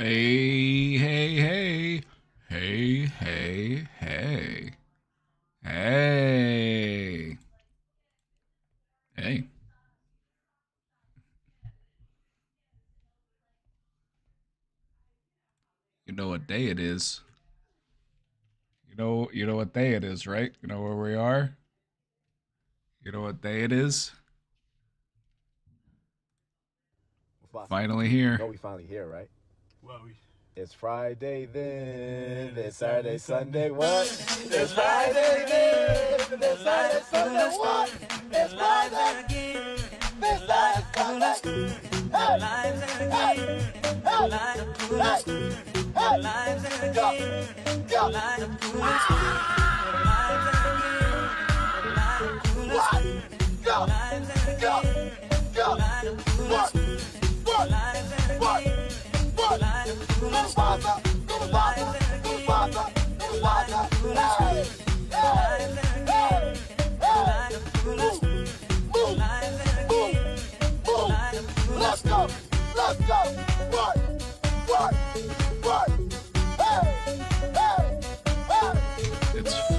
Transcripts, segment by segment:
Hey, hey, hey. Hey, hey, hey. Hey. Hey. You know what day it is. You know what day it is, right? You know where we are? You know what day it is? Finally here. No, we finally here, right? It's Friday then, it's Saturday, Sunday, what? It's Friday then, it's Saturday, Sunday, what? It's Friday again, it's Saturday, Sunday.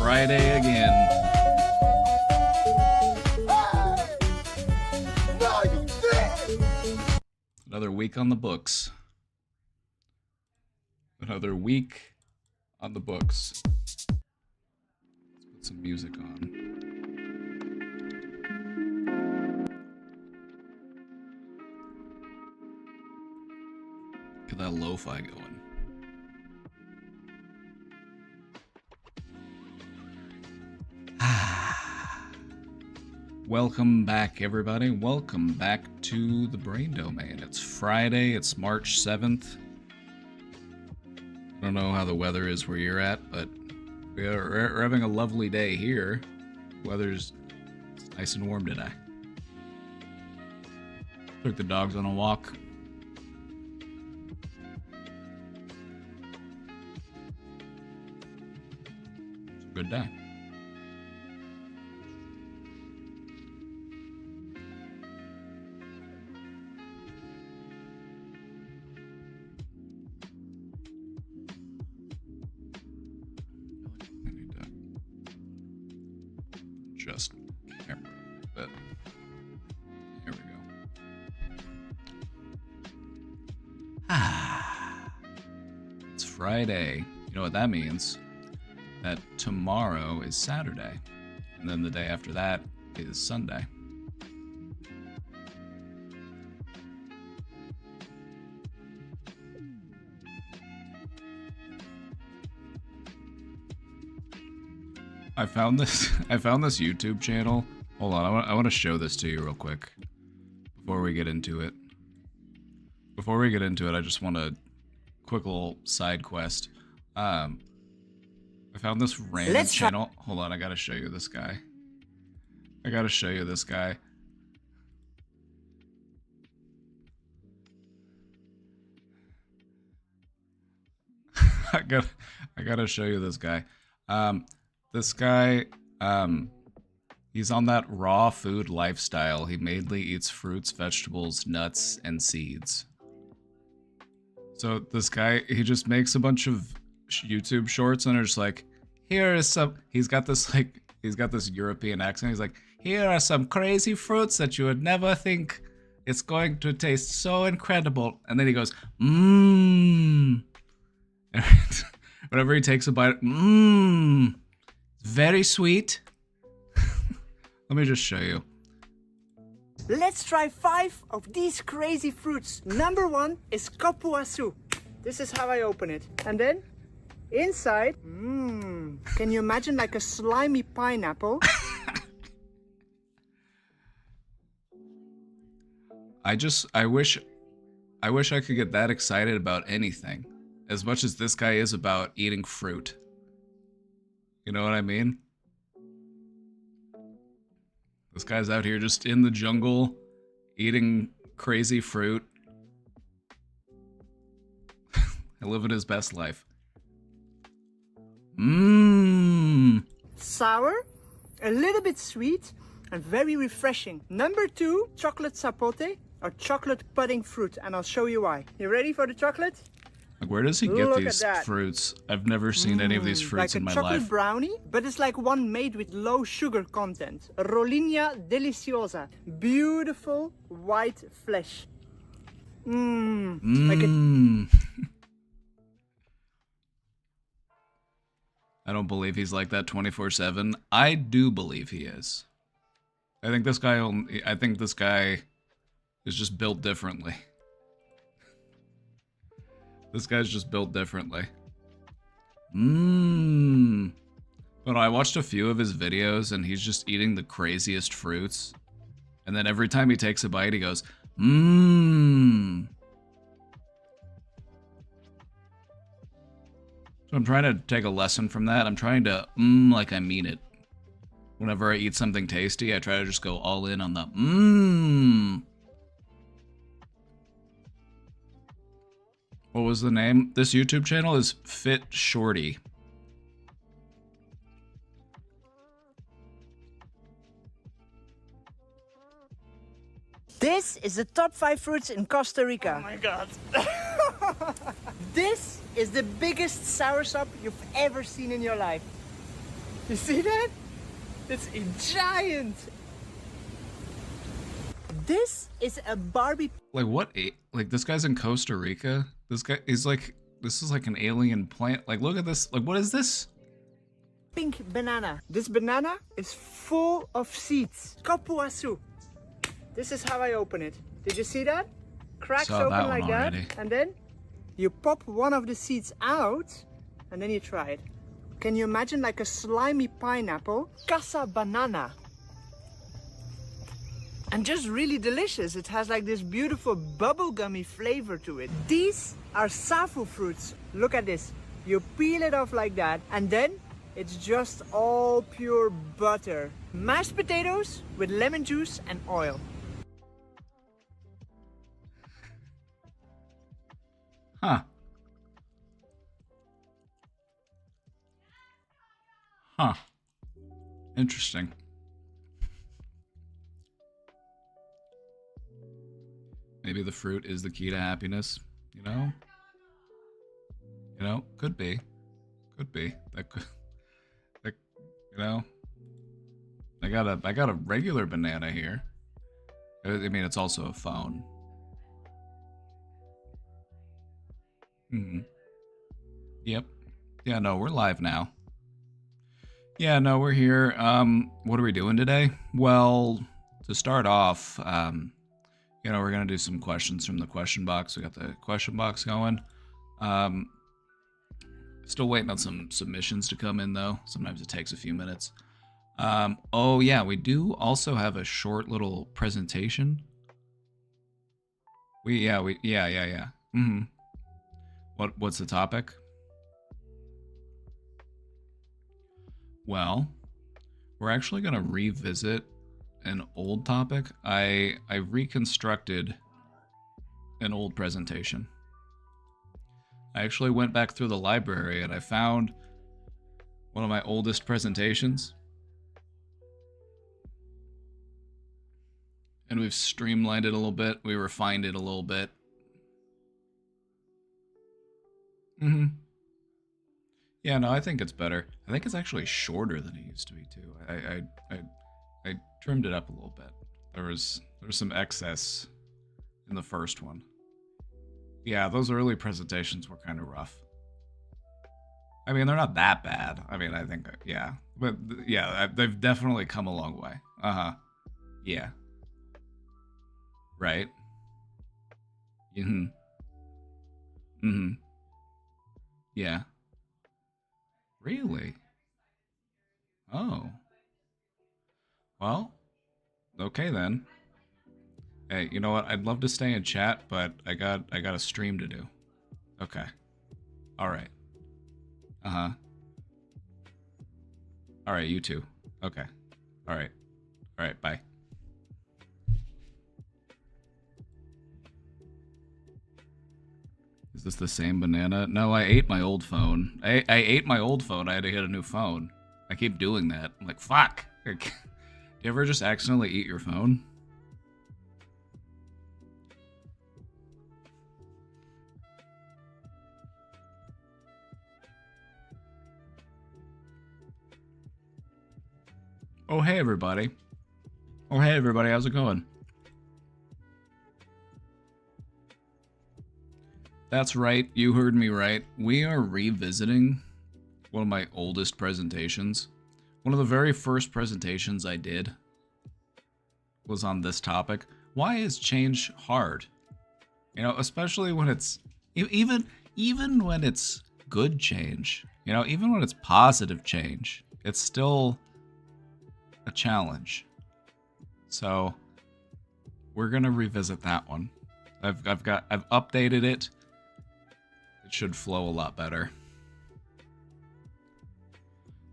Friday again. No, you didn't! Another week on the books. Another week on the books. Let's put some music on. Get that lo-fi going. Welcome back, everybody. Welcome back to the Brain Domain. It's Friday. It's March 7th. I don't know how the weather is where you're at, but we're having a lovely day here. Weather's nice and warm today. Took the dogs on a walk. It's a good day. Just camera, but here we go. It's Friday. You know what that means? That tomorrow is Saturday, and then the day after that is Sunday. I found this YouTube channel. Hold on, I want to show this to you real quick before we get into it. Before we get into it, I just want a quick little side quest. I found this random channel. Hold on, I gotta show you this guy. I gotta show you this guy. I gotta show you this guy. This guy, he's on that raw food lifestyle. He mainly eats fruits, vegetables, nuts, and seeds. So this guy, he just makes a bunch of YouTube shorts and are just like, here is some, he's got this European accent. He's like, here are some crazy fruits that you would never think it's going to taste so incredible. And then he goes, mmm. Whenever he takes a bite, mmm. Very sweet. Let me just show you. Let's try 5 of these crazy fruits. Number 1 is kapuasu. This is how I open it. And then inside, can you imagine like a slimy pineapple? I wish I could get that excited about anything as much as this guy is about eating fruit. You know what I mean? This guy's out here just in the jungle, eating crazy fruit. Living his best life. Mmm. Sour, a little bit sweet, and very refreshing. Number 2, chocolate sapote, or chocolate pudding fruit, and I'll show you why. You ready for the chocolate? Like, where does he get these fruits? I've never seen any of these fruits in my life. Like a chocolate brownie, but it's like one made with low sugar content. Rollinha deliciosa. Beautiful white flesh. Like I don't believe he's like that 24/7. I do believe he is. I think this guy is just built differently. This guy's just built differently. But I watched a few of his videos and he's just eating the craziest fruits. And then every time he takes a bite, he goes, So I'm trying to take a lesson from that. I'm trying to like I mean it. Whenever I eat something tasty, I try to just go all in on the What was the name? This YouTube channel is Fit Shorty. This is the top 5 fruits in Costa Rica. Oh my god. This is the biggest soursop you've ever seen in your life. You see that? It's a giant. This is a Barbie Like what? Like this guy's in Costa Rica. This guy is like, this is like an alien plant. Like look at this. Like what is this? pink banana. This banana is full of seeds. Kapuasu. This is how I open it. Did you see that? Cracks Saw open that like one that. already. And then you pop one of the seeds out and then you try it. Can you imagine like a slimy pineapple? Casa banana. And just really delicious. It has like this beautiful bubblegummy flavor to it. These are safu fruits. Look at this. You peel it off like that and then it's just all pure butter. Mashed potatoes with lemon juice and oil. Huh. Huh. Interesting. Maybe the fruit is the key to happiness, you know? You know, could be. Could be. That could, you know? I got a regular banana here. I mean, it's also a phone. Yep. Yeah, no, we're live now. Yeah, no, we're here. What are we doing today? Well, to start off, you know, we're gonna do some questions from the question box. We got the question box going. Still waiting on some submissions to come in though. Sometimes it takes a few minutes. Oh yeah, we do also have a short little presentation. Yeah. What's the topic? Well, we're actually going to revisit an old topic. I reconstructed an old presentation. I actually went back through the library and I found one of my oldest presentations. And we've streamlined it a little bit. We refined it a little bit. Yeah, no, I think it's better. I think it's actually shorter than it used to be too. I trimmed it up a little bit. There was some excess in the first one. Yeah, those early presentations were kind of rough. I mean, they're not that bad. I mean, I think yeah, but yeah, they've definitely come a long way. Yeah. Right. Yeah. Really? Oh. Well, okay then. Hey, you know what? I'd love to stay in chat, but I got a stream to do. Okay. All right. Uh-huh. All right, you too. Okay. All right. All right, bye. Is this the same banana? No, I ate my old phone. I ate my old phone. I had to get a new phone. I keep doing that. I'm like, fuck. Do you ever just accidentally eat your phone? Oh, hey, everybody. Oh, hey, everybody. How's it going? That's right. You heard me right. We are revisiting one of my oldest presentations. One of the very first presentations I did was on this topic. Why is change hard? You know, especially when it's even when it's good change. You know, even when it's positive change, it's still a challenge. So we're gonna revisit that one. I've updated it. It should flow a lot better.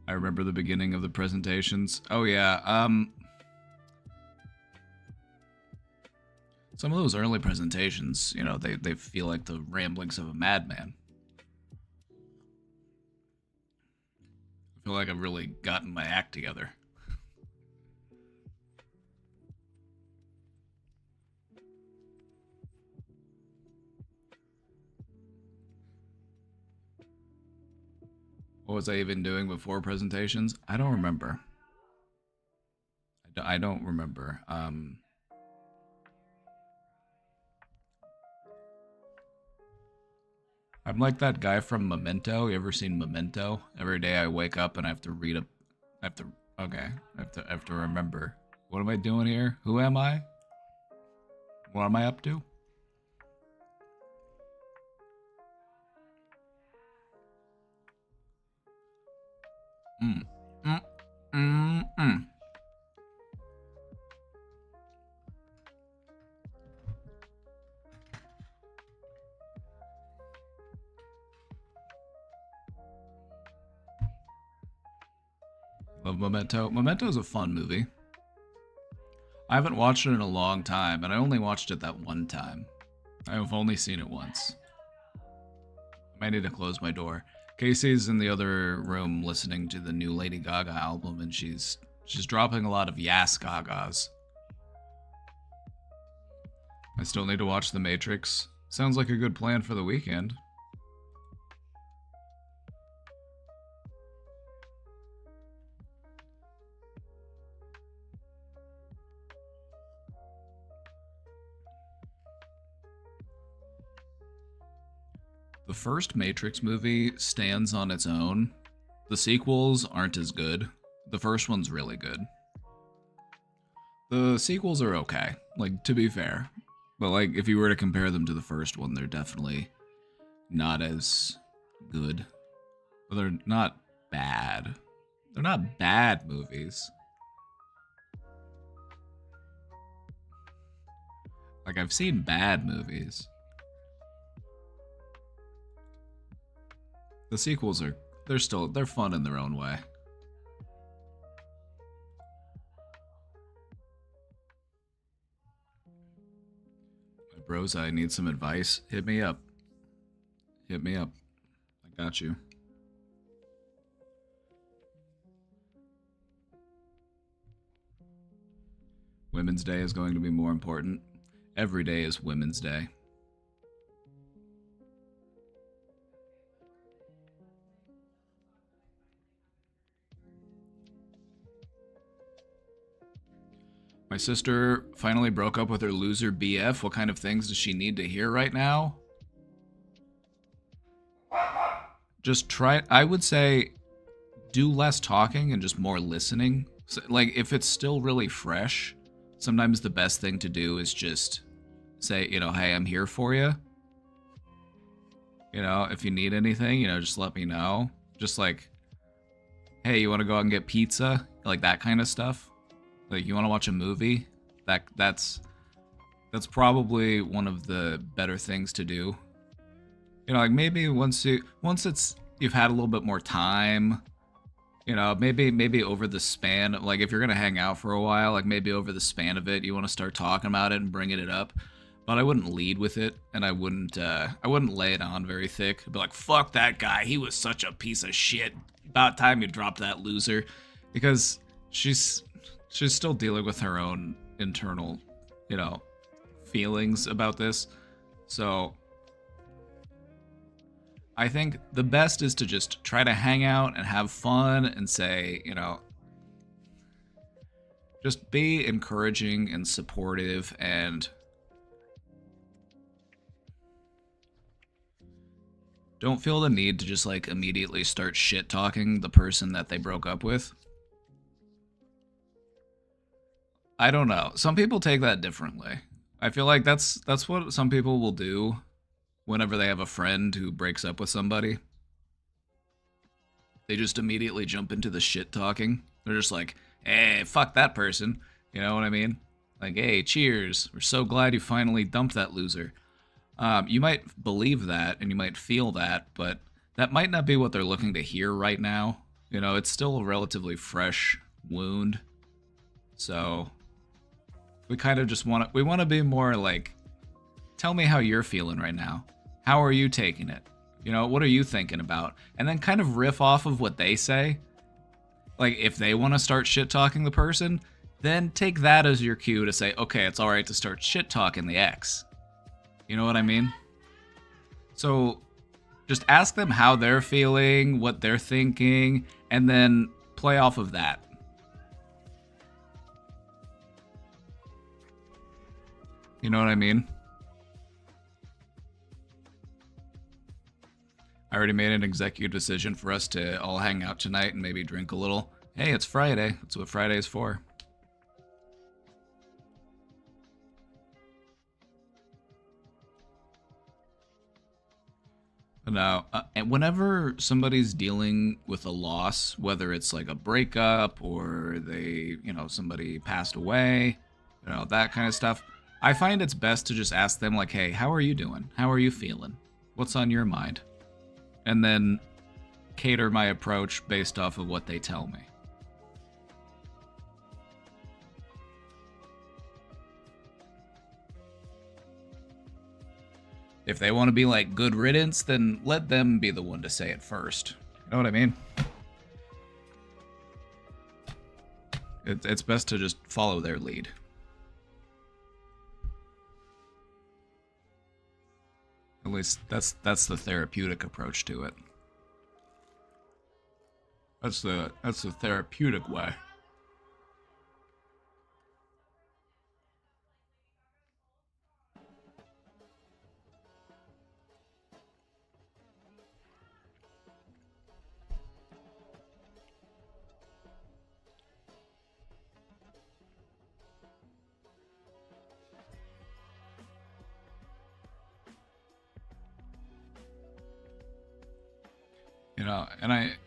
I remember the beginning of the presentations. Oh yeah, some of those early presentations, you know, they feel like the ramblings of a madman. I feel like I've really gotten my act together. What was I even doing before presentations? I don't remember. I don't remember. I'm like that guy from Memento. You ever seen Memento? Every day I wake up and I have to read a... I have to remember. What am I doing here? Who am I? What am I up to? Love Memento. Memento is a fun movie. I haven't watched it in a long time, and I only watched it that one time. I've only seen it once. I might need to close my door. Casey's in the other room listening to the new Lady Gaga album, and she's dropping a lot of Yas Gagas. I still need to watch The Matrix. Sounds like a good plan for the weekend. The first Matrix movie stands on its own. The sequels aren't as good. The first one's really good. The sequels are okay, like, to be fair. But, like, if you were to compare them to the first one, they're definitely not as good. But they're not bad. They're not bad movies. Like, I've seen bad movies. The sequels are, they're fun in their own way. My bros, I need some advice. Hit me up. Hit me up. I got you. Women's Day is going to be more important. Every day is Women's Day. My sister finally broke up with her loser BF. What kind of things does she need to hear right now? Just try, I would say, do less talking and just more listening. So, like, if it's still really fresh, sometimes the best thing to do is just say, you know, hey, I'm here for you. You know, if you need anything, you know, just let me know. Just like, hey, you want to go out and get pizza? Like that kind of stuff. Like, you want to watch a movie? That's probably one of the better things to do. You know, like maybe once you've had a little bit more time, you know, maybe over the span, like if you're gonna hang out for a while, like maybe over the span of it, you want to start talking about it and bringing it up. But I wouldn't lead with it, and I wouldn't lay it on very thick. I'd be like, fuck that guy, he was such a piece of shit. About time you dropped that loser, because she's still dealing with her own internal, you know, feelings about this. So I think the best is to just try to hang out and have fun and say, you know, just be encouraging and supportive, and don't feel the need to just like immediately start shit talking the person that they broke up with. I don't know. Some people take that differently. I feel like that's what some people will do whenever they have a friend who breaks up with somebody. They just immediately jump into the shit talking. They're just like, hey, fuck that person. You know what I mean? Like, hey, cheers. We're so glad you finally dumped that loser. You might believe that and you might feel that, but that might not be what they're looking to hear right now. You know, it's still a relatively fresh wound. So we kind of just want to be more like, tell me how you're feeling right now. How are you taking it? You know, what are you thinking about? And then kind of riff off of what they say. Like, if they want to start shit talking the person, then take that as your cue to say, okay, it's all right to start shit talking the ex. You know what I mean? So Just ask them how they're feeling, what they're thinking, and then play off of that. You know what I mean? I already made an executive decision for us to all hang out tonight and maybe drink a little. Hey, it's Friday. That's what Friday is for. Now, and whenever somebody's dealing with a loss, whether it's like a breakup or they, somebody passed away, that kind of stuff, I find it's best to just ask them like, hey, how are you doing? How are you feeling? What's on your mind? And then cater my approach based off of what they tell me. If they want to be like good riddance, then let them be the one to say it first. You know what I mean? It's best to just follow their lead. At least that's the therapeutic approach to it. That's the therapeutic way.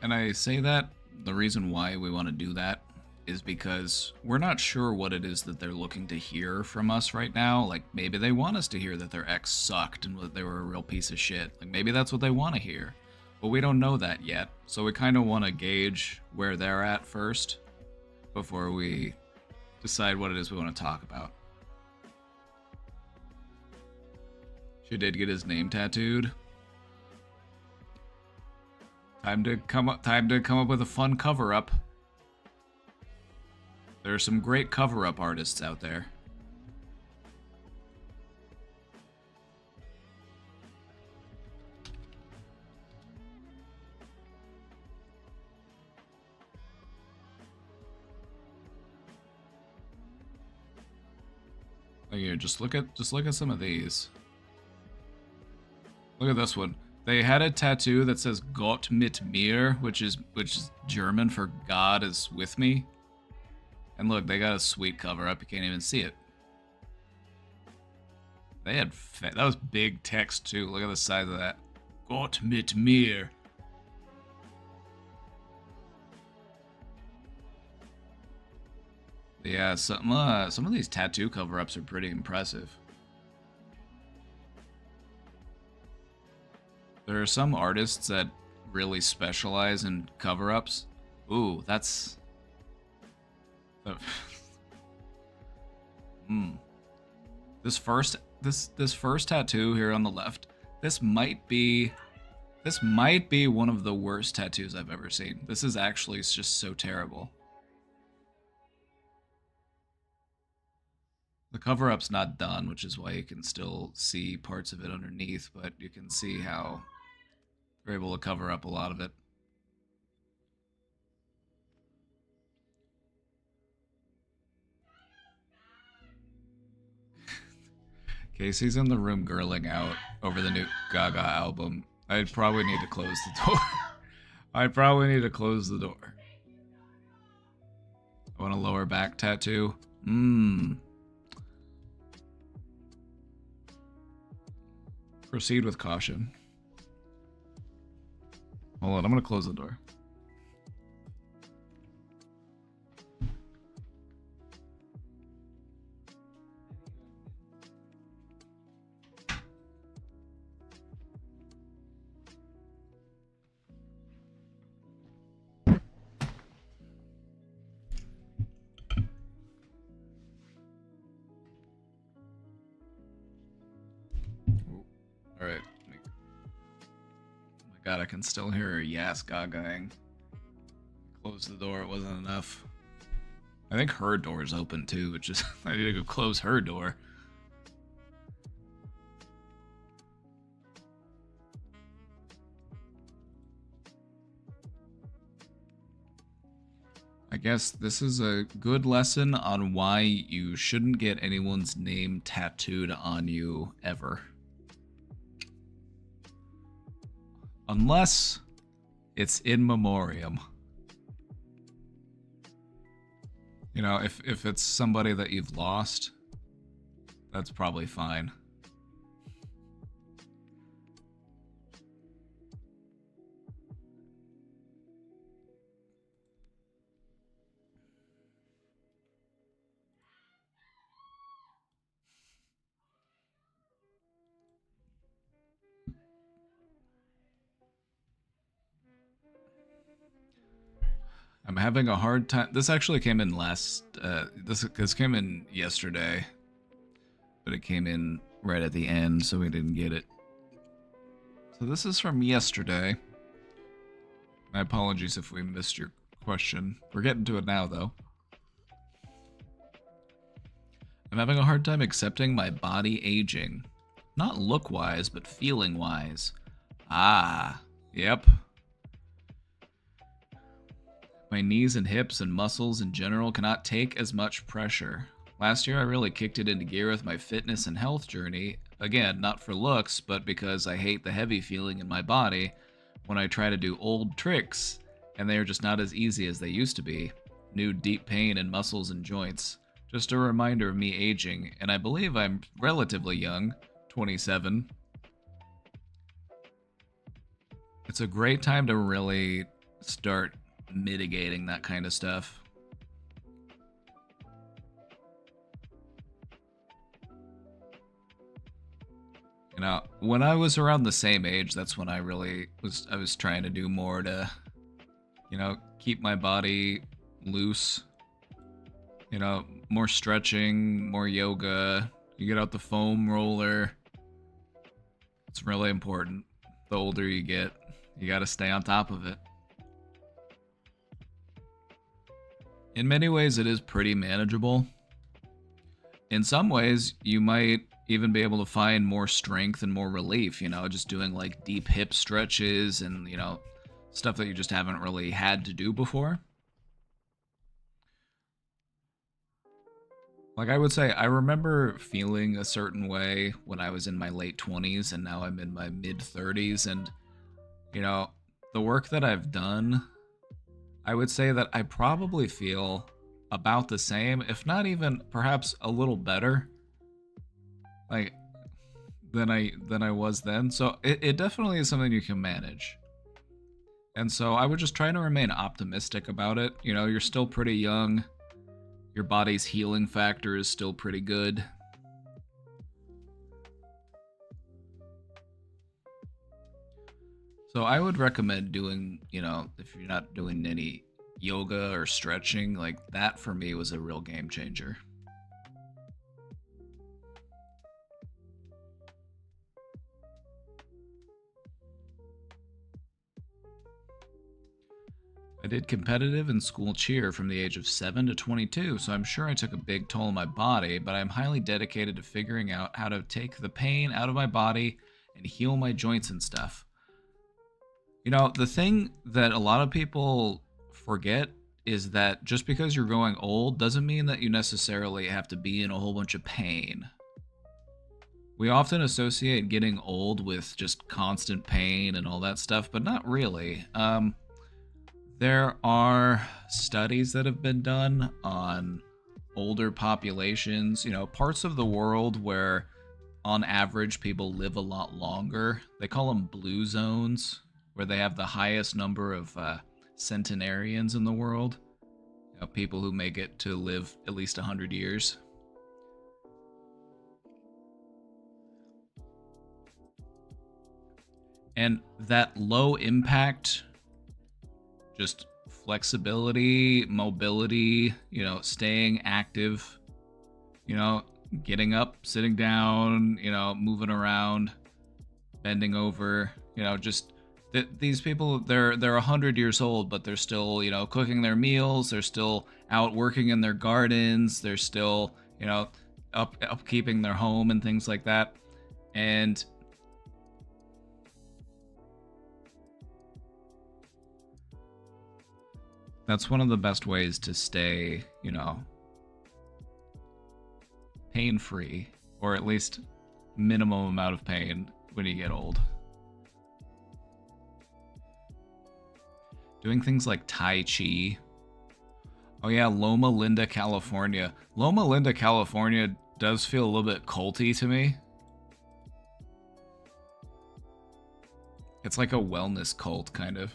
And I say that the reason why we want to do that is because we're not sure what it is that they're looking to hear from us right now. Like, maybe they want us to hear that their ex sucked and that they were a real piece of shit. Like, maybe that's what they want to hear. But we don't know that yet. So we kind of want to gauge where they're at first before we decide what it is we want to talk about. She did get his name tattooed. Time to come up with a fun cover-up. There are some great cover-up artists out there. Like here, just look at some of these. Look at this one. They had a tattoo that says Gott mit mir, which is German for God is with me. And look, they got a sweet cover up. You can't even see it. They had that was big text too. Look at the size of that. Gott mit mir. Yeah, some of these tattoo cover-ups are pretty impressive. There are some artists that really specialize in cover-ups. Ooh, that's... This first tattoo here on the left, this might be one of the worst tattoos I've ever seen. This is actually just so terrible. The cover-up's not done, which is why you can still see parts of it underneath, but you can see how they're able to cover up a lot of it. Casey's in the room girling out over the new Gaga album. I'd probably need to close the door. I want a lower back tattoo. Proceed with caution. Hold on, I'm gonna close the door. Alright. Oh my god, I can still hear her yes gagaing. Close the door, it wasn't enough. I think her door's open too, which is I need to go close her door. I guess this is a good lesson on why you shouldn't get anyone's name tattooed on you ever. Unless it's in memoriam. You know, if it's somebody that you've lost, that's probably fine. I'm having a hard time. This actually came in this came in yesterday, but it came in right at the end, so we didn't get it. So this is from yesterday. My apologies if we missed your question. We're getting to it now, though. I'm having a hard time accepting my body aging. Not look-wise, but feeling-wise. Ah, yep. My knees and hips and muscles in general cannot take as much pressure. Last year I really kicked it into gear with my fitness and health journey. Again, not for looks, but because I hate the heavy feeling in my body when I try to do old tricks, and they are just not as easy as they used to be. New deep pain in muscles and joints. Just a reminder of me aging, and I believe I'm relatively young, 27. It's a great time to really start mitigating that kind of stuff. You know, when I was around the same age, that's when I was trying to do more to, you know, keep my body loose. You know, more stretching, more yoga. You get out the foam roller. It's really important. The older you get, you got to stay on top of it. In many ways, it is pretty manageable. In some ways, you might even be able to find more strength and more relief, you know, just doing like deep hip stretches and, you know, stuff that you just haven't really had to do before. Like I would say, I remember feeling a certain way when I was in my late 20s and now I'm in my mid 30s. And, you know, the work that I've done, I would say that I probably feel about the same, if not even perhaps a little better, like than I was then. So it definitely is something you can manage. And so I would just try to remain optimistic about it. You know, you're still pretty young. Your body's healing factor is still pretty good. So I would recommend doing, you know, if you're not doing any yoga or stretching, like that for me was a real game changer. I did competitive and school cheer from the age of 7 to 22, so I'm sure I took a big toll on my body, but I'm highly dedicated to figuring out how to take the pain out of my body and heal my joints and stuff. You know, the thing that a lot of people forget is that just because you're growing old doesn't mean that you necessarily have to be in a whole bunch of pain. We often associate getting old with just constant pain and all that stuff, but not really. There are studies that have been done on older populations, you know, parts of the world where on average people live a lot longer. They call them blue zones, where they have the highest number of centenarians in the world, you know, people who make it to live at least 100 years. And that low impact, just flexibility, mobility, you know, staying active, you know, getting up, sitting down, you know, moving around, bending over, you know, just these people, they're 100 years old, but they're still, you know, cooking their meals. They're still out working in their gardens. They're still, you know, upkeeping their home and things like that. And That's one of the best ways to stay, you know, pain-free, or at least minimum amount of pain when you get old. Doing things like Tai Chi. Oh yeah, Loma Linda, California. Loma Linda, California does feel a little bit culty to me. It's like a wellness cult, kind of.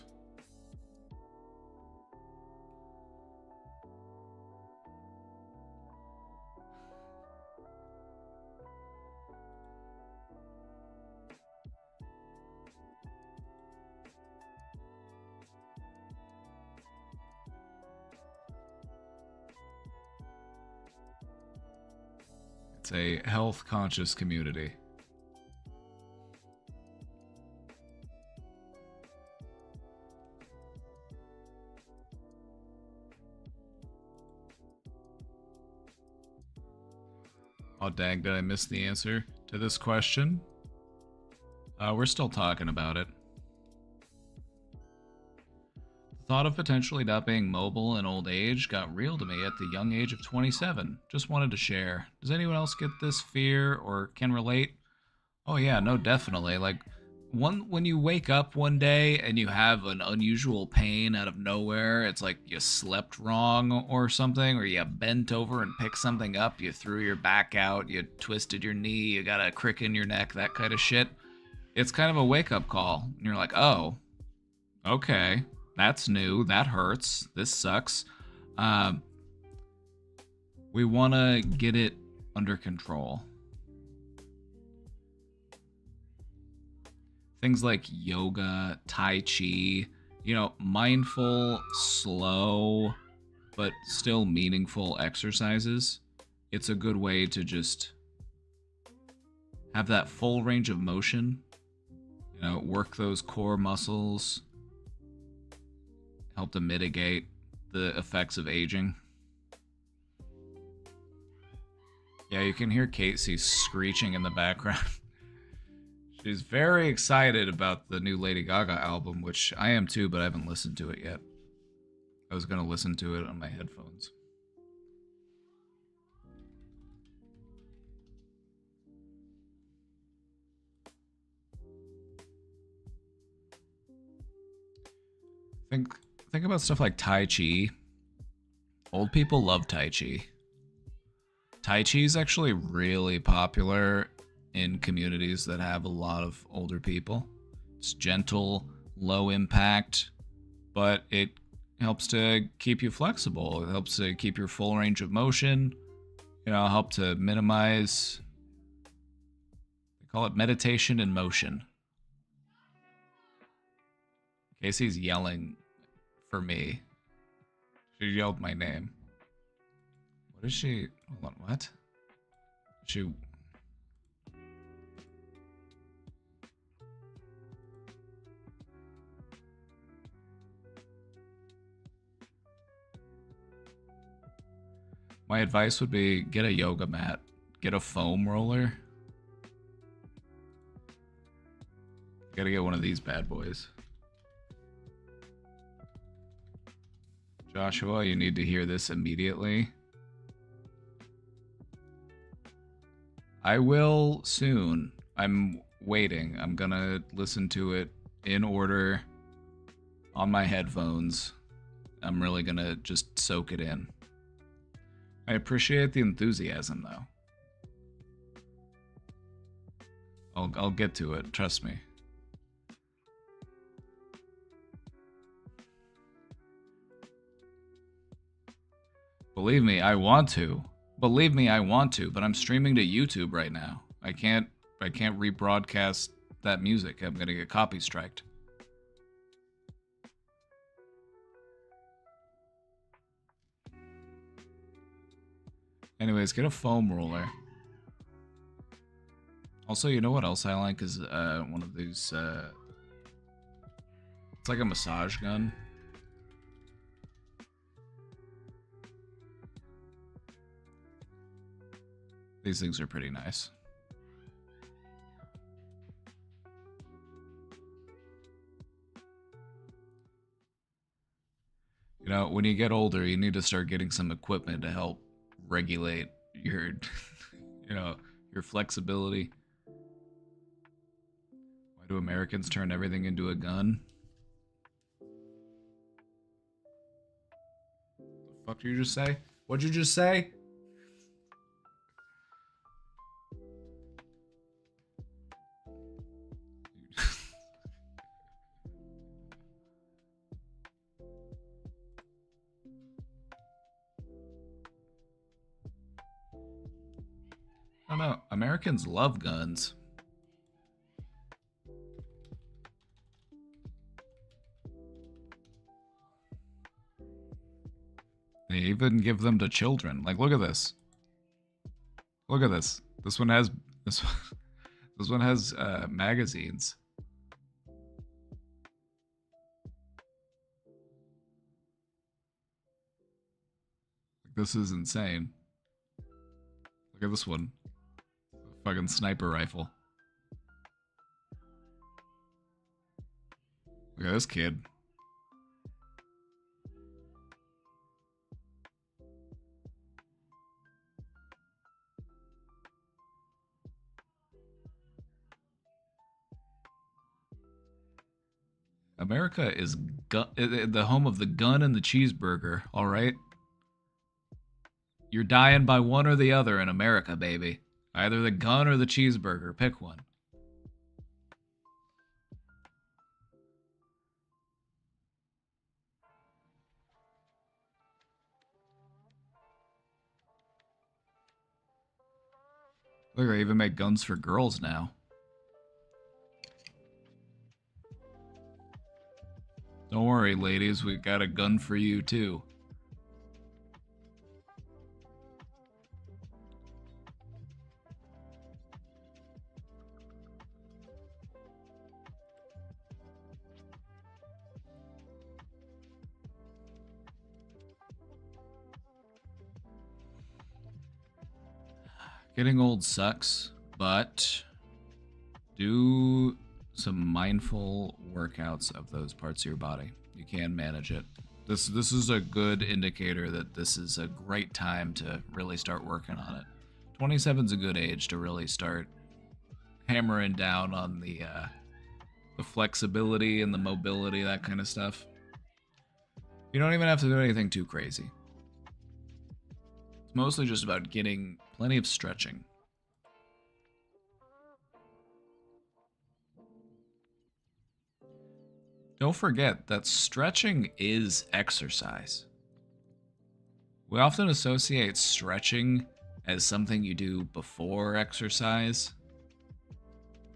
It's a health-conscious community. Oh dang, did I miss the answer to this question? We're still talking about it. The thought of potentially not being mobile in old age got real to me at the young age of 27. Just wanted to share. Does anyone else get this fear or can relate? Oh yeah, no, definitely. Like, when you wake up one day and you have an unusual pain out of nowhere, it's like you slept wrong or something, or you bent over and picked something up, you threw your back out, you twisted your knee, you got a crick in your neck, that kind of shit. It's kind of a wake-up call. And you're like, oh, okay, that's new, that hurts, this sucks. We want to get it under control. Things like yoga, Tai Chi, you know, mindful, slow, but still meaningful exercises. It's a good way to just have that full range of motion, you know, work those core muscles, help to mitigate the effects of aging. Yeah, you can hear Casey screeching in the background. She's very excited about the new Lady Gaga album, which I am too, but I haven't listened to it yet. I was going to listen to it on my headphones. Think about stuff like Tai Chi. Old people love Tai Chi. Tai Chi is actually really popular in communities that have a lot of older people. It's gentle, low impact, but it helps to keep you flexible. It helps to keep your full range of motion, you know, help to minimize, they call it meditation in motion. Casey's yelling for me. She yelled my name. What is she? Hold on, what? She... My advice would be get a yoga mat, get a foam roller. Gotta get one of these bad boys. Joshua, you need to hear this immediately. I will soon. I'm waiting. I'm gonna listen to it in order on my headphones. I'm really gonna just soak it in. I appreciate the enthusiasm, though. I'll get to it, trust me. Believe me, I want to. Believe me, I want to, but I'm streaming to YouTube right now. I can't rebroadcast that music. I'm gonna get copy striked. Anyways, get a foam roller. Also, you know what else I like is one of these, it's like a massage gun. These things are pretty nice. You know, when you get older, you need to start getting some equipment to help regulate your, you know, your flexibility. Why do Americans turn everything into a gun? The fuck did you just say? What'd you just say? I don't know. Americans love guns. They even give them to children. Like, look at this. Look at this. This one has this. This one has magazines. This is insane. Look at this one. Fucking sniper rifle. Look at this kid. America is the home of the gun and the cheeseburger, all right? You're dying by one or the other in America, baby. Either the gun or the cheeseburger. Pick one. Look, they even make guns for girls now. Don't worry, ladies. We got a gun for you, too. Getting old sucks, but do some mindful workouts of those parts of your body. You can manage it. This is a good indicator that this is a great time to really start working on it. 27 is a good age to really start hammering down on the flexibility and the mobility, that kind of stuff. You don't even have to do anything too crazy. It's mostly just about getting plenty of stretching. Don't forget that stretching is exercise. We often associate stretching as something you do before exercise,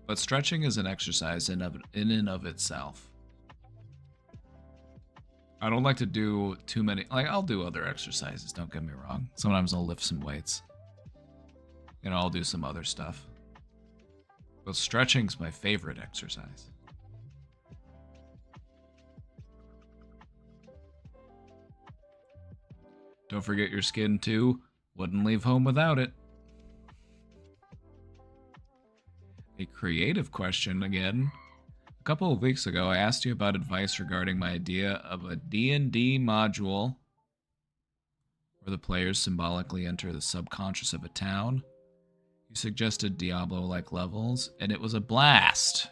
but stretching is an exercise in and of itself. I don't like to do too many, like I'll do other exercises, don't get me wrong. Sometimes I'll lift some weights. You know, I'll do some other stuff. But stretching's my favorite exercise. Don't forget your skin too. Wouldn't leave home without it. A creative question again. A couple of weeks ago, I asked you about advice regarding my idea of a D&D module where the players symbolically enter the subconscious of a town. You suggested Diablo-like levels, and it was a blast.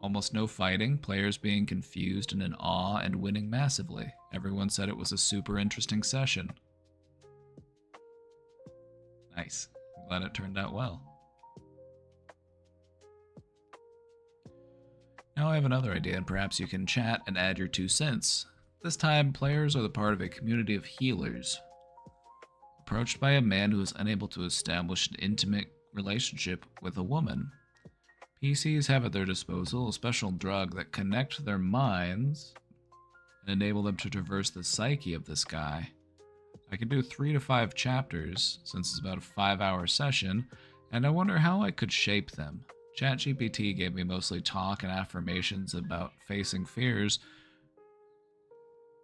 Almost no fighting, players being confused and in awe, and winning massively. Everyone said it was a super interesting session. Nice. I'm glad it turned out well. Now I have another idea, and perhaps you can chat and add your 2 cents. This time, players are the part of a community of healers. Approached by a man who is unable to establish an intimate relationship with a woman. PCs have at their disposal a special drug that connects their minds and enable them to traverse the psyche of this guy. I can do 3 to 5 chapters, since it's about a 5-hour session, and I wonder how I could shape them. ChatGPT gave me mostly talk and affirmations about facing fears,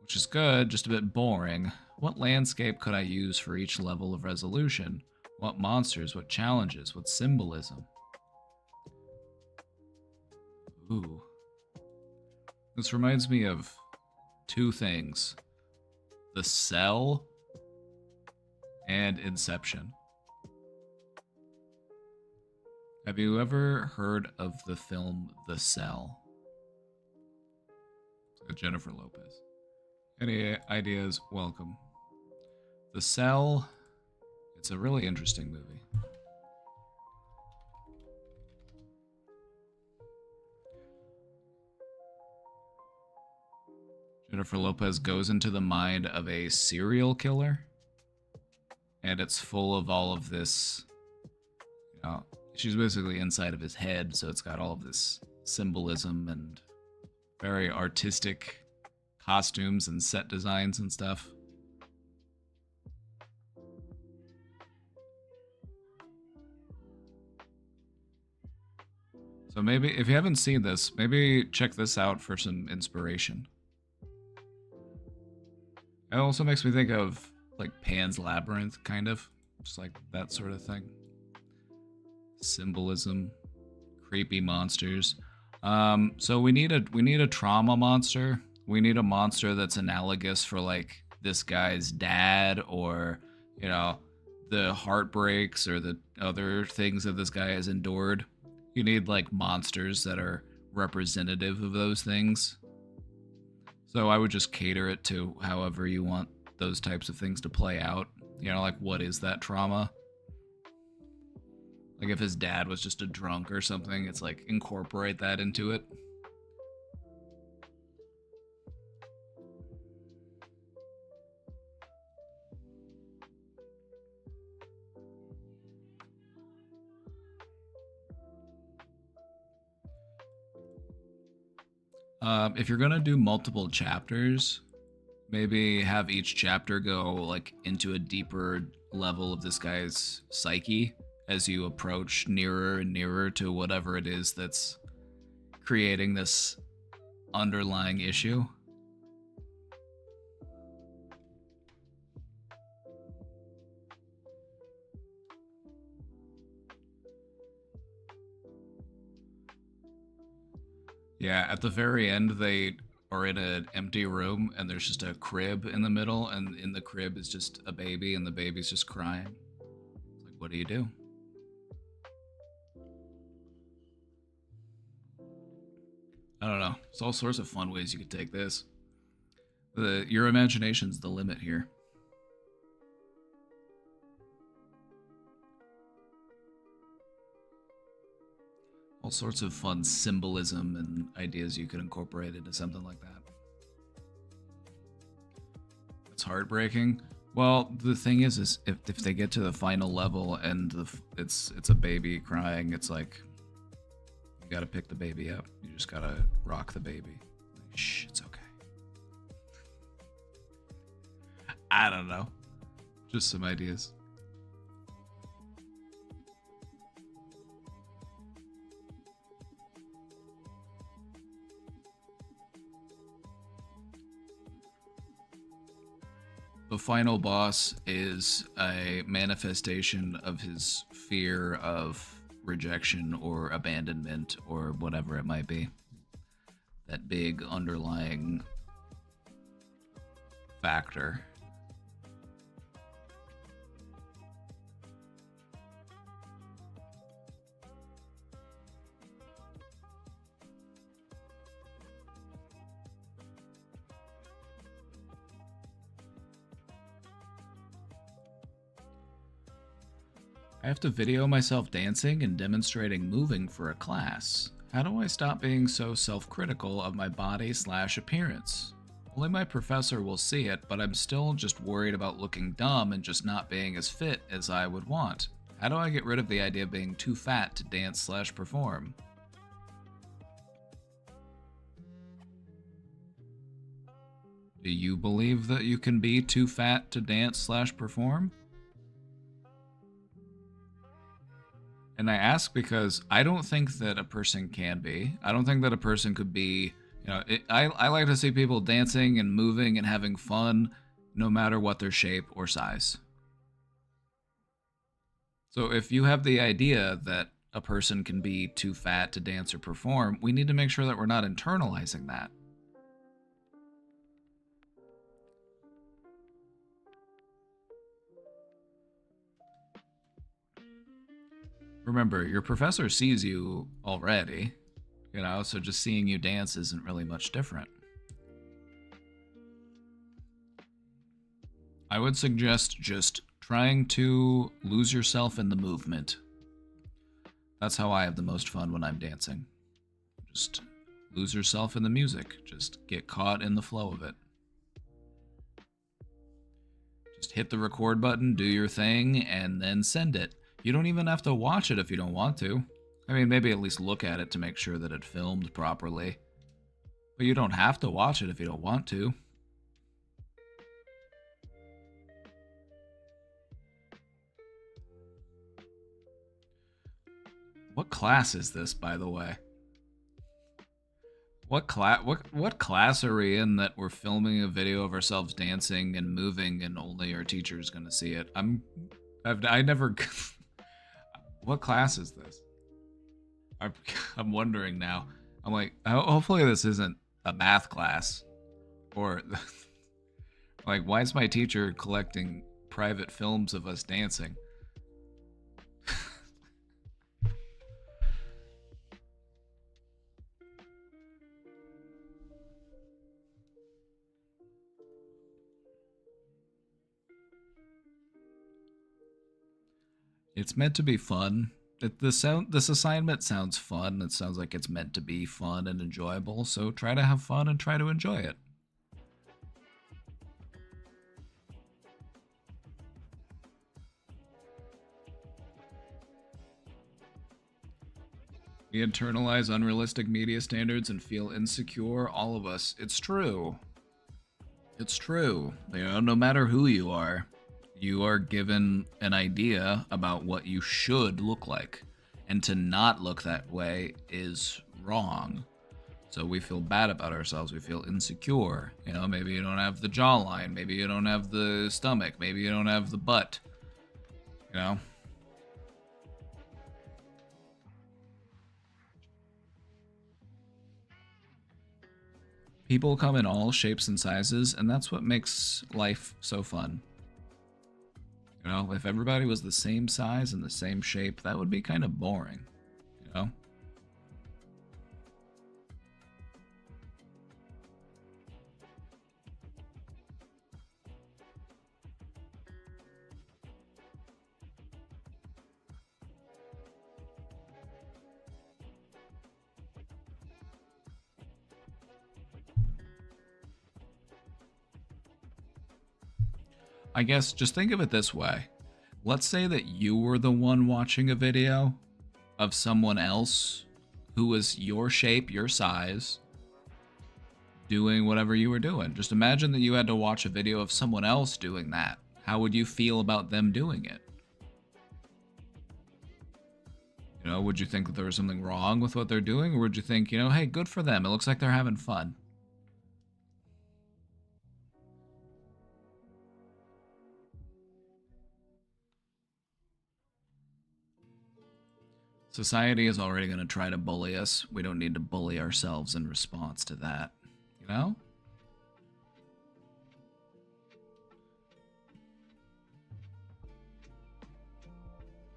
which is good, just a bit boring. What landscape could I use for each level of resolution? What monsters, what challenges, what symbolism? Ooh. This reminds me of two things: The Cell and Inception. Have you ever heard of the film The Cell? With Jennifer Lopez. Any ideas? Welcome. The Cell, it's a really interesting movie. Jennifer Lopez goes into the mind of a serial killer, and it's full of all of this, you know, she's basically inside of his head, so it's got all of this symbolism and very artistic costumes and set designs and stuff. So maybe, if you haven't seen this, maybe check this out for some inspiration. It also makes me think of like Pan's Labyrinth, kind of. Just like that sort of thing. Symbolism, creepy monsters. So we need a trauma monster. We need a monster that's analogous for like this guy's dad, or, you know, the heartbreaks or the other things that this guy has endured. You need like monsters that are representative of those things. So I would just cater it to however you want those types of things to play out. You know, like, what is that trauma? Like if his dad was just a drunk or something, it's like incorporate that into it. If you're gonna do multiple chapters, maybe have each chapter go like into a deeper level of this guy's psyche as you approach nearer and nearer to whatever it is that's creating this underlying issue. Yeah, at the very end, they are in an empty room, and there's just a crib in the middle, and in the crib is just a baby, and the baby's just crying. It's like, what do you do? I don't know. There's all sorts of fun ways you could take this. Your imagination's the limit here. All sorts of fun symbolism and ideas you could incorporate into something like that. It's heartbreaking. Well, the thing is if they get to the final level and it's a baby crying, it's like you gotta pick the baby up. You just gotta rock the baby. Like, shh, it's okay. I don't know. Just some ideas. The final boss is a manifestation of his fear of rejection or abandonment or whatever it might be. That big underlying factor. I have to video myself dancing and demonstrating moving for a class. How do I stop being so self-critical of my body/appearance? Only my professor will see it, but I'm still just worried about looking dumb and just not being as fit as I would want. How do I get rid of the idea of being too fat to dance/perform? Do you believe that you can be too fat to dance/perform? And I ask because I don't think that a person can be. I don't think that a person could be, I like to see people dancing and moving and having fun no matter what their shape or size. So if you have the idea that a person can be too fat to dance or perform, we need to make sure that we're not internalizing that. Remember, your professor sees you already, you know, so just seeing you dance isn't really much different. I would suggest just trying to lose yourself in the movement. That's how I have the most fun when I'm dancing. Just lose yourself in the music. Just get caught in the flow of it. Just hit the record button, do your thing, and then send it. You don't even have to watch it if you don't want to. I mean, maybe at least look at it to make sure that it filmed properly. But you don't have to watch it if you don't want to. What class is this, by the way? What class are we in that we're filming a video of ourselves dancing and moving and only our teacher's gonna see it? I never. What class is this? I'm wondering now. I'm like, hopefully this isn't a math class, or like, why is my teacher collecting private films of us dancing? It's meant to be fun. This assignment sounds fun. It sounds like it's meant to be fun and enjoyable, so try to have fun and try to enjoy it. We internalize unrealistic media standards and feel insecure, all of us. It's true. It's true. You know, no matter who you are given an idea about what you should look like. And to not look that way is wrong. So we feel bad about ourselves. We feel insecure. You know, maybe you don't have the jawline. Maybe you don't have the stomach. Maybe you don't have the butt. You know? People come in all shapes and sizes, and that's what makes life so fun. You know, if everybody was the same size and the same shape, that would be kind of boring, you know? I guess just think of it this way. Let's say that you were the one watching a video of someone else who was your shape, your size, doing whatever you were doing. Just imagine that you had to watch a video of someone else doing that. How would you feel about them doing it? You know, would you think that there was something wrong with what they're doing? Or would you think, you know, hey, good for them. It looks like they're having fun. Society is already going to try to bully us. We don't need to bully ourselves in response to that, you know?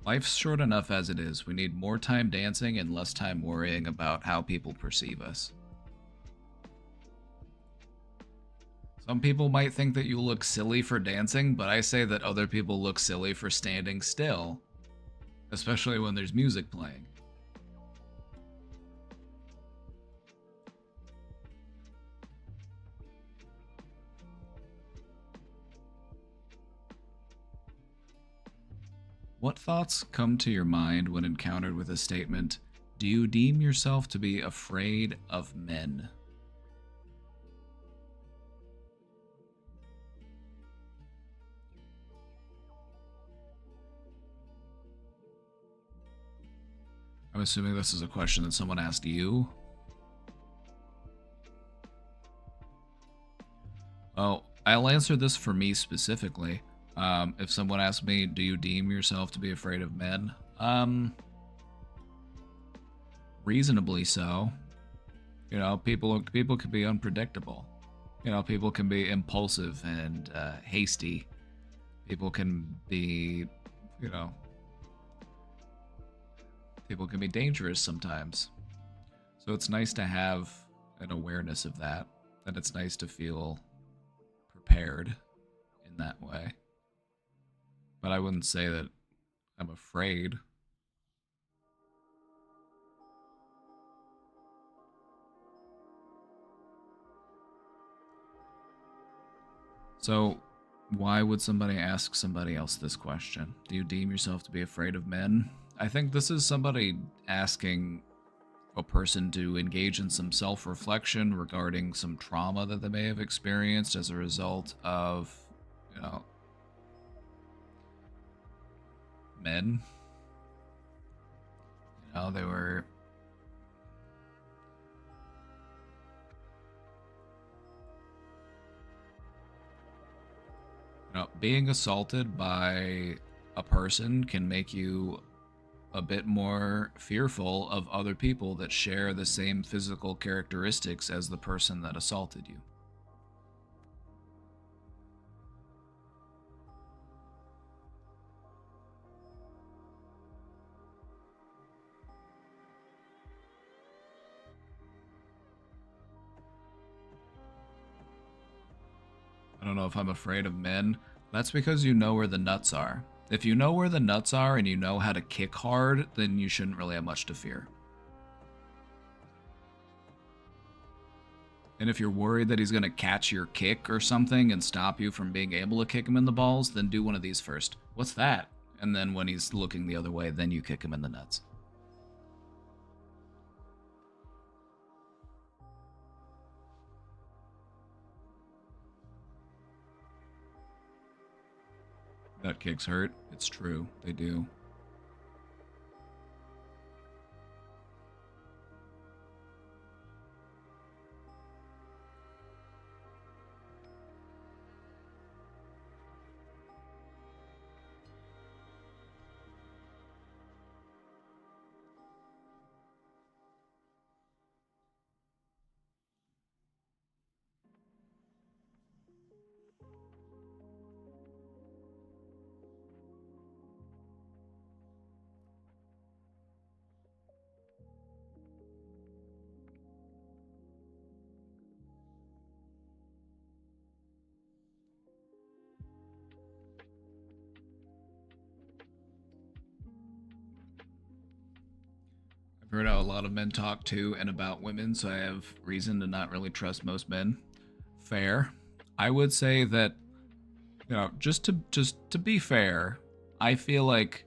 Life's short enough as it is. We need more time dancing and less time worrying about how people perceive us. Some people might think that you look silly for dancing, but I say that other people look silly for standing still. Especially when there's music playing. What thoughts come to your mind when encountered with a statement, "Do you deem yourself to be afraid of men?" I'm assuming this is a question that someone asked you. Oh, I'll answer this for me specifically. If someone asks me, do you deem yourself to be afraid of men? Reasonably so. You know, people can be unpredictable. You know, people can be impulsive and hasty. People can be, you know, People can be dangerous sometimes. So it's nice to have an awareness of that, and it's nice to feel prepared in that way. But I wouldn't say that I'm afraid. So, why would somebody ask somebody else this question? Do you deem yourself to be afraid of men? I think this is somebody asking a person to engage in some self-reflection regarding some trauma that they may have experienced as a result of, men. They were... being assaulted by a person can make you a bit more fearful of other people that share the same physical characteristics as the person that assaulted you. I don't know if I'm afraid of men. That's because you know where the nuts are. If you know where the nuts are and you know how to kick hard, then you shouldn't really have much to fear. And if you're worried that he's going to catch your kick or something and stop you from being able to kick him in the balls, then do one of these first. What's that? And then when he's looking the other way, then you kick him in the nuts. Nut kicks hurt. It's true. They do. I've heard how a lot of men talk to and about women, so I have reason to not really trust most men. Fair. I would say that, just to be fair, I feel like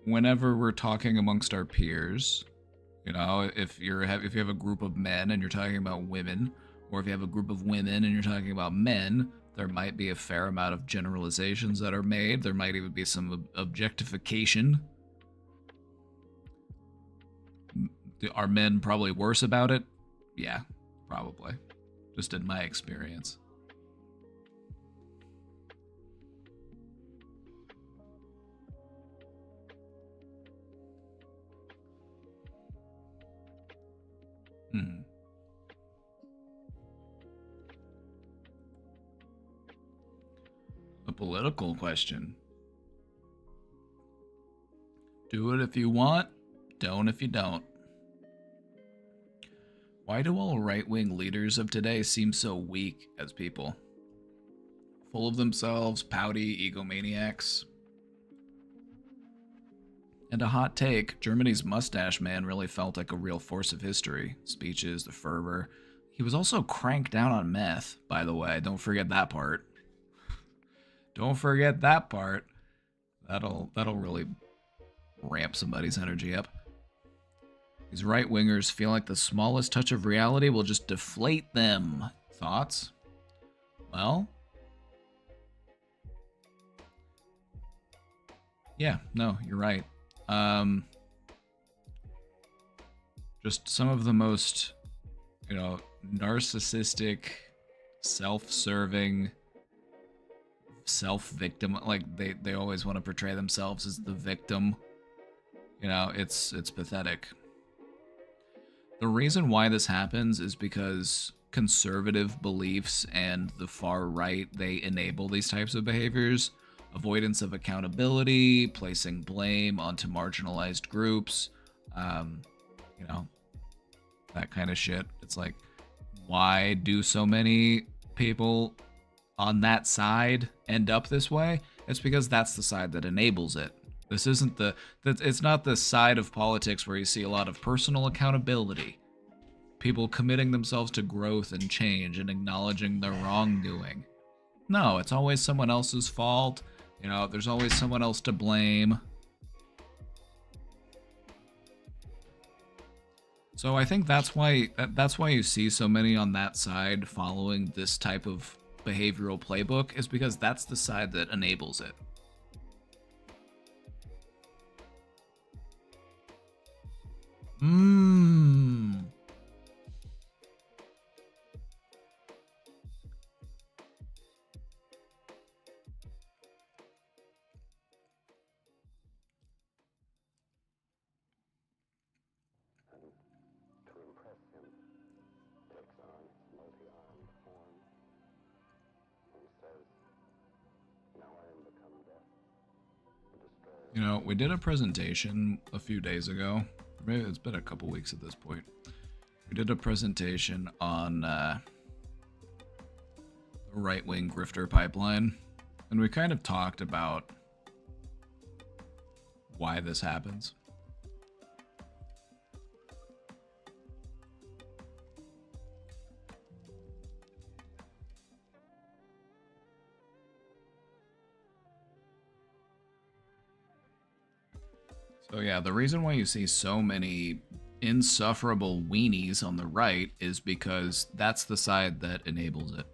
whenever we're talking amongst our peers, if you have a group of men and you're talking about women, or if you have a group of women and you're talking about men, there might be a fair amount of generalizations that are made. There might even be some objectification. Are men probably worse about it? Yeah, probably. Just in my experience. A political question. Do it if you want, don't if you don't. Why do all right-wing leaders of today seem so weak as people? Full of themselves, pouty egomaniacs. And a hot take, Germany's mustache man really felt like a real force of history. Speeches, the fervor. He was also cranked down on meth, by the way. Don't forget that part. Don't forget that part. That'll really ramp somebody's energy up. These right-wingers feel like the smallest touch of reality will just deflate them. Thoughts? Well, yeah, no, you're right. Just some of the most, narcissistic, self-serving, self-victim, like they always want to portray themselves as the victim. It's pathetic. The reason why this happens is because conservative beliefs and the far right, they enable these types of behaviors. Avoidance of accountability, placing blame onto marginalized groups, You know, that kind of shit. It's like, why do so many people on that side end up this way? It's because that's the side that enables it. This isn't it's not the side of politics where you see a lot of personal accountability. People committing themselves to growth and change and acknowledging their wrongdoing. No, it's always someone else's fault. You know, there's always someone else to blame. So I think that's why you see so many on that side following this type of behavioral playbook, is because that's the side that enables it. You know, we did a presentation a few days ago. Maybe it's been a couple weeks at this point. We did a presentation on the right-wing grifter pipeline, and we kind of talked about why this happens. So yeah, the reason why you see so many insufferable weenies on the right is because that's the side that enables it.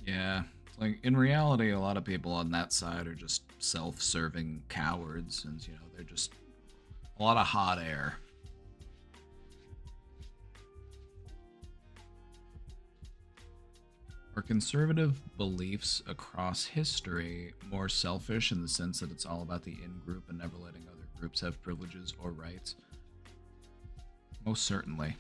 Yeah, like in reality, a lot of people on that side are just self-serving cowards, and you know, they're just a lot of hot air. Are conservative beliefs across history more selfish in the sense that it's all about the in-group and never letting other groups have privileges or rights? Most certainly.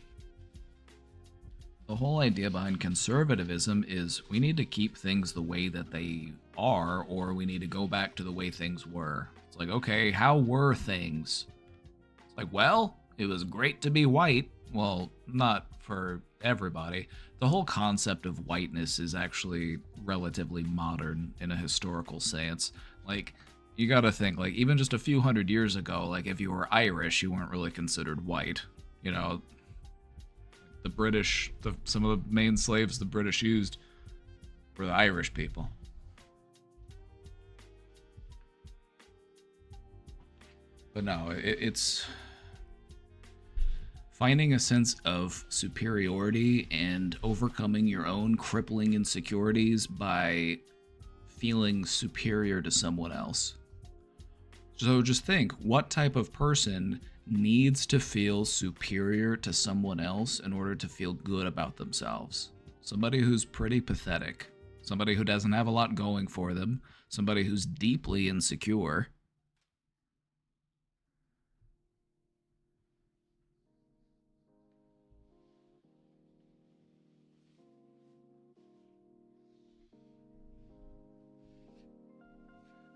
The whole idea behind conservatism is we need to keep things the way that they are, or we need to go back to the way things were. It's like, okay, how were things? It's like, well, it was great to be white. Well, not for everybody. The whole concept of whiteness is actually relatively modern in a historical sense. Like, you gotta think, like, even just a few hundred years ago, like, if you were Irish, you weren't really considered white. You know, the British, some of the main slaves the British used were the Irish people. But no, it's finding a sense of superiority and overcoming your own crippling insecurities by feeling superior to someone else. So just think, what type of person needs to feel superior to someone else in order to feel good about themselves? Somebody who's pretty pathetic, somebody who doesn't have a lot going for them, somebody who's deeply insecure.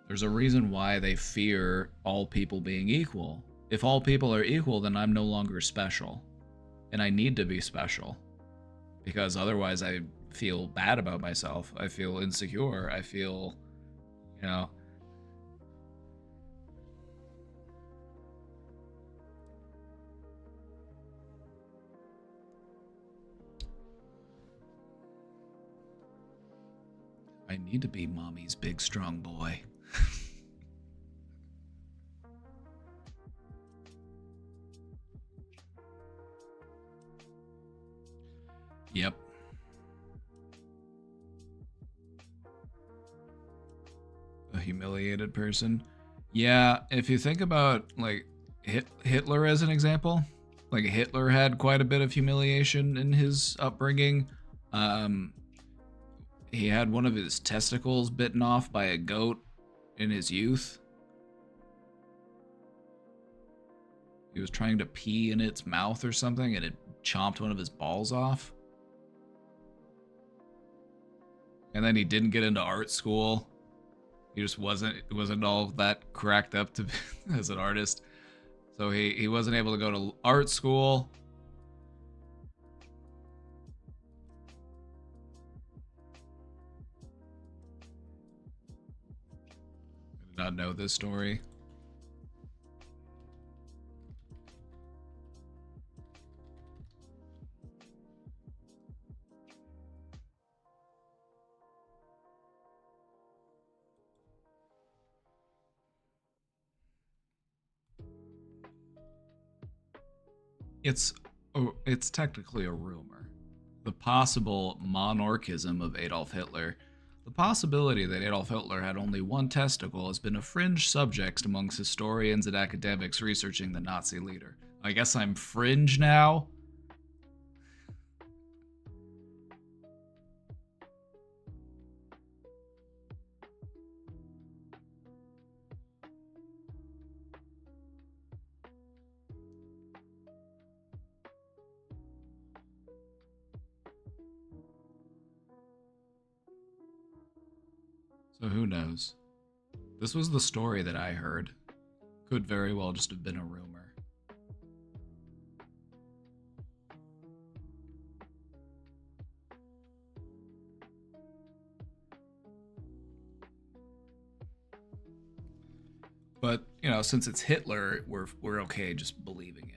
There's a reason why they fear all people being equal. If all people are equal, then I'm no longer special. And I need to be special. Because otherwise I feel bad about myself. I feel insecure. I feel, you know... I need to be mommy's big strong boy. Yep. A humiliated person. Yeah, if you think about like Hitler as an example, like Hitler had quite a bit of humiliation in his upbringing. Um, he had one of his testicles bitten off by a goat in his youth. He was trying to pee in its mouth or something, and it chomped one of his balls off. And then he didn't get into art school. He just wasn't all that cracked up to as an artist. So he wasn't able to go to art school. I did not know this story. It's technically a rumor. The possible monarchism of Adolf Hitler. The possibility that Adolf Hitler had only one testicle has been a fringe subject amongst historians and academics researching the Nazi leader. I guess I'm fringe now? So who knows? This was the story that I heard. Could very well just have been a rumor. But, you know, since it's Hitler, we're okay just believing it.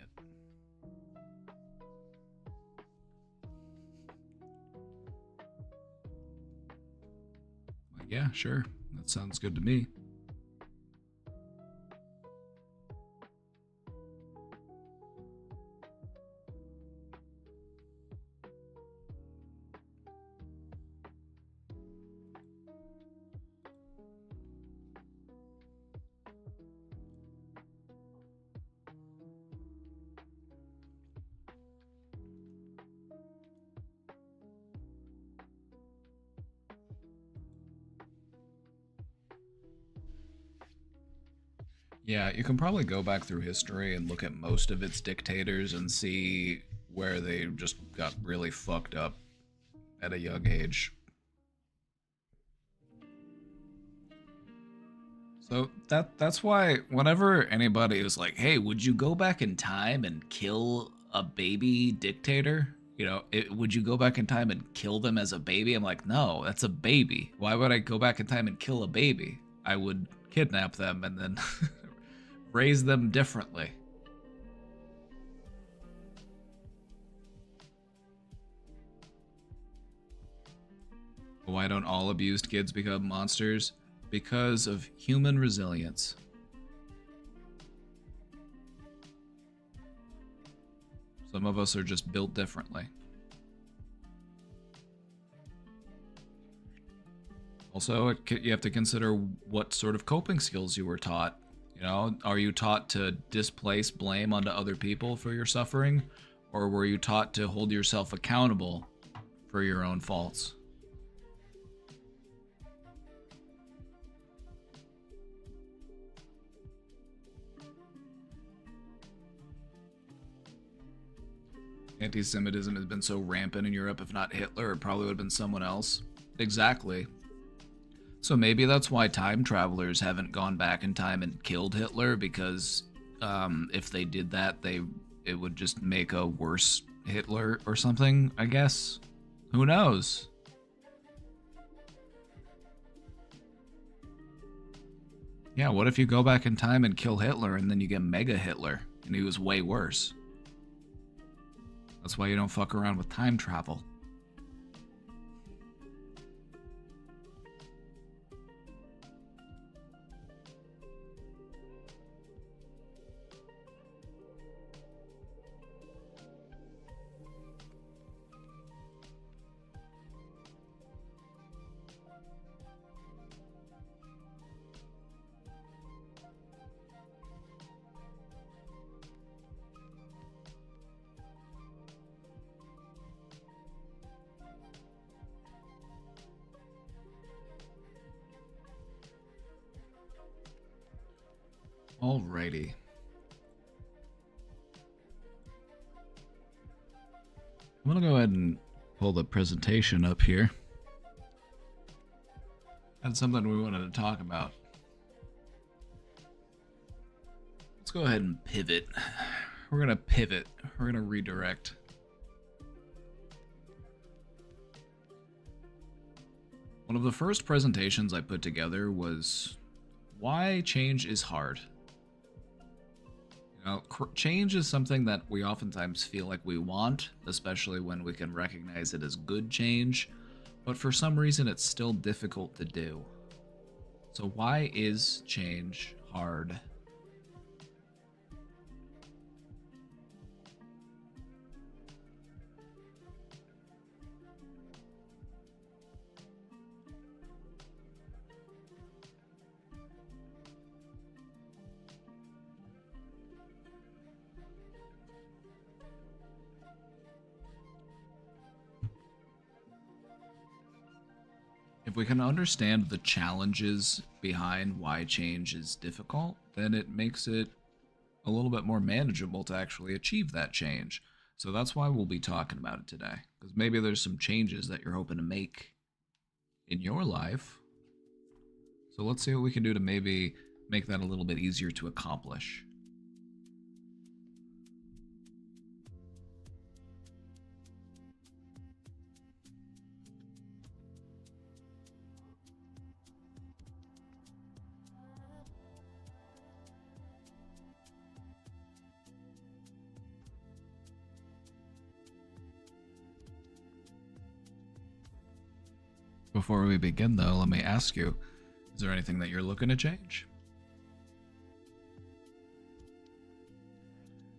Like, yeah, sure. That sounds good to me. Yeah, you can probably go back through history and look at most of its dictators and see where they just got really fucked up at a young age. So that's why whenever anybody is like, "Hey, would you go back in time and kill a baby dictator?" You know, would you go back in time and kill them as a baby? I'm like, no, that's a baby. Why would I go back in time and kill a baby? I would kidnap them and then raise them differently. Why don't all abused kids become monsters? Because of human resilience. Some of us are just built differently. Also, you have to consider what sort of coping skills you were taught. You know, are you taught to displace blame onto other people for your suffering? Or were you taught to hold yourself accountable for your own faults? Anti-Semitism has been so rampant in Europe, if not Hitler, it probably would have been someone else. Exactly. So maybe that's why time travelers haven't gone back in time and killed Hitler, because if they did that, it would just make a worse Hitler or something, I guess. Who knows? Yeah, what if you go back in time and kill Hitler and then you get Mega Hitler and he was way worse? That's why you don't fuck around with time travel. Alrighty. I'm gonna go ahead and pull the presentation up here. That's something we wanted to talk about. Let's go ahead and pivot. We're gonna pivot. We're gonna redirect. One of the first presentations I put together was why change is hard. You know, change is something that we oftentimes feel like we want, especially when we can recognize it as good change, but for some reason it's still difficult to do. So why is change hard? If we can understand the challenges behind why change is difficult, then it makes it a little bit more manageable to actually achieve that change. So that's why we'll be talking about it today. Because maybe there's some changes that you're hoping to make in your life. So let's see what we can do to maybe make that a little bit easier to accomplish. Before we begin, though, let me ask you, is there anything that you're looking to change?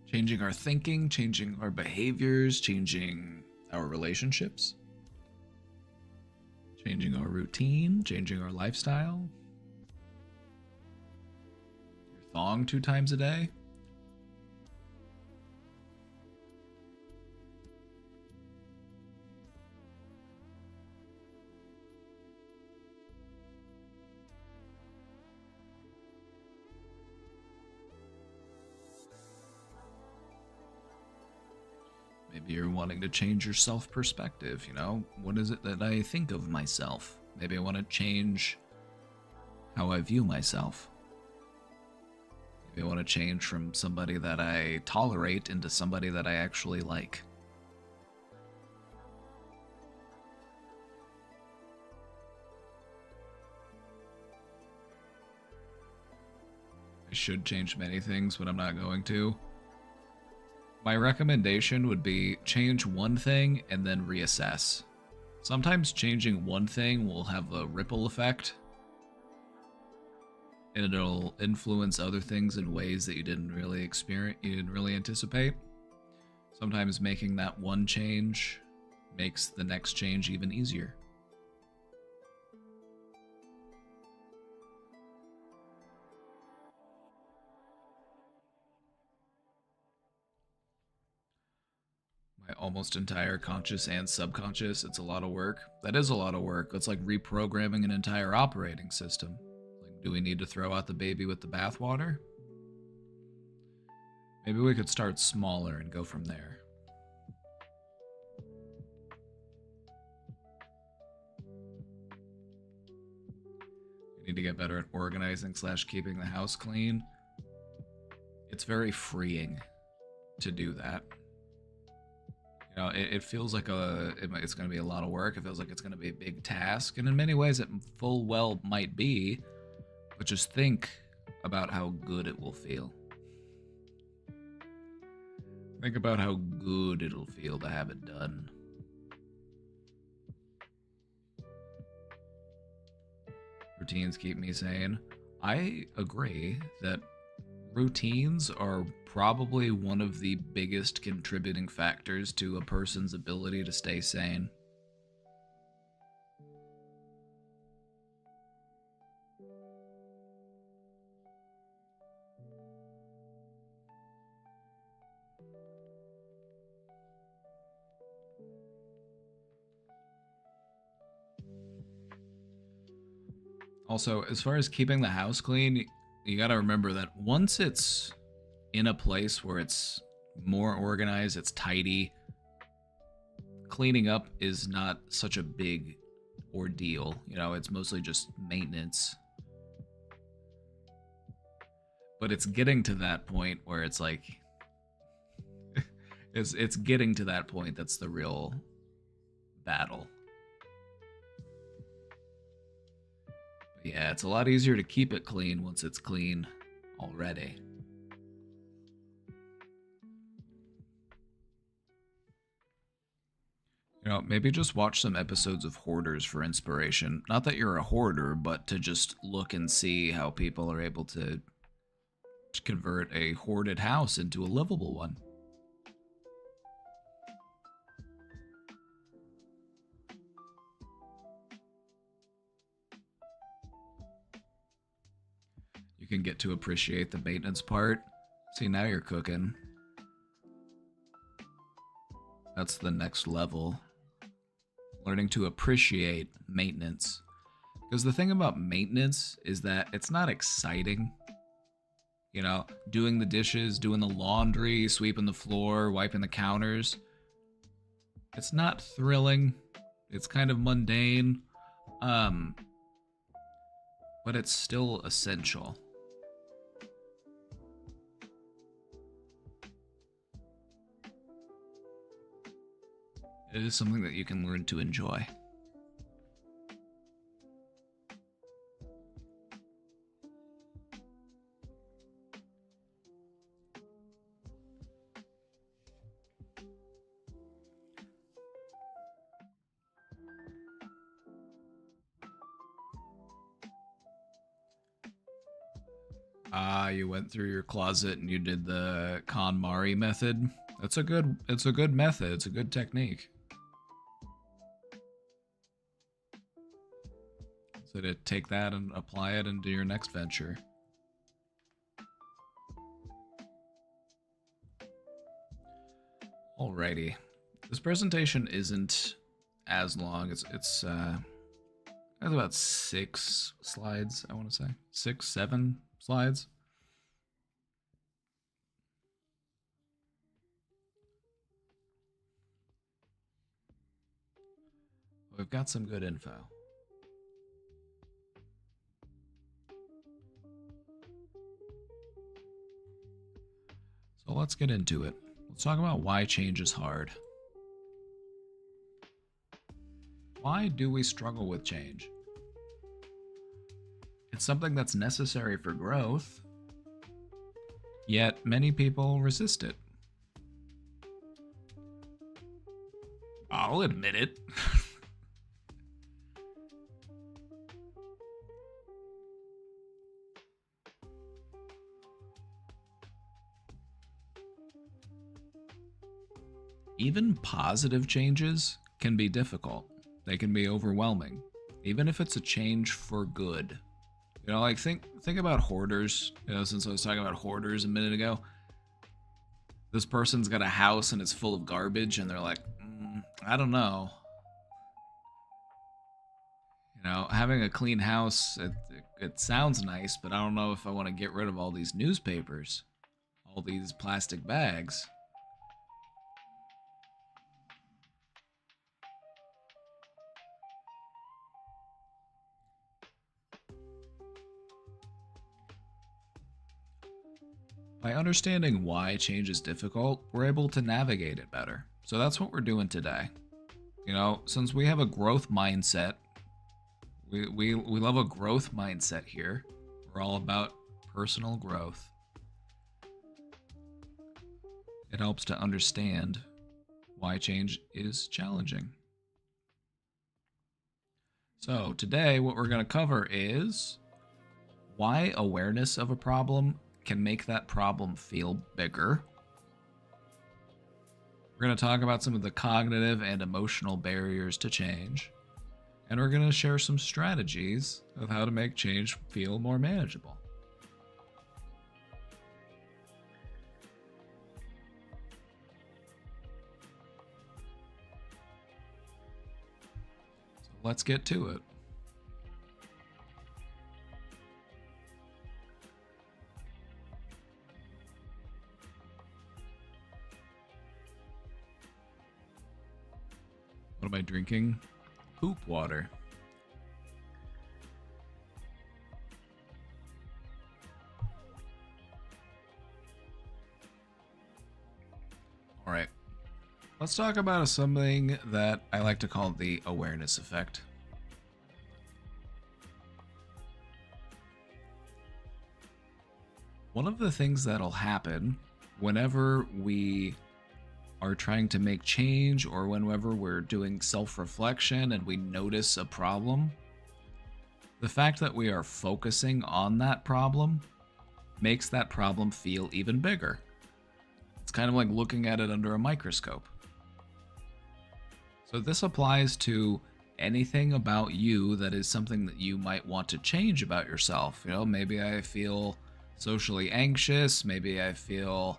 Changing our thinking, changing our behaviors, changing our relationships, changing our routine, changing our lifestyle, your thong 2 times a day. Maybe you're wanting to change your self-perspective, you know? What is it that I think of myself? Maybe I want to change how I view myself. Maybe I want to change from somebody that I tolerate into somebody that I actually like. I should change many things, but I'm not going to. My recommendation would be change one thing and then reassess. Sometimes changing one thing will have a ripple effect, and it'll influence other things in ways that you didn't really anticipate. Sometimes making that one change makes the next change even easier. My almost entire conscious and subconscious, it's a lot of work. That is a lot of work. It's like reprogramming an entire operating system. Like, do we need to throw out the baby with the bathwater? Maybe we could start smaller and go from there. We need to get better at organizing / keeping the house clean. It's very freeing to do that. You know, it feels like it's going to be a lot of work. It feels like it's going to be a big task. And in many ways, it full well might be. But just think about how good it will feel. Think about how good it'll feel to have it done. Routines keep me sane. I agree that routines are probably one of the biggest contributing factors to a person's ability to stay sane. Also, as far as keeping the house clean, you got to remember that once it's in a place where it's more organized, it's tidy, cleaning up is not such a big ordeal. You know, it's mostly just maintenance. But it's getting to that point where it's like it's getting to that point that's the real battle. But yeah, it's a lot easier to keep it clean once it's clean already. You know, maybe just watch some episodes of Hoarders for inspiration. Not that you're a hoarder, but to just look and see how people are able to convert a hoarded house into a livable one. You can get to appreciate the maintenance part. See, now you're cooking. That's the next level. Learning to appreciate maintenance. Because the thing about maintenance is that it's not exciting. You know, doing the dishes, doing the laundry, sweeping the floor, wiping the counters. It's not thrilling. It's kind of mundane. But it's still essential. It is something that you can learn to enjoy. You went through your closet and you did the KonMari method. It's a good method. It's a good technique. So to take that and apply it into your next venture. Alrighty. This presentation isn't as long. It's about 6 slides, I want to say. 6, 7 slides. We've got some good info. So let's get into it. Let's talk about why change is hard. Why do we struggle with change? It's something that's necessary for growth, yet many people resist it. I'll admit it. Even positive changes can be difficult. They can be overwhelming, even if it's a change for good. You know, like think about hoarders. You know, since I was talking about hoarders a minute ago, this person's got a house and it's full of garbage, and they're like, I don't know. You know, having a clean house, it sounds nice, but I don't know if I want to get rid of all these newspapers, all these plastic bags. By understanding why change is difficult, we're able to navigate it better. So that's what we're doing today. You know, since we have a growth mindset, we love a growth mindset here. We're all about personal growth. It helps to understand why change is challenging. So today what we're going to cover is why awareness of a problem can make that problem feel bigger. We're going to talk about some of the cognitive and emotional barriers to change. And we're going to share some strategies of how to make change feel more manageable. So let's get to it. What am I drinking? Poop water. All right. Let's talk about something that I like to call the awareness effect. One of the things that'll happen whenever we are trying to make change or whenever we're doing self-reflection and we notice a problem, the fact that we are focusing on that problem makes that problem feel even bigger. It's kind of like looking at it under a microscope. So this applies to anything about you that is something that you might want to change about yourself. You know, maybe I feel socially anxious, maybe I feel,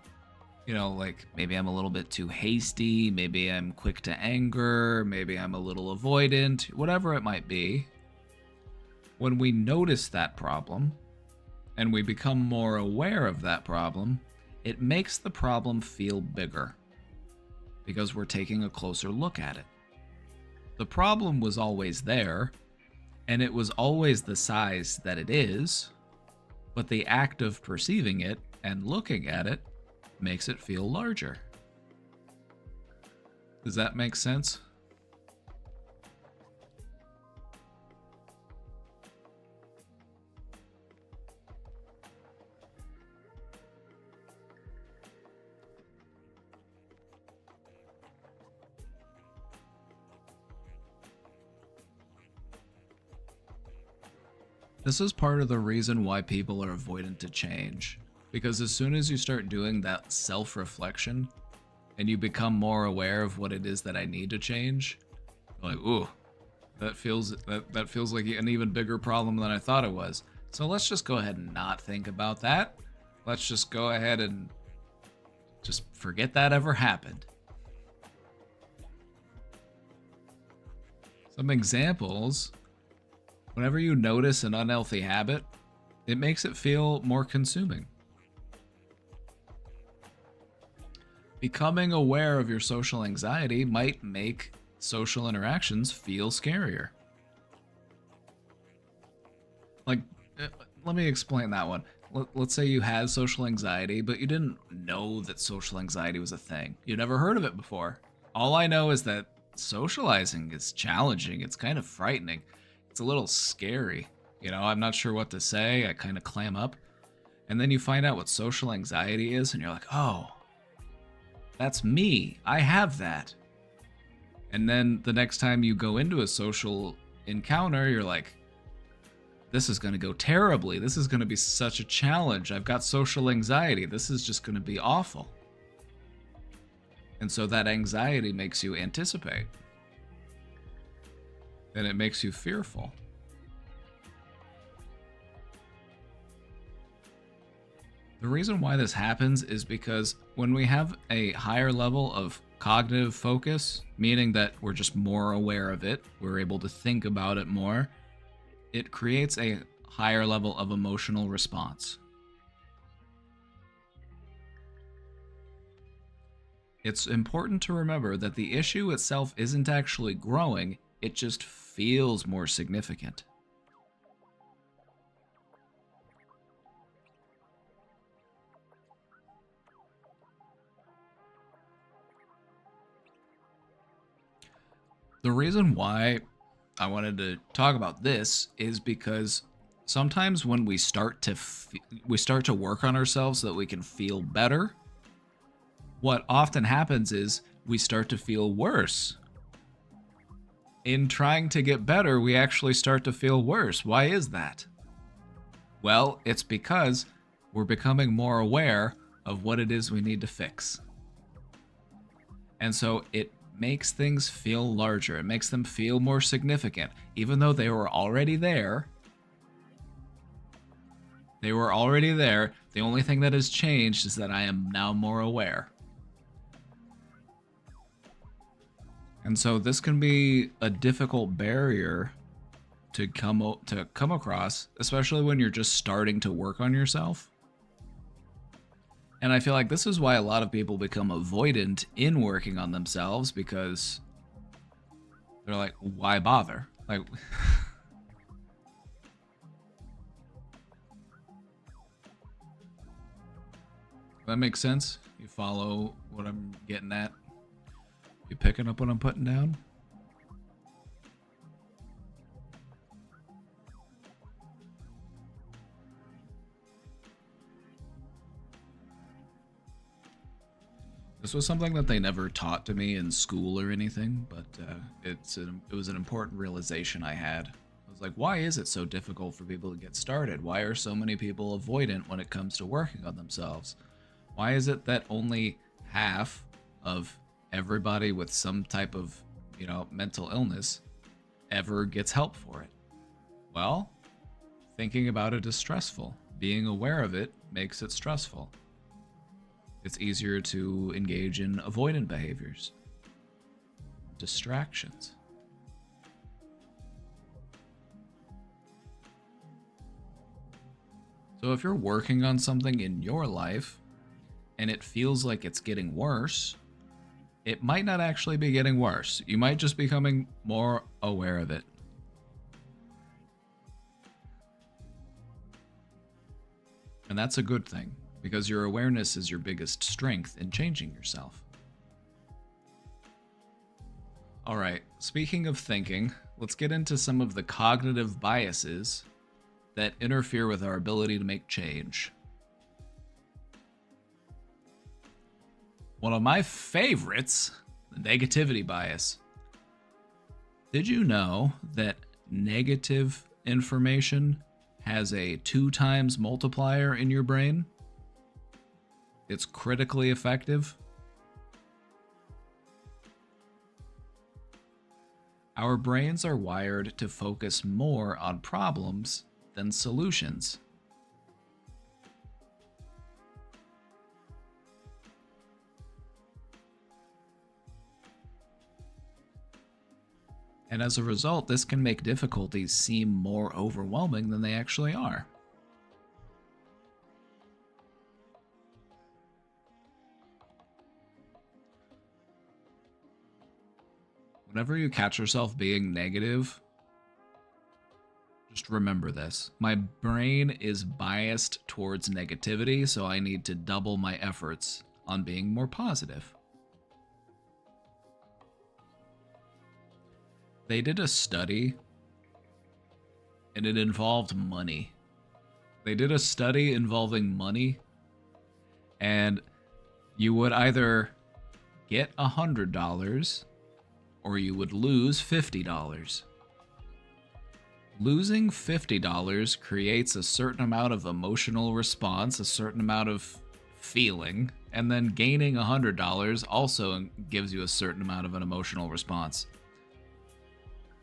you know, like maybe I'm a little bit too hasty, maybe I'm quick to anger, maybe I'm a little avoidant, whatever it might be. When we notice that problem and we become more aware of that problem, it makes the problem feel bigger because we're taking a closer look at it. The problem was always there, and it was always the size that it is, but the act of perceiving it and looking at it makes it feel larger. Does that make sense? This is part of the reason why people are avoidant to change. Because as soon as you start doing that self-reflection and you become more aware of what it is that I need to change, you're like, ooh, that feels like an even bigger problem than I thought it was. So let's just go ahead and not think about that. Let's just go ahead and just forget that ever happened. Some examples. Whenever you notice an unhealthy habit, it makes it feel more consuming. Becoming aware of your social anxiety might make social interactions feel scarier. Like, let me explain that one. Let's say you had social anxiety, but you didn't know that social anxiety was a thing. You never heard of it before. All I know is that socializing is challenging. It's kind of frightening. It's a little scary. You know, I'm not sure what to say. I kind of clam up. And then you find out what social anxiety is, and you're like, oh, that's me. I have that. And then the next time you go into a social encounter, you're like, this is going to go terribly. This is going to be such a challenge. I've got social anxiety. This is just going to be awful. And so that anxiety makes you anticipate. And it makes you fearful. The reason why this happens is because when we have a higher level of cognitive focus, meaning that we're just more aware of it, we're able to think about it more, it creates a higher level of emotional response. It's important to remember that the issue itself isn't actually growing, it just feels more significant. The reason why I wanted to talk about this is because sometimes when we start to work on ourselves so that we can feel better, what often happens is we start to feel worse. In trying to get better, we actually start to feel worse. Why is that? Well, it's because we're becoming more aware of what it is we need to fix. And so it makes things feel larger. It makes them feel more significant. Even though they were already there, the only thing that has changed is that I am now more aware. And so this can be a difficult barrier to come across, especially when you're just starting to work on yourself. And I feel like this is why a lot of people become avoidant in working on themselves, because They're like, why bother? Like, that makes sense? You follow what I'm getting at? You picking up what I'm putting down? This was something that they never taught to me in school or anything, but it was an important realization I had. I was like, why is it so difficult for people to get started? Why are so many people avoidant when it comes to working on themselves? Why is it that only half of everybody with some type of, mental illness ever gets help for it? Well, thinking about it is stressful. Being aware of it makes it stressful. It's easier to engage in avoidant behaviors, distractions. So if you're working on something in your life and it feels like it's getting worse, it might not actually be getting worse. You might just be becoming more aware of it. And that's a good thing, because your awareness is your biggest strength in changing yourself. All right, speaking of thinking, let's get into some of the cognitive biases that interfere with our ability to make change. One of my favorites, the negativity bias. Did you know that negative information has a 2 times multiplier in your brain? It's critically effective. Our brains are wired to focus more on problems than solutions. And as a result, this can make difficulties seem more overwhelming than they actually are. Whenever you catch yourself being negative, just remember this. My brain is biased towards negativity, so I need to double my efforts on being more positive. They did a study, and it involved money. They did a study involving money, and you would either get $100 or you would lose $50. Losing $50 creates a certain amount of emotional response, a certain amount of feeling, and then gaining $100 also gives you a certain amount of an emotional response.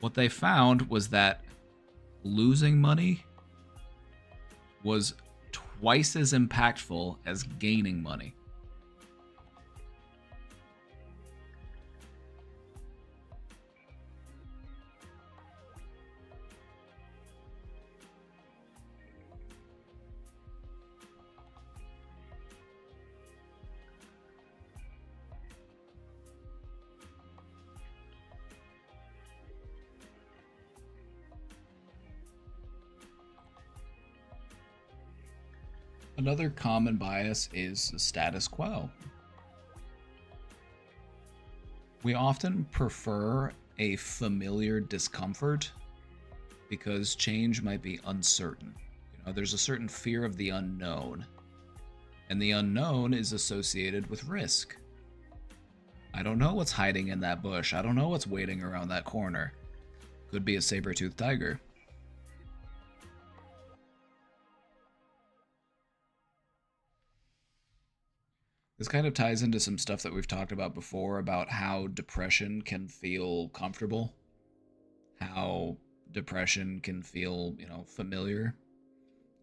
What they found was that losing money was twice as impactful as gaining money. Another common bias is the status quo. We often prefer a familiar discomfort because change might be uncertain. There's a certain fear of the unknown, and the unknown is associated with risk. I don't know what's hiding in that bush. I don't know what's waiting around that corner. Could be a saber-toothed tiger. This kind of ties into some stuff that we've talked about before about how depression can feel comfortable, how depression can feel, familiar.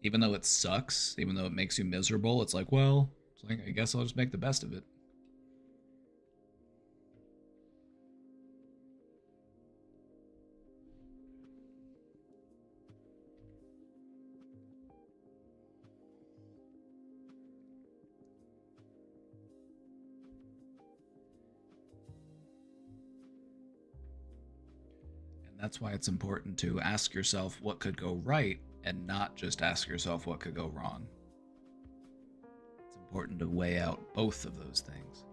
Even though it sucks, even though it makes you miserable, it's like, I guess I'll just make the best of it. That's why it's important to ask yourself what could go right and not just ask yourself what could go wrong. It's important to weigh out both of those things.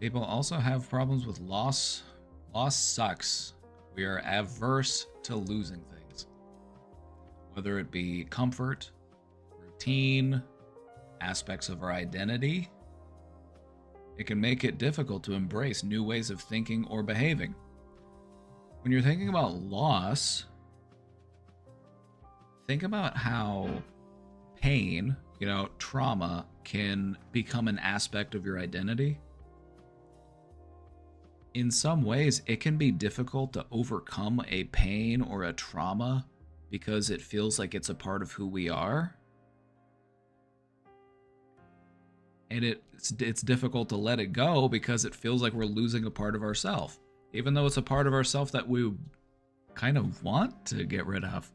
People also have problems with loss. Loss sucks. We are averse to losing things. Whether it be comfort, routine, aspects of our identity, it can make it difficult to embrace new ways of thinking or behaving. When you're thinking about loss, think about how pain, trauma can become an aspect of your identity. In some ways, it can be difficult to overcome a pain or a trauma because it feels like it's a part of who we are. And it's difficult to let it go because it feels like we're losing a part of ourselves, even though it's a part of ourselves that we kind of want to get rid of.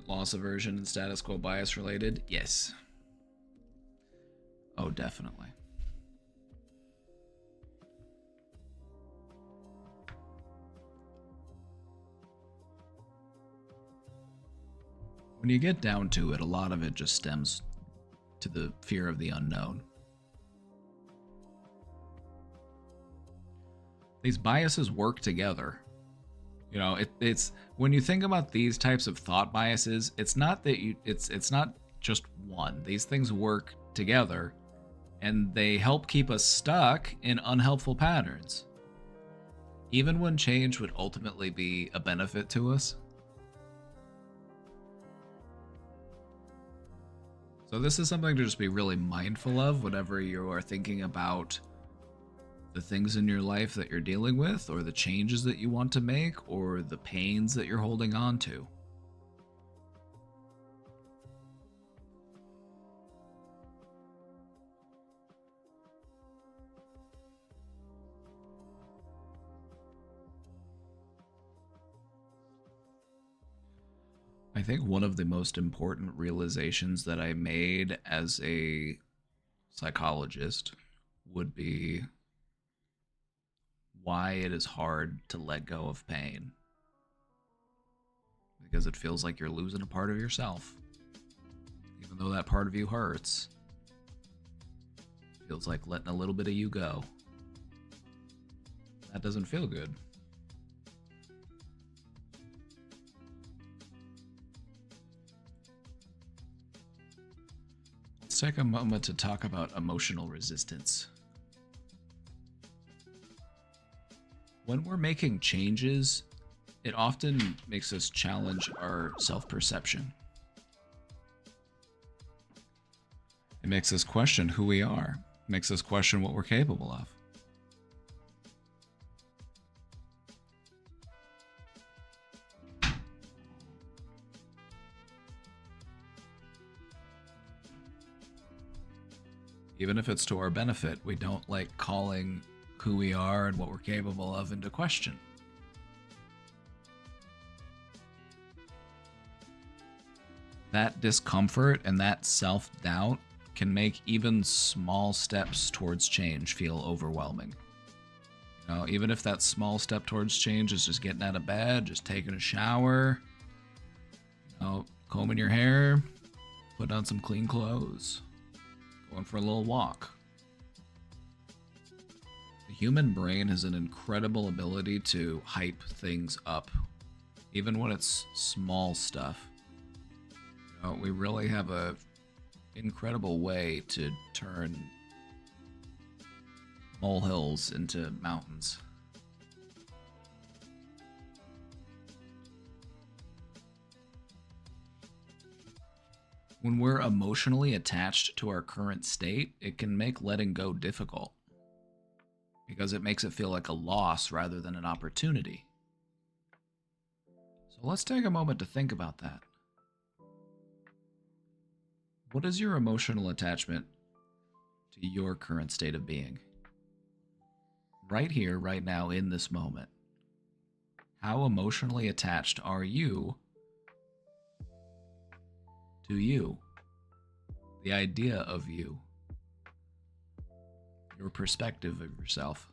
Loss aversion and status quo bias related? Yes. Oh, definitely. When you get down to it, a lot of it just stems to the fear of the unknown. These biases work together. It's when you think about these types of thought biases, it's not just one. These things work together and they help keep us stuck in unhelpful patterns. Even when change would ultimately be a benefit to us. So this is something to just be really mindful of whenever you are thinking about the things in your life that you're dealing with, or the changes that you want to make, or the pains that you're holding on to. I think one of the most important realizations that I made as a psychologist would be why it is hard to let go of pain. Because it feels like you're losing a part of yourself. Even though that part of you hurts, it feels like letting a little bit of you go. That doesn't feel good. Let's take a moment to talk about emotional resistance. When we're making changes, it often makes us challenge our self-perception. It makes us question who we are. It makes us question what we're capable of. Even if it's to our benefit, we don't like calling who we are and what we're capable of into question. That discomfort and that self-doubt can make even small steps towards change feel overwhelming. Even if that small step towards change is just getting out of bed, just taking a shower, combing your hair, putting on some clean clothes, going for a little walk. The human brain has an incredible ability to hype things up, even when it's small stuff. We really have a incredible way to turn molehills into mountains. When we're emotionally attached to our current state, it can make letting go difficult because it makes it feel like a loss rather than an opportunity. So let's take a moment to think about that. What is your emotional attachment to your current state of being? Right here, right now, in this moment. How emotionally attached are you to you, the idea of you, your perspective of yourself.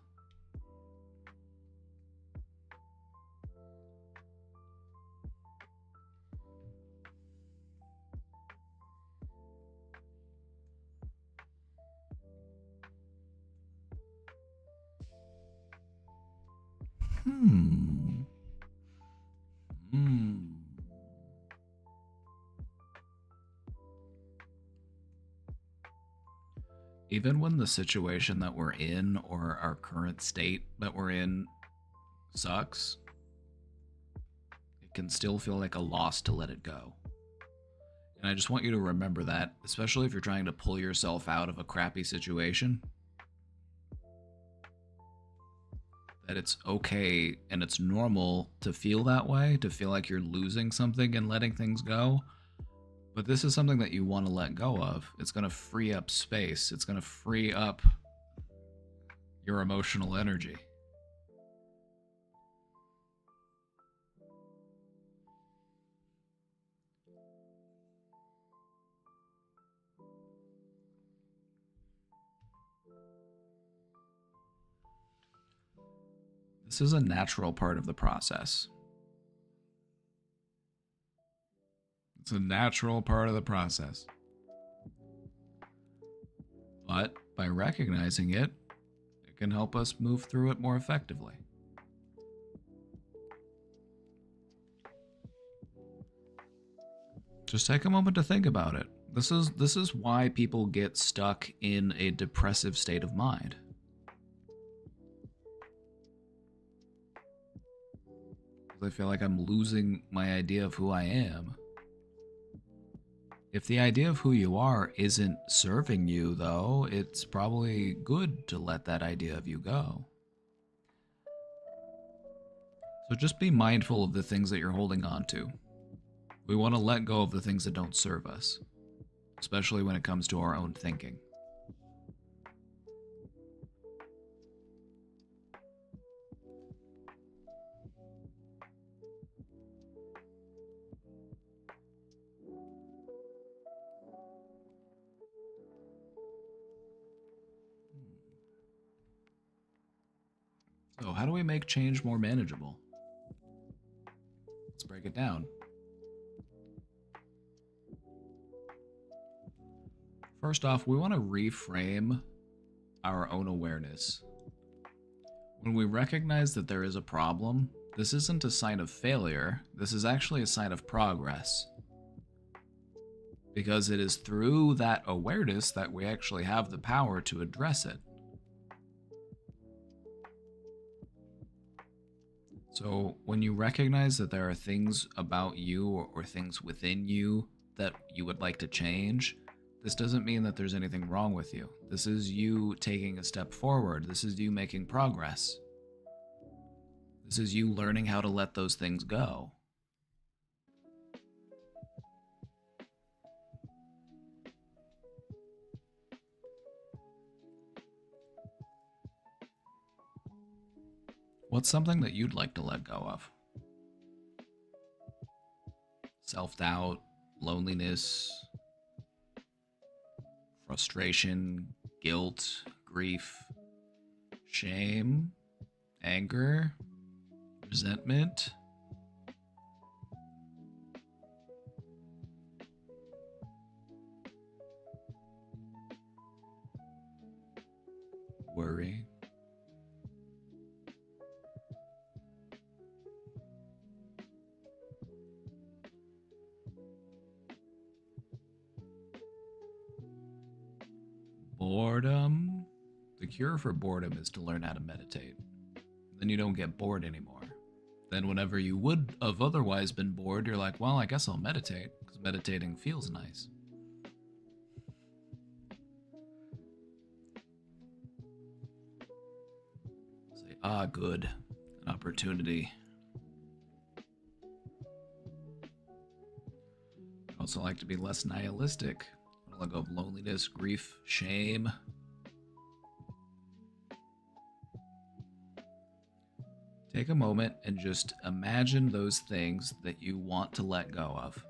Hmm. Hmm. Even when the situation that we're in or our current state that we're in sucks, it can still feel like a loss to let it go. And I just want you to remember that, especially if you're trying to pull yourself out of a crappy situation, that it's okay and it's normal to feel that way, to feel like you're losing something and letting things go. But this is something that you want to let go of. It's going to free up space. It's going to free up your emotional energy. This is a natural part of the process. It's a natural part of the process. But by recognizing it, it can help us move through it more effectively. Just take a moment to think about it. This is why people get stuck in a depressive state of mind. I feel like I'm losing my idea of who I am. If the idea of who you are isn't serving you, though, it's probably good to let that idea of you go. So just be mindful of the things that you're holding on to. We want to let go of the things that don't serve us, especially when it comes to our own thinking. So how do we make change more manageable? Let's break it down. First off, we want to reframe our own awareness. When we recognize that there is a problem, this isn't a sign of failure, this is actually a sign of progress. Because it is through that awareness that we actually have the power to address it. So when you recognize that there are things about you or things within you that you would like to change, this doesn't mean that there's anything wrong with you. This is you taking a step forward. This is you making progress. This is you learning how to let those things go. What's something that you'd like to let go of? Self-doubt, loneliness, frustration, guilt, grief, shame, anger, resentment. Worry. Boredom. The cure for boredom is to learn how to meditate. Then you don't get bored anymore. Then whenever you would have otherwise been bored, you're like, well, I guess I'll meditate, because meditating feels nice. Say, ah, good. An opportunity. I also like to be less nihilistic. I let go of loneliness, grief, shame. Take a moment and just imagine those things that you want to let go of.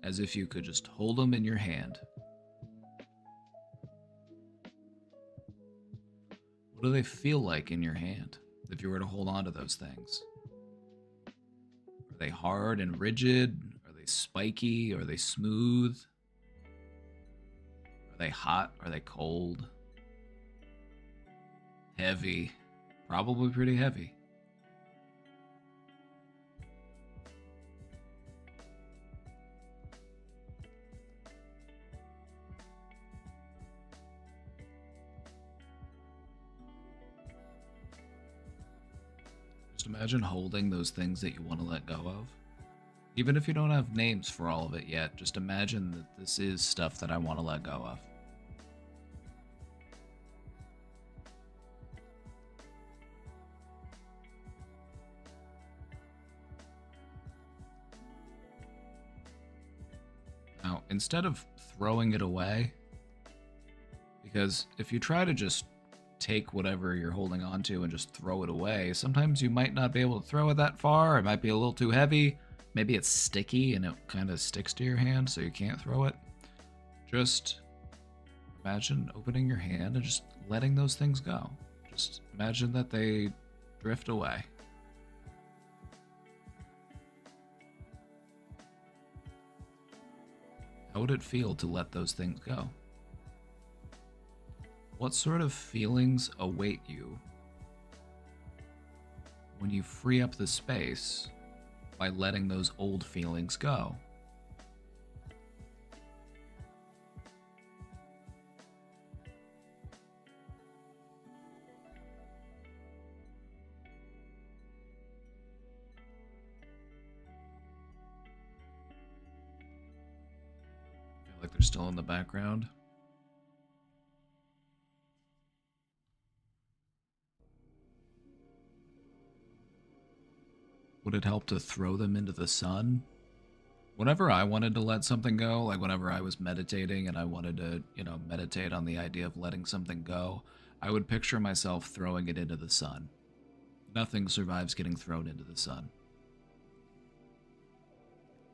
as if you could just hold them in your hand. What do they feel like in your hand if you were to hold on to those things? Are they hard and rigid? Are they spiky? Are they smooth? Are they hot? Are they cold? Heavy. Probably pretty heavy. Just imagine holding those things that you want to let go of. Even if you don't have names for all of it yet, just imagine that this is stuff that I want to let go of. Now, instead of throwing it away, because if you try to just take whatever you're holding on to and just throw it away, sometimes you might not be able to throw it that far. It might be a little too heavy. Maybe it's sticky and it kind of sticks to your hand so you can't throw it. Just imagine opening your hand and just letting those things go. Just imagine that they drift away. How would it feel to let those things go? What sort of feelings await you when you free up the space by letting those old feelings go? Feel like they're still in the background. Would it help to throw them into the sun? Whenever I wanted to let something go, like whenever I was meditating and I wanted to, meditate on the idea of letting something go, I would picture myself throwing it into the sun. Nothing survives getting thrown into the sun.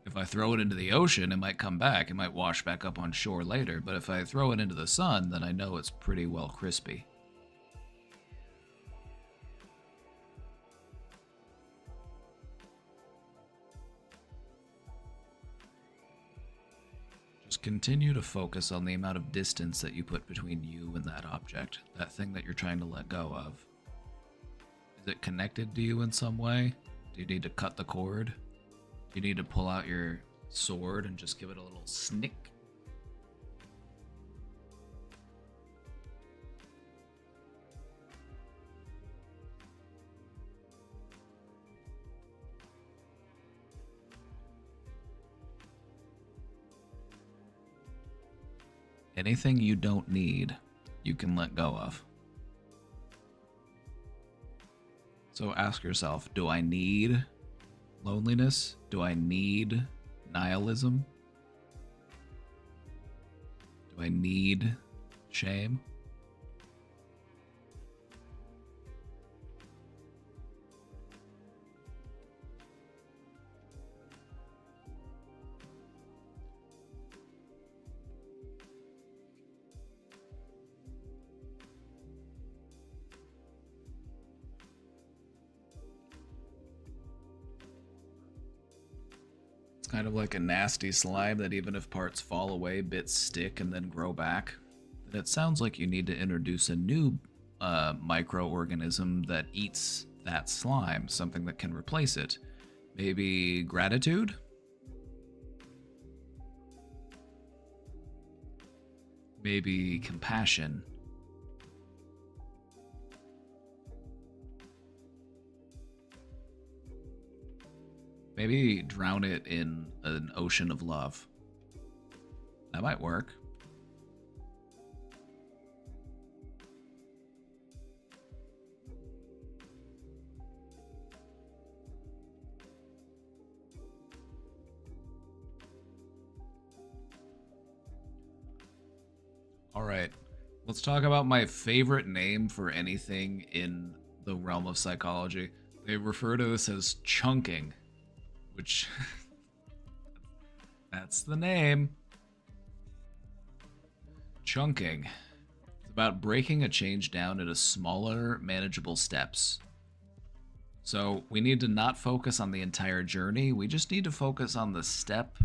If I throw it into the ocean, it might come back. It might wash back up on shore later, but if I throw it into the sun, then I know it's pretty well crispy. Just continue to focus on the amount of distance that you put between you and that object, that thing that you're trying to let go of. Is it connected to you in some way? Do you need to cut the cord? Do you need to pull out your sword and just give it a little snick? Anything you don't need, you can let go of. So ask yourself, do I need loneliness? Do I need nihilism? Do I need shame? Kind of like a nasty slime that even if parts fall away, bits stick and then grow back. Then it sounds like you need to introduce a new microorganism that eats that slime, something that can replace it. Maybe gratitude? Maybe compassion? Maybe drown it in an ocean of love. That might work. All right, let's talk about my favorite name for anything in the realm of psychology. They refer to this as chunking, which That's the name. Chunking. It's about breaking a change down into smaller, manageable steps. So we need to not focus on the entire journey. We just need to focus on the step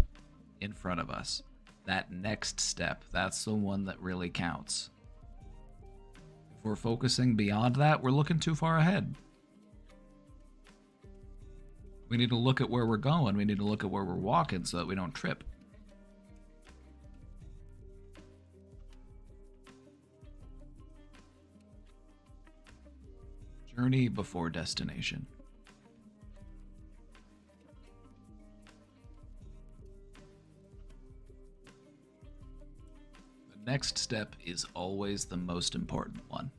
in front of us. That next step. That's the one that really counts. If we're focusing beyond that, we're looking too far ahead. We need to look at where we're going. We need to look at where we're walking so that we don't trip. Journey before destination. The next step is always the most important one.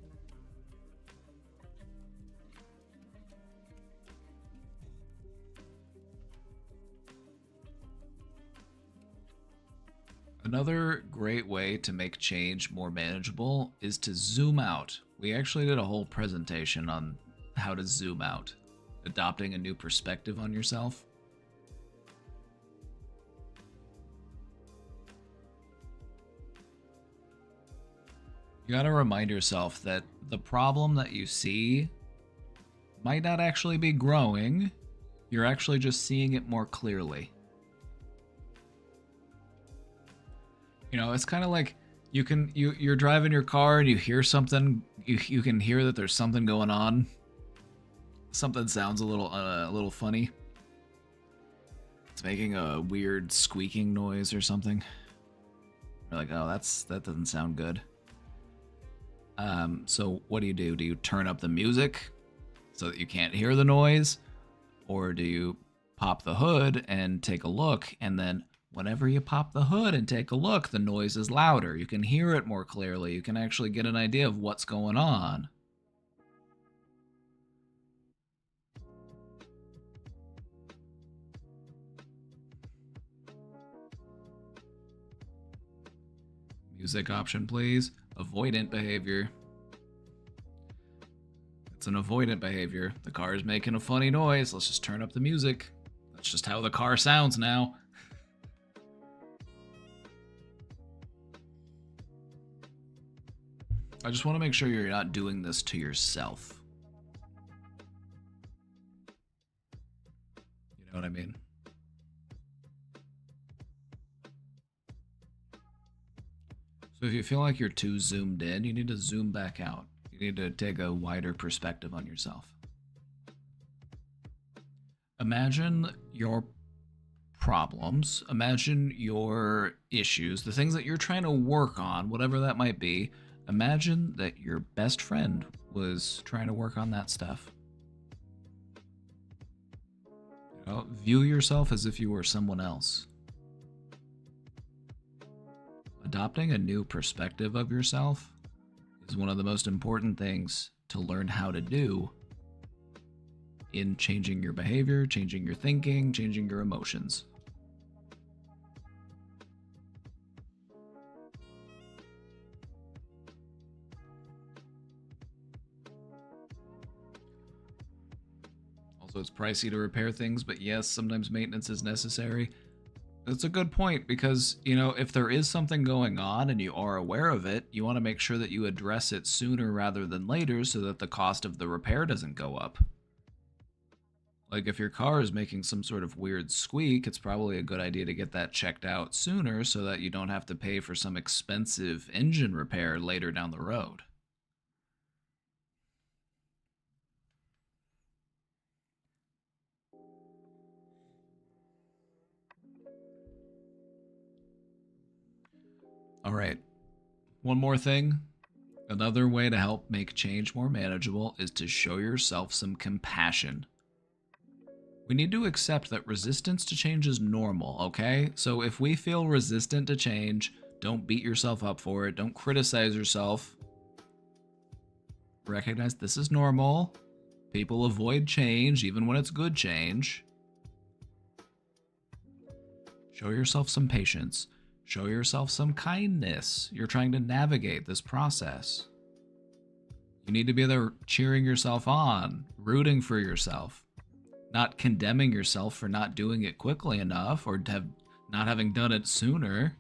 Another great way to make change more manageable is to zoom out. We actually did a whole presentation on how to zoom out, adopting a new perspective on yourself. You gotta remind yourself that the problem that you see might not actually be growing, you're actually just seeing it more clearly. You know, it's kind of like you're driving your car and you hear something. You can hear that there's something going on. Something sounds a little funny. It's making a weird squeaking noise or something. You're like, oh, that doesn't sound good. So what do? Do you turn up the music so that you can't hear the noise, or do you pop the hood and take a look, and then whenever you pop the hood and take a look, the noise is louder. You can hear it more clearly. You can actually get an idea of what's going on. Music option, please. Avoidant behavior. It's an avoidant behavior. The car is making a funny noise. Let's just turn up the music. That's just how the car sounds now. I just want to make sure you're not doing this to yourself. You know what I mean? So if you feel like you're too zoomed in, you need to zoom back out. You need to take a wider perspective on yourself. Imagine your problems, imagine your issues, the things that you're trying to work on, whatever that might be. Imagine that your best friend was trying to work on that stuff. You know, view yourself as if you were someone else. Adopting a new perspective of yourself is one of the most important things to learn how to do in changing your behavior, changing your thinking, changing your emotions. Also, it's pricey to repair things, but yes, sometimes maintenance is necessary. That's a good point, because, you know, if there is something going on and you are aware of it, you want to make sure that you address it sooner rather than later so that the cost of the repair doesn't go up. Like, if your car is making some sort of weird squeak, it's probably a good idea to get that checked out sooner so that you don't have to pay for some expensive engine repair later down the road. All right, one more thing. Another way to help make change more manageable is to show yourself some compassion. We need to accept that resistance to change is normal, okay? So if we feel resistant to change, don't beat yourself up for it. Don't criticize yourself. Recognize this is normal. People avoid change, even when it's good change. Show yourself some patience. Show yourself some kindness. You're trying to navigate this process. You need to be there cheering yourself on, rooting for yourself, not condemning yourself for not doing it quickly enough or not having done it sooner.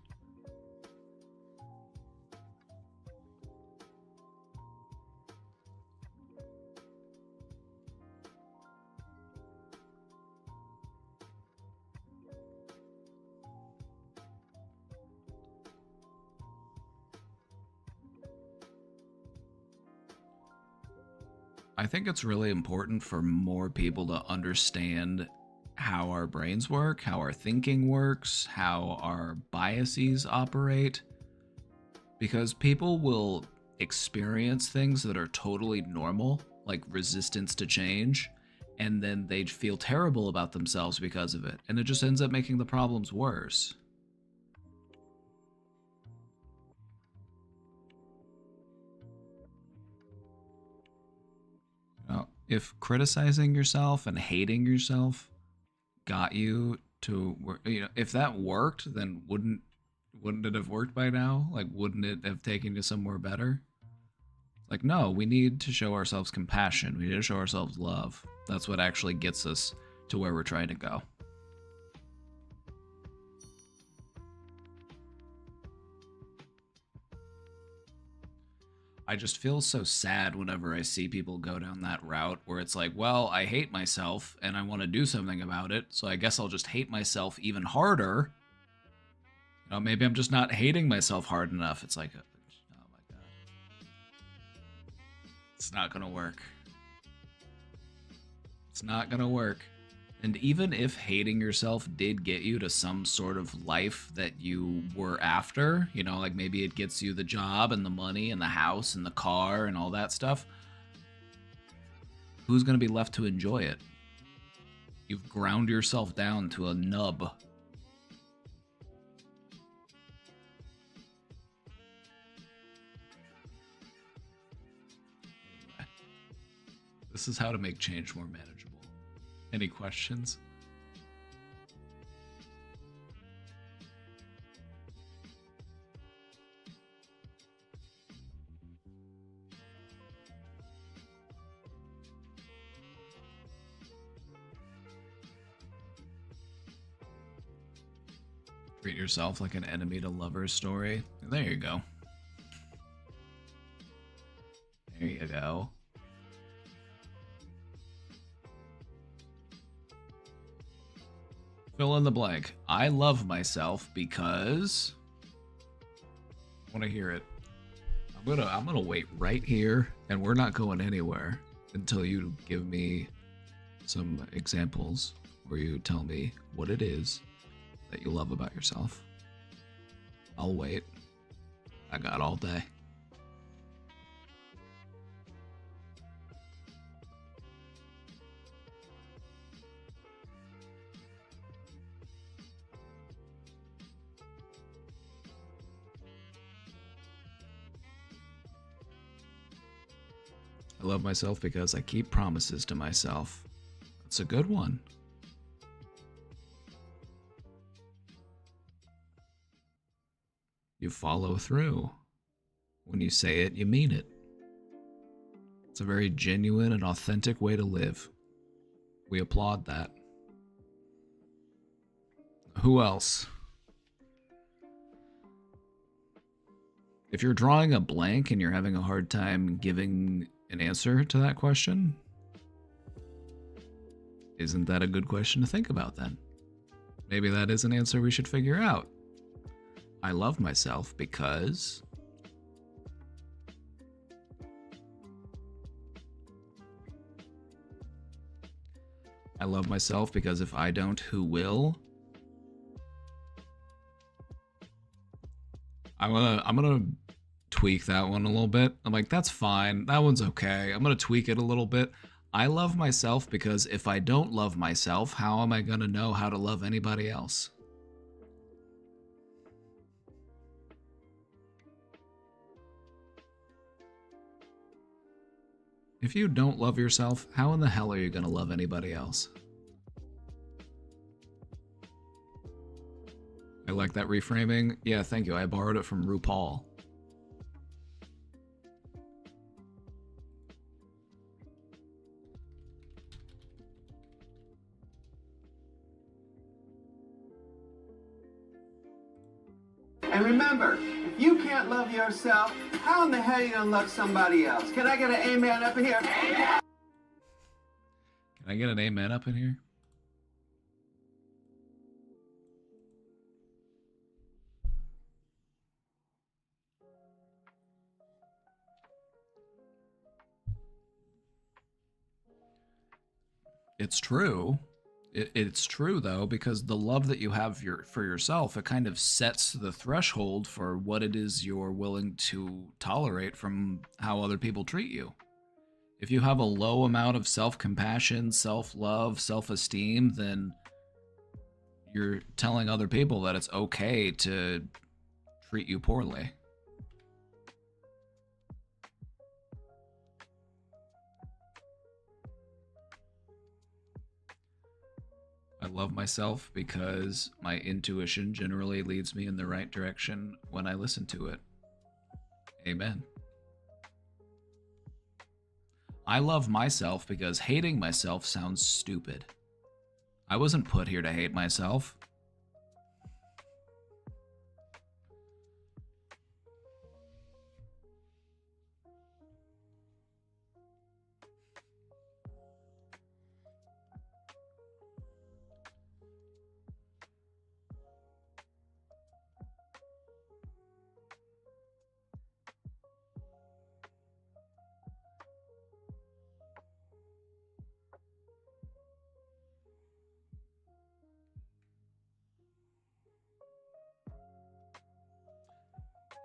I think it's really important for more people to understand how our brains work, how our thinking works, how our biases operate. Because people will experience things that are totally normal, like resistance to change, and then they feel terrible about themselves because of it. And it just ends up making the problems worse. If criticizing yourself and hating yourself got you to, if that worked, then wouldn't it have worked by now? Like, wouldn't it have taken you somewhere better? Like, no, we need to show ourselves compassion. We need to show ourselves love. That's what actually gets us to where we're trying to go. I just feel so sad whenever I see people go down that route where it's like, well, I hate myself and I want to do something about it, so I guess I'll just hate myself even harder. Maybe I'm just not hating myself hard enough. It's like, oh my god. It's not gonna work. It's not gonna work. And even if hating yourself did get you to some sort of life that you were after, like maybe it gets you the job and the money and the house and the car and all that stuff, who's going to be left to enjoy it? You've ground yourself down to a nub. Anyway, this is how to make change more manageable. Any questions? Treat yourself like an enemy to lover story. There you go. There you go. Fill in the blank. I love myself because I want to hear it. I'm gonna wait right here, and we're not going anywhere until you give me some examples where you tell me what it is that you love about yourself. I'll wait. I got all day. I love myself because I keep promises to myself. That's a good one. You follow through. When you say it, you mean it. It's a very genuine and authentic way to live. We applaud that. Who else? If you're drawing a blank and you're having a hard time giving an answer to that question, isn't that a good question to think about then? Maybe that is an answer we should figure out. I love myself because I love myself because if I don't, who will? I'm gonna tweak that one a little bit. I'm like, that's fine. That one's okay. I'm gonna tweak it a little bit. I love myself because if I don't love myself, how am I gonna know how to love anybody else? If you don't love yourself, how in the hell are you gonna love anybody else? I like that reframing. Yeah, thank you. I borrowed it from RuPaul. And remember, if you can't love yourself, how in the hell are you gonna love somebody else? Can I get an amen up in here? Can I get an amen up in here? It's true. It's true though, because the love that you have for yourself, it kind of sets the threshold for what it is you're willing to tolerate from how other people treat you. If you have a low amount of self-compassion, self-love, self-esteem, then you're telling other people that it's okay to treat you poorly. I love myself because my intuition generally leads me in the right direction when I listen to it. Amen. I love myself because hating myself sounds stupid. I wasn't put here to hate myself.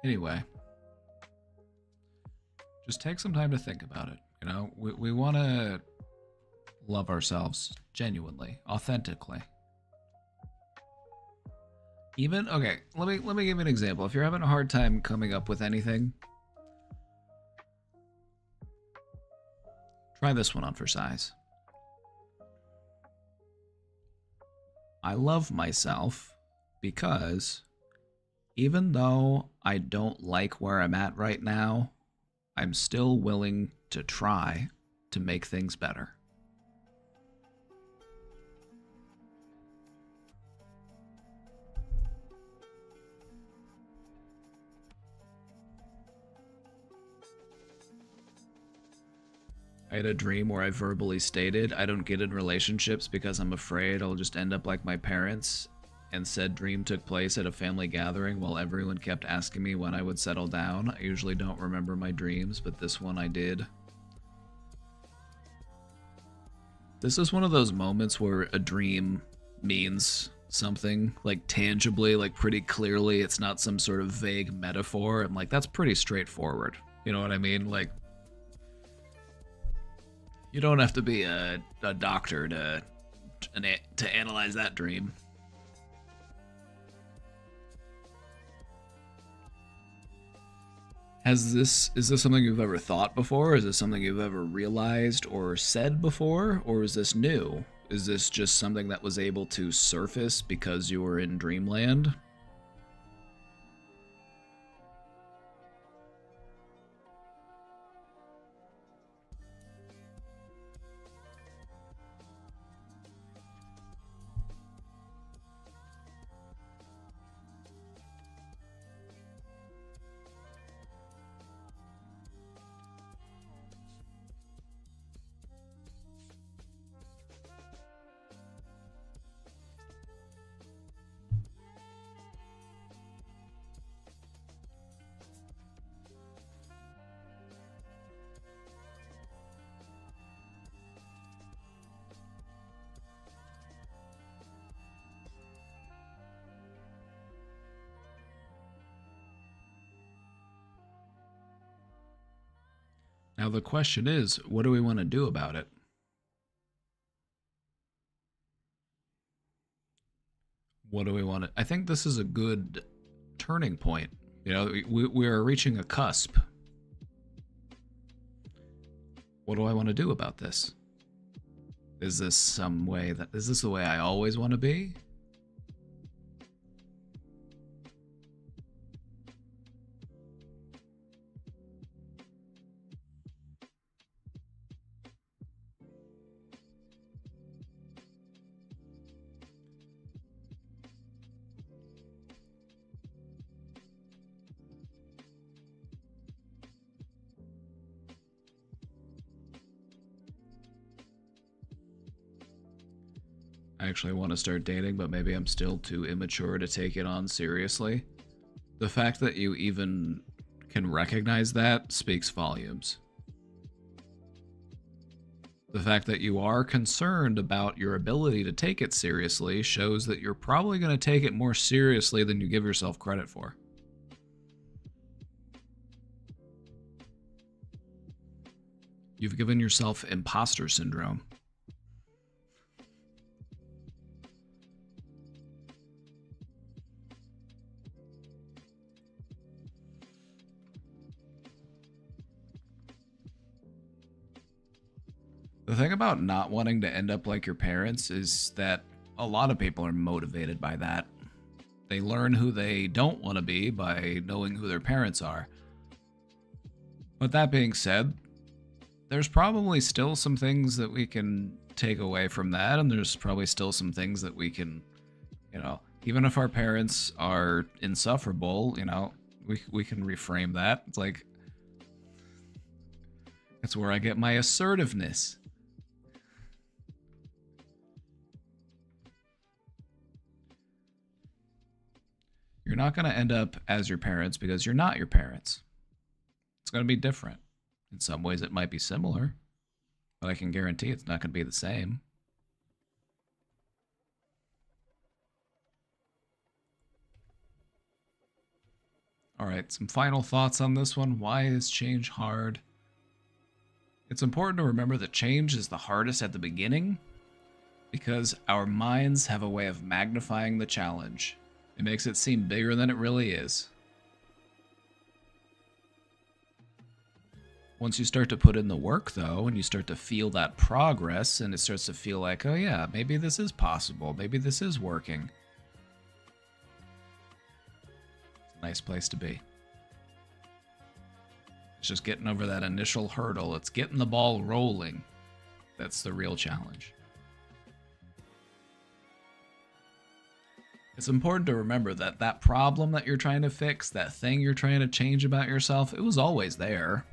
Anyway, just take some time to think about it. You know, we want to love ourselves genuinely, authentically. Even, okay, let me give you an example. If you're having a hard time coming up with anything, try this one on for size. I love myself because even though I don't like where I'm at right now, I'm still willing to try to make things better. I had a dream where I verbally stated, I don't get in relationships because I'm afraid I'll just end up like my parents, and said dream took place at a family gathering while everyone kept asking me when I would settle down. I usually don't remember my dreams, but this one I did. This is one of those moments where a dream means something, like tangibly, like pretty clearly. It's not some sort of vague metaphor. I'm like, that's pretty straightforward. You know what I mean? Like, you don't have to be a doctor to analyze that dream. Is this something you've ever thought before? Is this something you've ever realized or said before? Or is this new? Is this just something that was able to surface because you were in dreamland? Now the question is, what do we want to do about it? What do we want to... I think this is a good turning point. You know, we are reaching a cusp. What do I want to do about this? Is this some way that... Is this the way I always want to be? I actually want to start dating, but maybe I'm still too immature to take it on seriously. The fact that you even can recognize that speaks volumes. The fact that you are concerned about your ability to take it seriously shows that you're probably going to take it more seriously than you give yourself credit for. You've given yourself imposter syndrome. The thing about not wanting to end up like your parents is that a lot of people are motivated by that. They learn who they don't want to be by knowing who their parents are. But that being said, there's probably still some things that we can take away from that, and there's probably still some things that we can, even if our parents are insufferable, we can reframe that. It's like, it's where I get my assertiveness. You're not going to end up as your parents because you're not your parents. It's going to be different. In some ways, it might be similar, but I can guarantee it's not going to be the same. All right, some final thoughts on this one. Why is change hard? It's important to remember that change is the hardest at the beginning because our minds have a way of magnifying the challenge. It makes it seem bigger than it really is. Once you start to put in the work, though, and you start to feel that progress, and it starts to feel like, oh yeah, maybe this is possible, maybe this is working. It's a nice place to be. It's just getting over that initial hurdle. It's getting the ball rolling. That's the real challenge. It's important to remember that that problem that you're trying to fix, that thing you're trying to change about yourself, it was always there.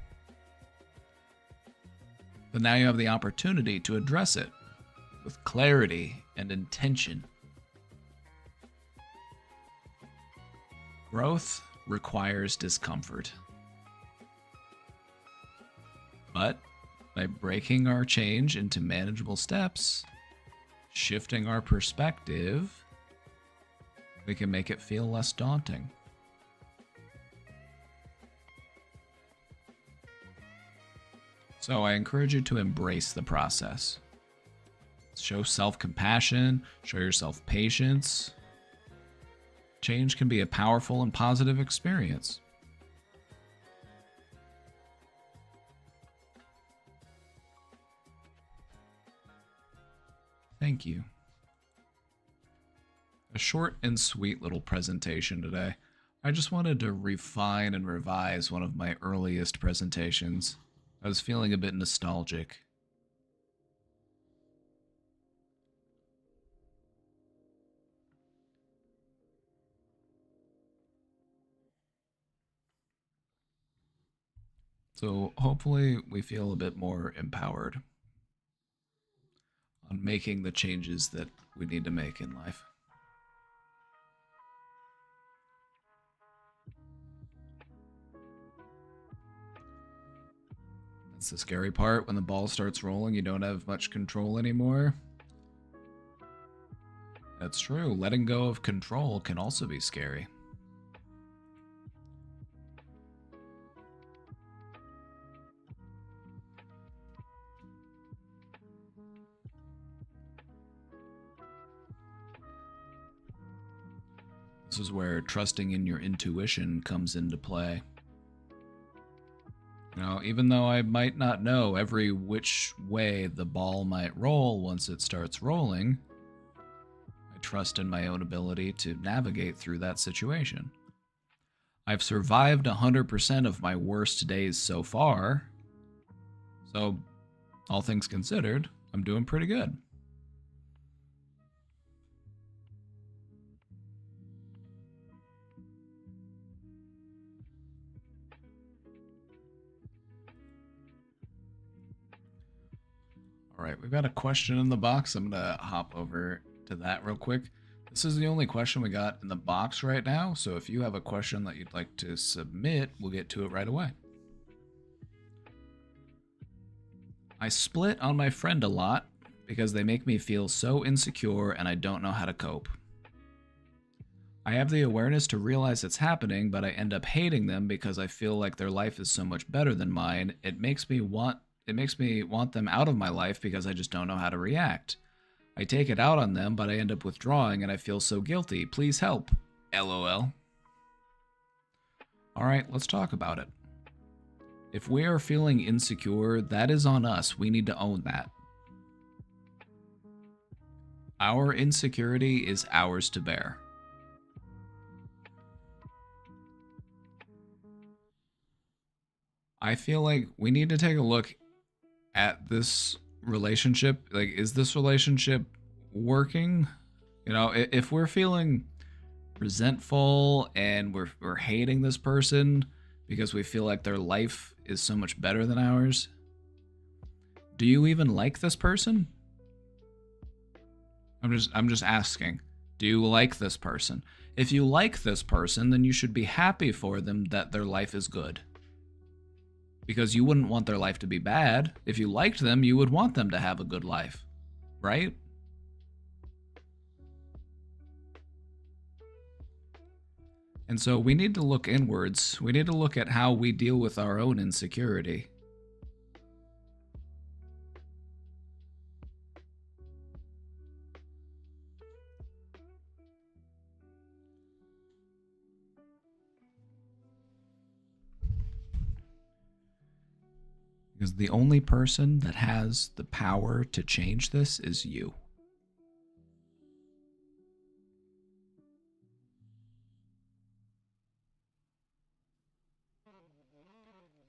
But now you have the opportunity to address it with clarity and intention. Growth requires discomfort. But by breaking our change into manageable steps, shifting our perspective, we can make it feel less daunting. So I encourage you to embrace the process. Show self-compassion, show yourself patience. Change can be a powerful and positive experience. Thank you. A short and sweet little presentation today. I just wanted to refine and revise one of my earliest presentations. I was feeling a bit nostalgic. So hopefully we feel a bit more empowered on making the changes that we need to make in life. That's the scary part. When the ball starts rolling, you don't have much control anymore. That's true. Letting go of control can also be scary. This is where trusting in your intuition comes into play. Even though I might not know every which way the ball might roll once it starts rolling, I trust in my own ability to navigate through that situation. I've survived 100% of my worst days so far, so all things considered, I'm doing pretty good. All right, we've got a question in the box. I'm going to hop over to that real quick. This is the only question we got in the box right now, so if you have a question that you'd like to submit, we'll get to it right away. I split on my friend a lot because they make me feel so insecure and I don't know how to cope. I have the awareness to realize it's happening, but I end up hating them because I feel like their life is so much better than mine. It makes me want them out of my life because I just don't know how to react. I take it out on them, but I end up withdrawing and I feel so guilty. Please help. LOL. Alright, let's talk about it. If we are feeling insecure, that is on us. We need to own that. Our insecurity is ours to bear. I feel like we need to take a look at this relationship. Like, is this relationship working? You know, if we're feeling resentful and we're hating this person because we feel like their life is so much better than ours, do you even like this person? I'm just asking. Do you like this person? If you like this person, then you should be happy for them that their life is good. Because you wouldn't want their life to be bad. If you liked them, you would want them to have a good life, right? And so we need to look inwards. We need to look at how we deal with our own insecurity. Because the only person that has the power to change this is you.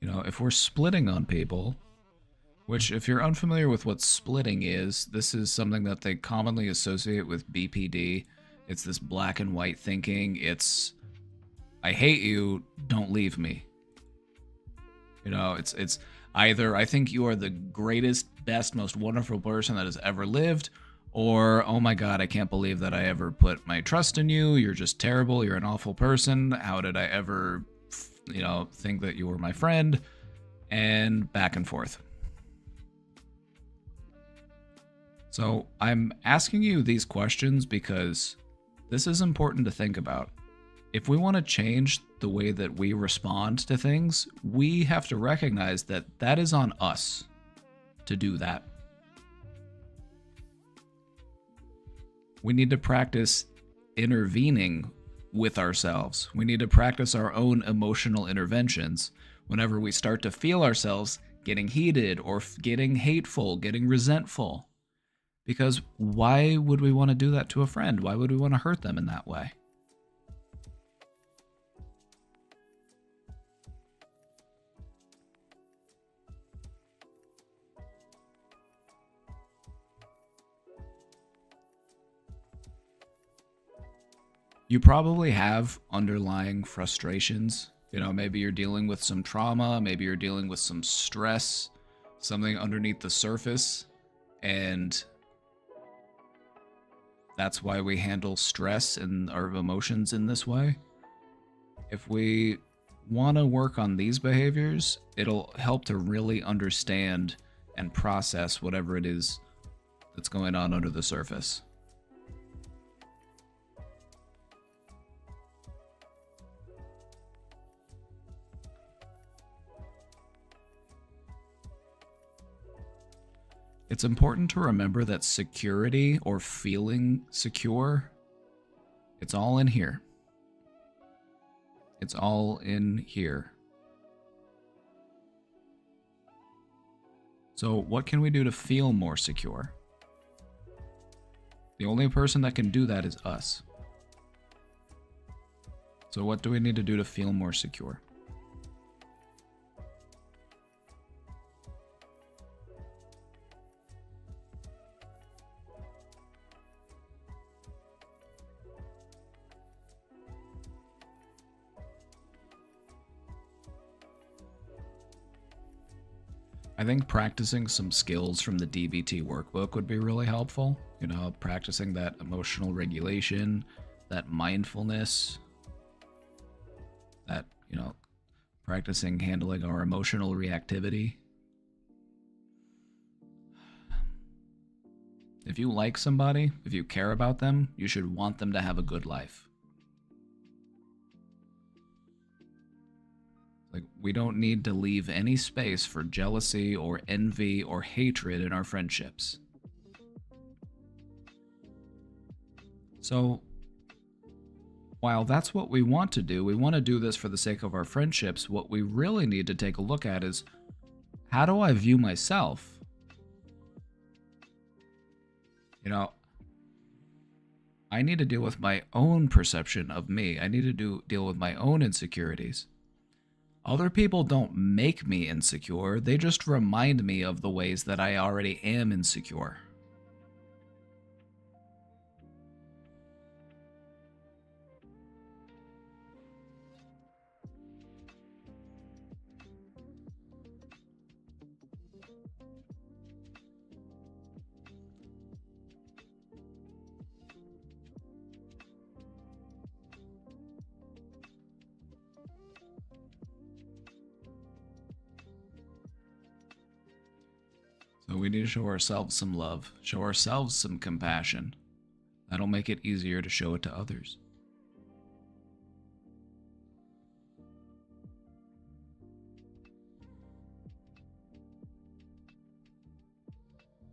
You know, if we're splitting on people, which if you're unfamiliar with what splitting is, this is something that they commonly associate with BPD. It's this black and white thinking. It's, I hate you, don't leave me. You know, it's either I think you are the greatest, best, most wonderful person that has ever lived, or oh my god, I can't believe that I ever put my trust in you. You're just terrible. You're an awful person. How did I ever, you know, think that you were my friend? And back and forth. So I'm asking you these questions because this is important to think about. If we want to change the way that we respond to things, we have to recognize that that is on us to do that. We need to practice intervening with ourselves. We need to practice our own emotional interventions whenever we start to feel ourselves getting heated or getting hateful, getting resentful. Because why would we want to do that to a friend? Why would we want to hurt them in that way? You probably have underlying frustrations. You know, maybe you're dealing with some trauma, maybe you're dealing with some stress, something underneath the surface, and that's why we handle stress and our emotions in this way. If we want to work on these behaviors, it'll help to really understand and process whatever it is that's going on under the surface. It's important to remember that security or feeling secure, it's all in here. It's all in here. So what can we do to feel more secure? The only person that can do that is us. So what do we need to do to feel more secure? I think practicing some skills from the DBT workbook would be really helpful. You know, practicing that emotional regulation, that mindfulness, that, you know, practicing handling our emotional reactivity. If you like somebody, if you care about them, you should want them to have a good life. Like, we don't need to leave any space for jealousy or envy or hatred in our friendships. So, while that's what we want to do, we want to do this for the sake of our friendships, what we really need to take a look at is, how do I view myself? You know, I need to deal with my own perception of me. I need to deal with my own insecurities. Other people don't make me insecure, they just remind me of the ways that I already am insecure. So we need to show ourselves some love, show ourselves some compassion. That'll make it easier to show it to others.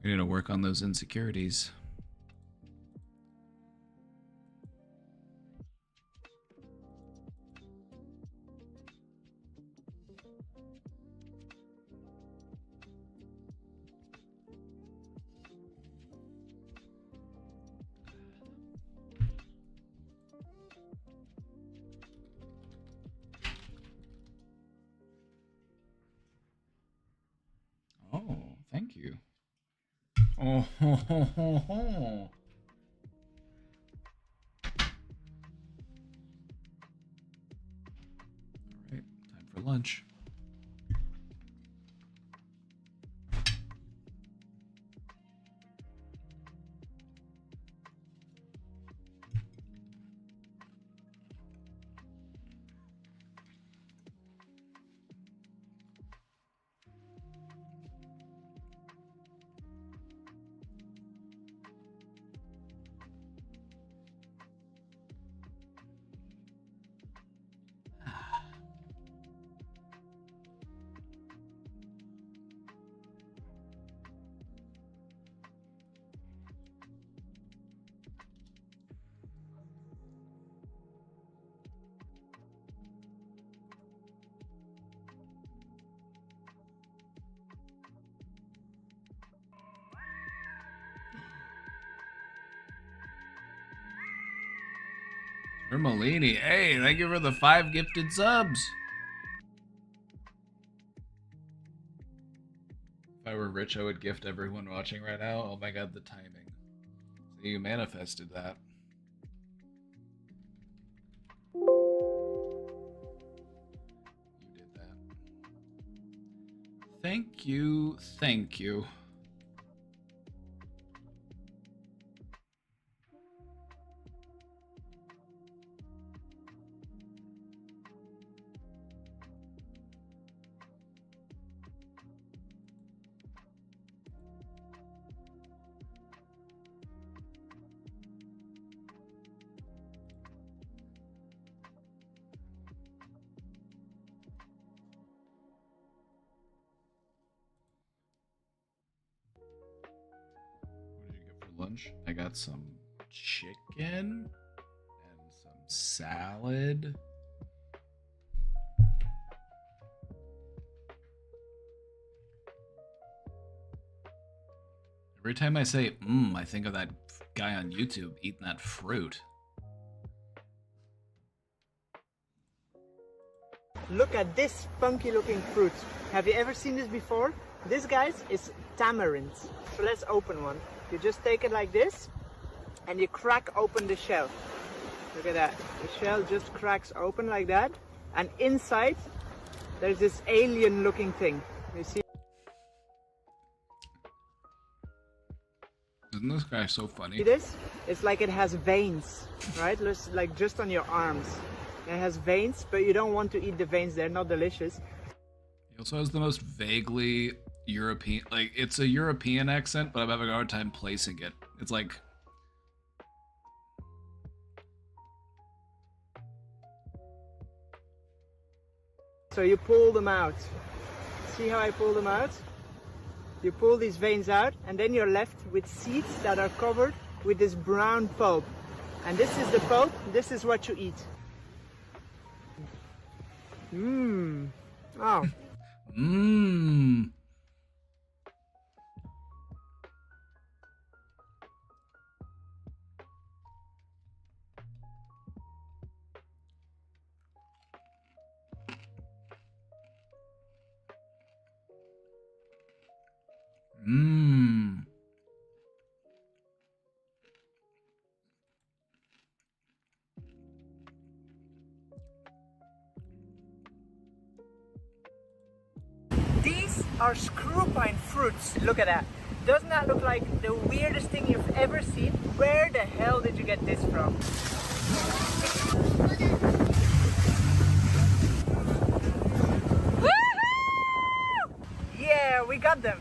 We need to work on those insecurities. Oh, thank you. Oh, ho, ho, ho, ho. All right, time for lunch. Ermolini, hey, thank you for the 5 gifted subs. If I were rich, I would gift everyone watching right now. Oh my god, the timing. So you manifested that. You did that. Thank you, thank you. Lunch. I got some chicken and some salad. Every time I say I think of that guy on YouTube eating that fruit. Look at this funky looking fruit. Have you ever seen this before? This, guys, is tamarind. So let's open one. You just take it like this and you crack open the shell. Look at that. The shell just cracks open like that, and inside there's this alien looking thing. You see? Isn't this guy so funny? See this? It's like it has veins, right? Like just on your arms. It has veins, but you don't want to eat the veins. They're not delicious. He also has the most vaguely European, like it's a European accent, but I'm having a hard time placing it. It's like, So you pull them out. See how I pull them out? You pull these veins out, and then you're left with seeds that are covered with this brown pulp. And this is the pulp, this is what you eat. Mmm. Oh. mmm. Mmm. These are screw pine fruits. Look at that. Doesn't that look like the weirdest thing you've ever seen? Where the hell did you get this from? Yeah, we got them.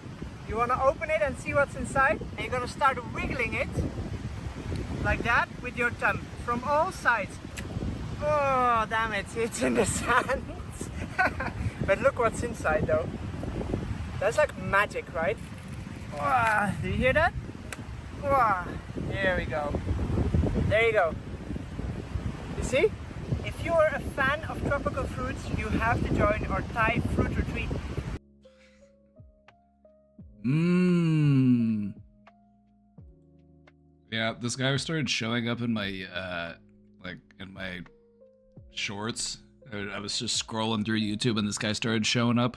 You want to open it and see what's inside? And you're going to start wiggling it like that with your thumb from all sides. Oh, damn it, it's in the sand. But look what's inside though. That's like magic, right? Wow, do you hear that? Wow, here we go. There you go. You see? If you're a fan of tropical fruits, you have to join our Thai fruit retreat. Mmm. Yeah, this guy started showing up in my, like, in my shorts. I was just scrolling through YouTube and this guy started showing up.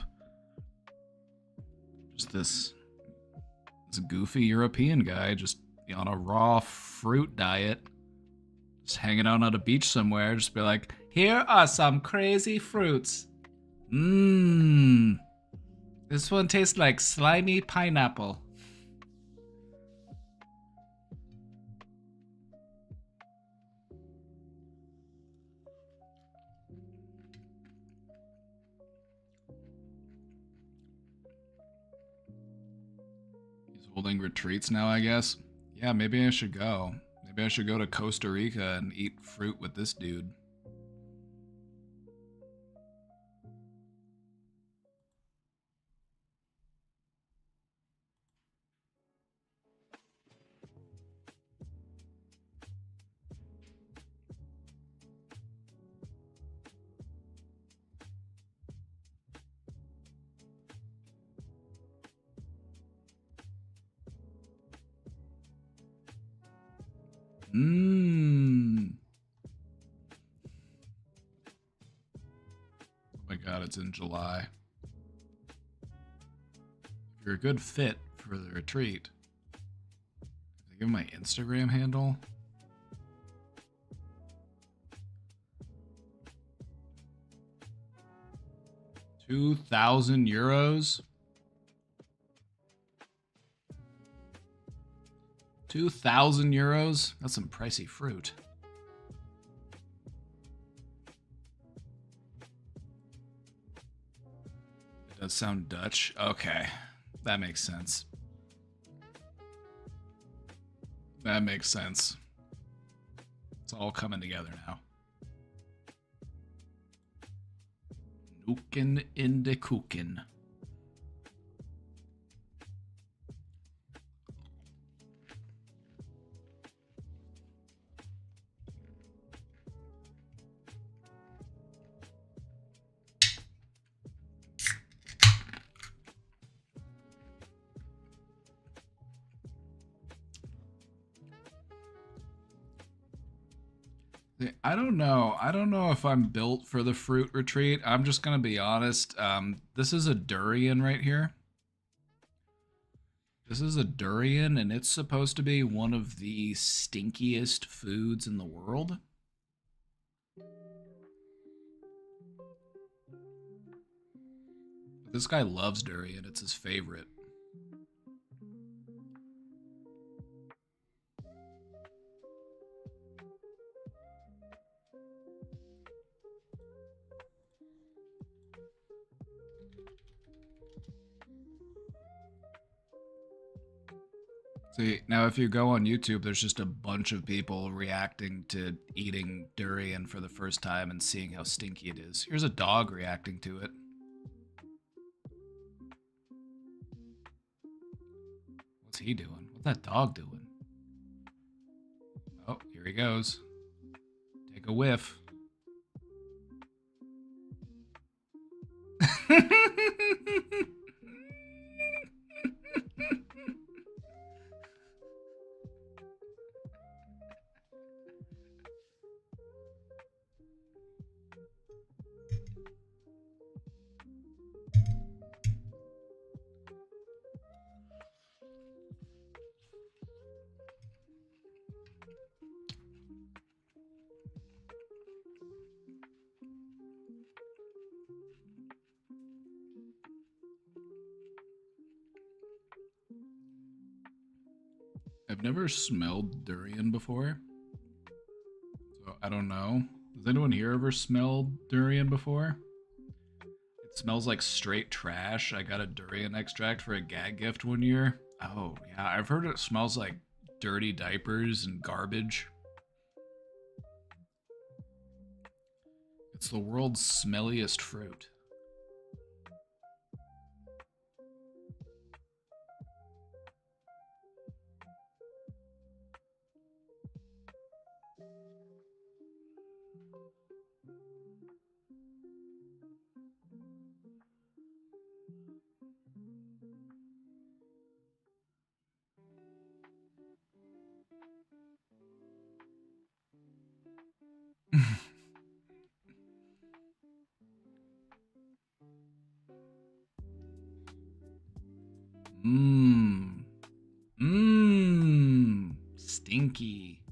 Just this goofy European guy just on a raw fruit diet. Just hanging out on a beach somewhere. Just be like, here are some crazy fruits. Mmm. This one tastes like slimy pineapple. He's holding retreats now, I guess. Yeah, maybe I should go. Maybe I should go to Costa Rica and eat fruit with this dude. Mmm. Oh my god, it's in July. If you're a good fit for the retreat, did I give my Instagram handle? €2,000? 2,000 euros? That's some pricey fruit. It does sound Dutch. Okay, that makes sense. That makes sense. It's all coming together now. Nuken in de koeken. I don't know. I don't know if I'm built for the fruit retreat. I'm just gonna be honest. This is a durian right here. This is a durian, and it's supposed to be one of the stinkiest foods in the world. This guy loves durian. It's his favorite. See, now if you go on YouTube, there's just a bunch of people reacting to eating durian for the first time and seeing how stinky it is. Here's a dog reacting to it. What's he doing? What's that dog doing? Oh, here he goes. Take a whiff. I've never smelled durian before, so I don't know. Has anyone here ever smelled durian before? It smells like straight trash. I got a durian extract for a gag gift one year. Oh, yeah, I've heard it smells like dirty diapers and garbage. It's the world's smelliest fruit. Mmm. Mmm. Stinky.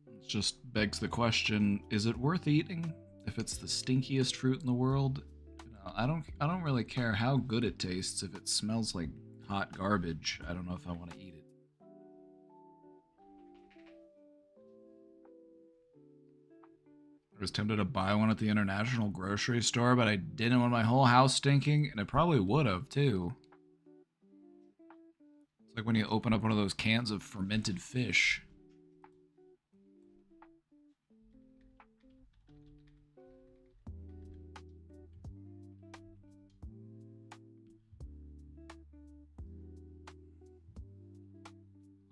It just begs the question, is it worth eating if it's the stinkiest fruit in the world? You know, I don't really care how good it tastes if it smells like hot garbage. I don't know if I want to eat it. I was tempted to buy one at the International Grocery Store, but I didn't want my whole house stinking, and it probably would have too. It's like when you open up one of those cans of fermented fish.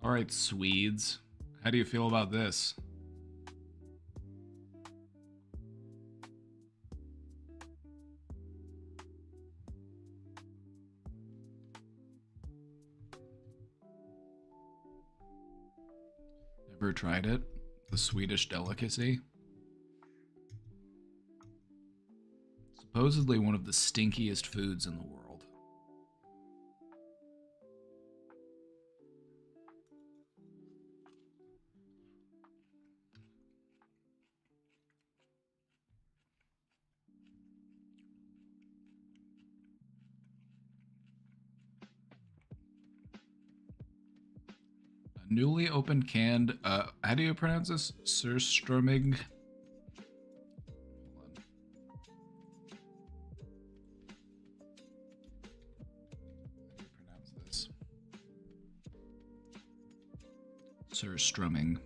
All right, Swedes. How do you feel about this? Never tried it? The Swedish delicacy? Supposedly one of the stinkiest foods in the world. Newly opened canned, how do you pronounce this? Surströmming? Hold on. How do you pronounce this? Surströmming.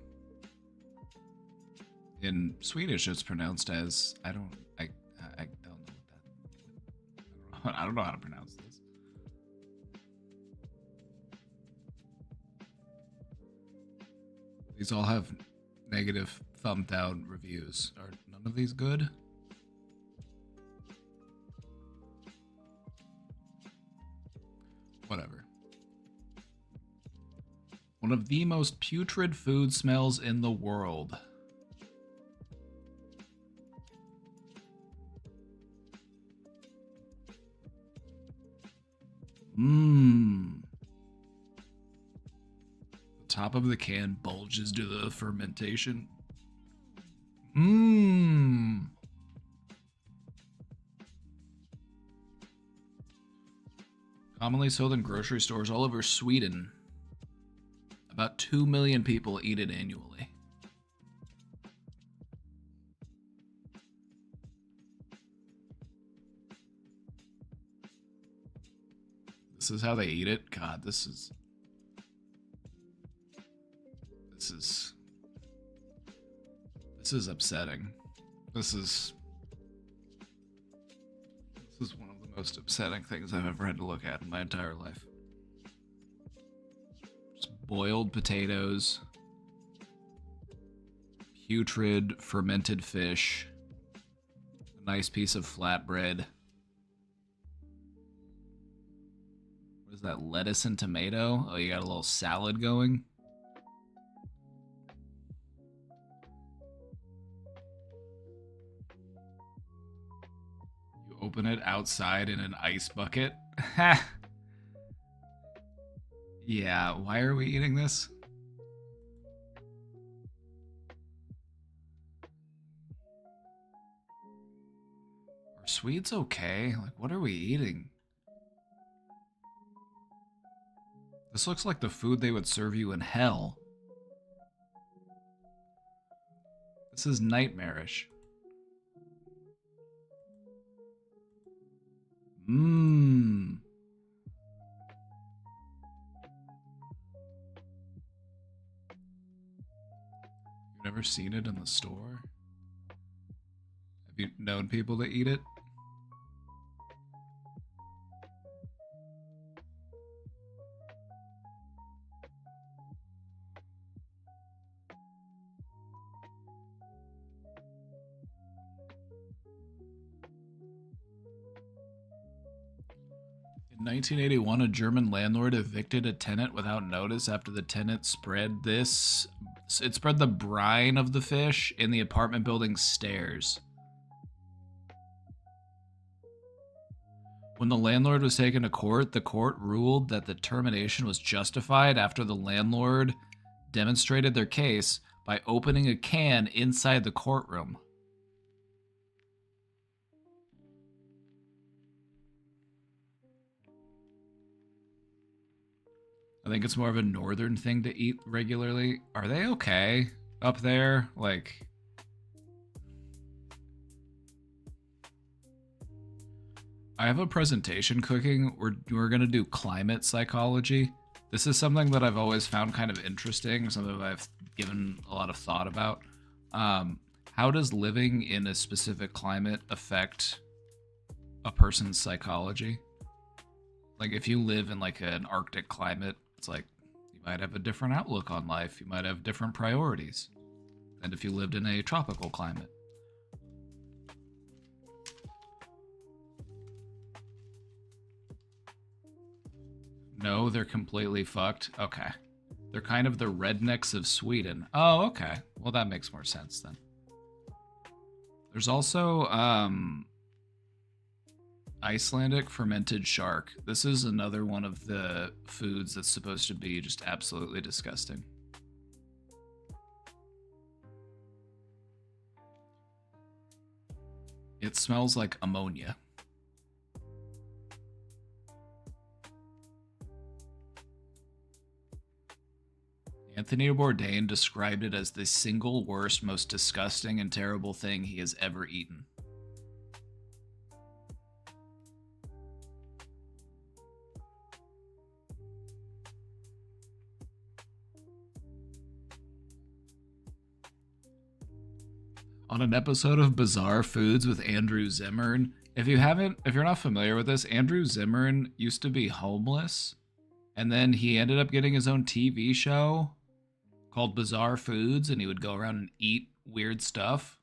In Swedish, it's pronounced as, I don't know what that, I don't know how to pronounce this. These all have negative thumb down reviews. Are none of these good? Whatever. One of the most putrid food smells in the world. Mmm. Top of the can bulges due to the fermentation. Mmm. Commonly sold in grocery stores all over Sweden. About About 2 million people eat it annually. This is how they eat it? God, this is upsetting. This is one of the most upsetting things I've ever had to look at in my entire life. Just boiled potatoes, putrid fermented fish, a nice piece of flatbread. What is that, lettuce and tomato? Oh, you got a little salad going? You open it outside in an ice bucket? Ha! Yeah, why are we eating this? Are sweets okay? Like, what are we eating? This looks like the food they would serve you in hell. This is nightmarish. Mmm. You've never seen it in the store? Have you known people that eat it? In 1981, a German landlord evicted a tenant without notice after the tenant spread the brine of the fish in the apartment building's stairs. When the landlord was taken to court, the court ruled that the termination was justified after the landlord demonstrated their case by opening a can inside the courtroom. I think it's more of a northern thing to eat regularly. Are they okay up there? Like, I have a presentation cooking. We're gonna do climate psychology. This is something that I've always found kind of interesting, something that I've given a lot of thought about. How does living in a specific climate affect a person's psychology? Like, if you live in like an Arctic climate, it's like you might have a different outlook on life. You might have different priorities than if you lived in a tropical climate. No, they're completely fucked. Okay. They're kind of the rednecks of Sweden. Oh, okay. Well, that makes more sense then. There's also Icelandic fermented shark. This is another one of the foods that's supposed to be just absolutely disgusting. It smells like ammonia. Anthony Bourdain described it as the single worst, most disgusting and terrible thing he has ever eaten. On an episode of Bizarre Foods with Andrew Zimmern, if you're not familiar with this, Andrew Zimmern used to be homeless, and then he ended up getting his own TV show called Bizarre Foods, and he would go around and eat weird stuff.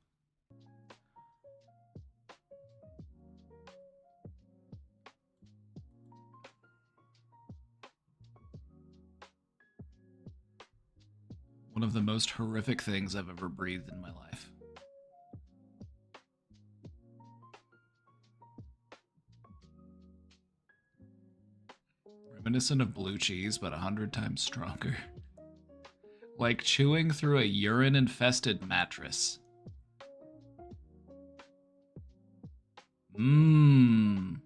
One of the most horrific things I've ever breathed in my life. Reminiscent of blue cheese, but 100 times stronger. Like chewing through a urine-infested mattress. Mmm.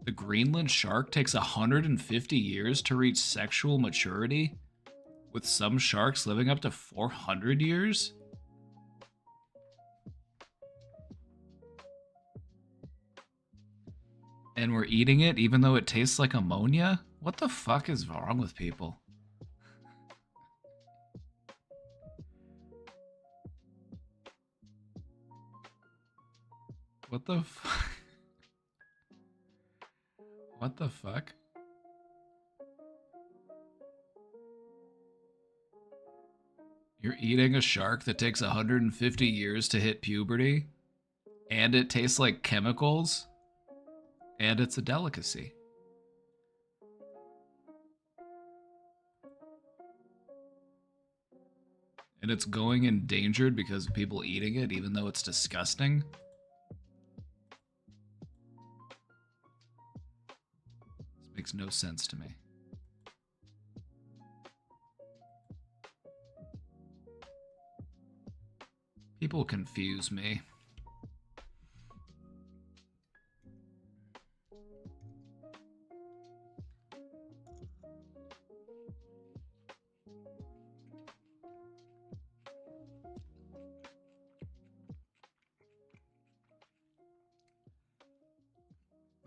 The Greenland shark takes 150 years to reach sexual maturity, with some sharks living up to 400 years? And we're eating it even though it tastes like ammonia? What the fuck is wrong with people? What the fuck? What the fuck? You're eating a shark that takes 150 years to hit puberty, and it tastes like chemicals, and it's a delicacy. And it's going endangered because of people eating it, even though it's disgusting. This makes no sense to me. People confuse me.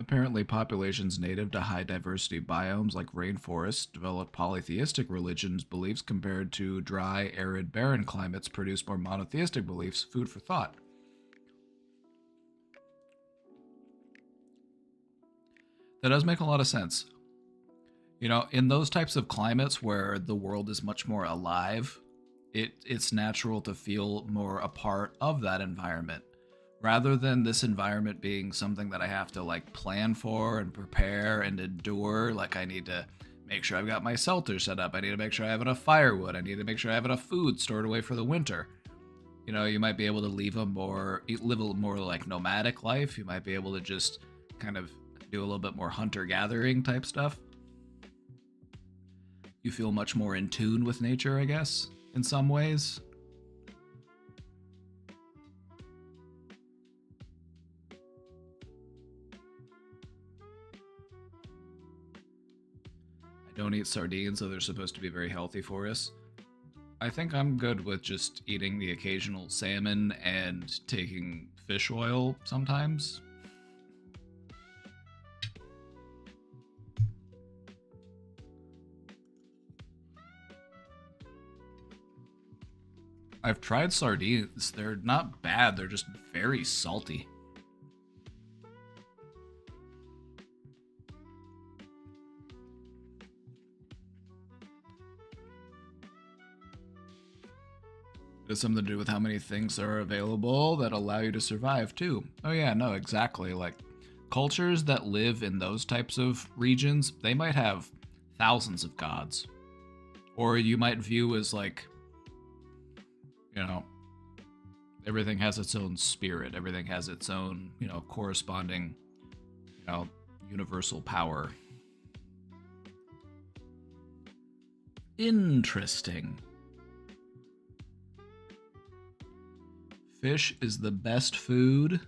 Apparently, populations native to high diversity biomes like rainforests develop polytheistic religions beliefs compared to dry, arid, barren climates produce more monotheistic beliefs. Food for thought. That does make a lot of sense. You know, in those types of climates where the world is much more alive, it's natural to feel more a part of that environment. Rather than this environment being something that I have to like plan for and prepare and endure, like I need to make sure I've got my shelter set up. I need to make sure I have enough firewood. I need to make sure I have enough food stored away for the winter. You know, you might be able to live a more like nomadic life. You might be able to just kind of do a little bit more hunter-gathering type stuff. You feel much more in tune with nature, I guess, in some ways. Don't eat sardines, so they're supposed to be very healthy for us. I think I'm good with just eating the occasional salmon and taking fish oil sometimes. I've tried sardines. They're not bad, they're just very salty. It has something to do with how many things are available that allow you to survive too. Oh yeah, no, exactly. Like cultures that live in those types of regions, they might have thousands of gods. Or you might view as like, you know, everything has its own spirit. Everything has its own, you know, corresponding, you know, universal power. Interesting. Fish is the best food.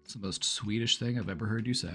It's the most Swedish thing I've ever heard you say.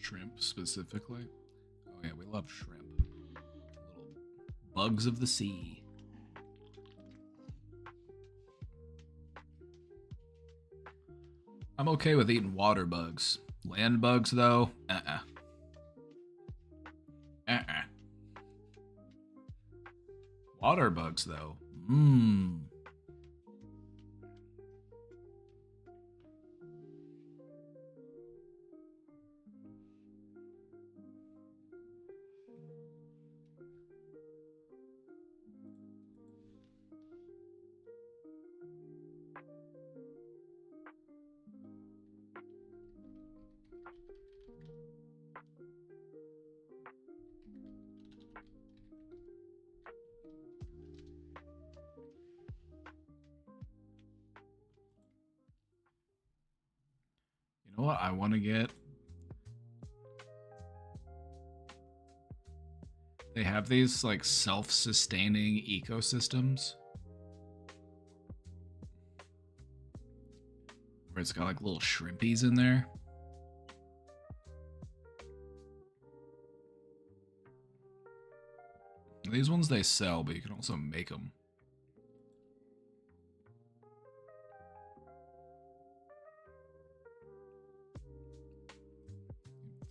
Shrimp specifically? Oh yeah, we love shrimp. Little bugs of the sea. I'm okay with eating water bugs. Land bugs though? Uh-uh. Uh-uh. water bugs, though. Mmm. You know what I want to get? They have these like self-sustaining ecosystems where it's got like little shrimpies in there. These ones they sell, but you can also make them.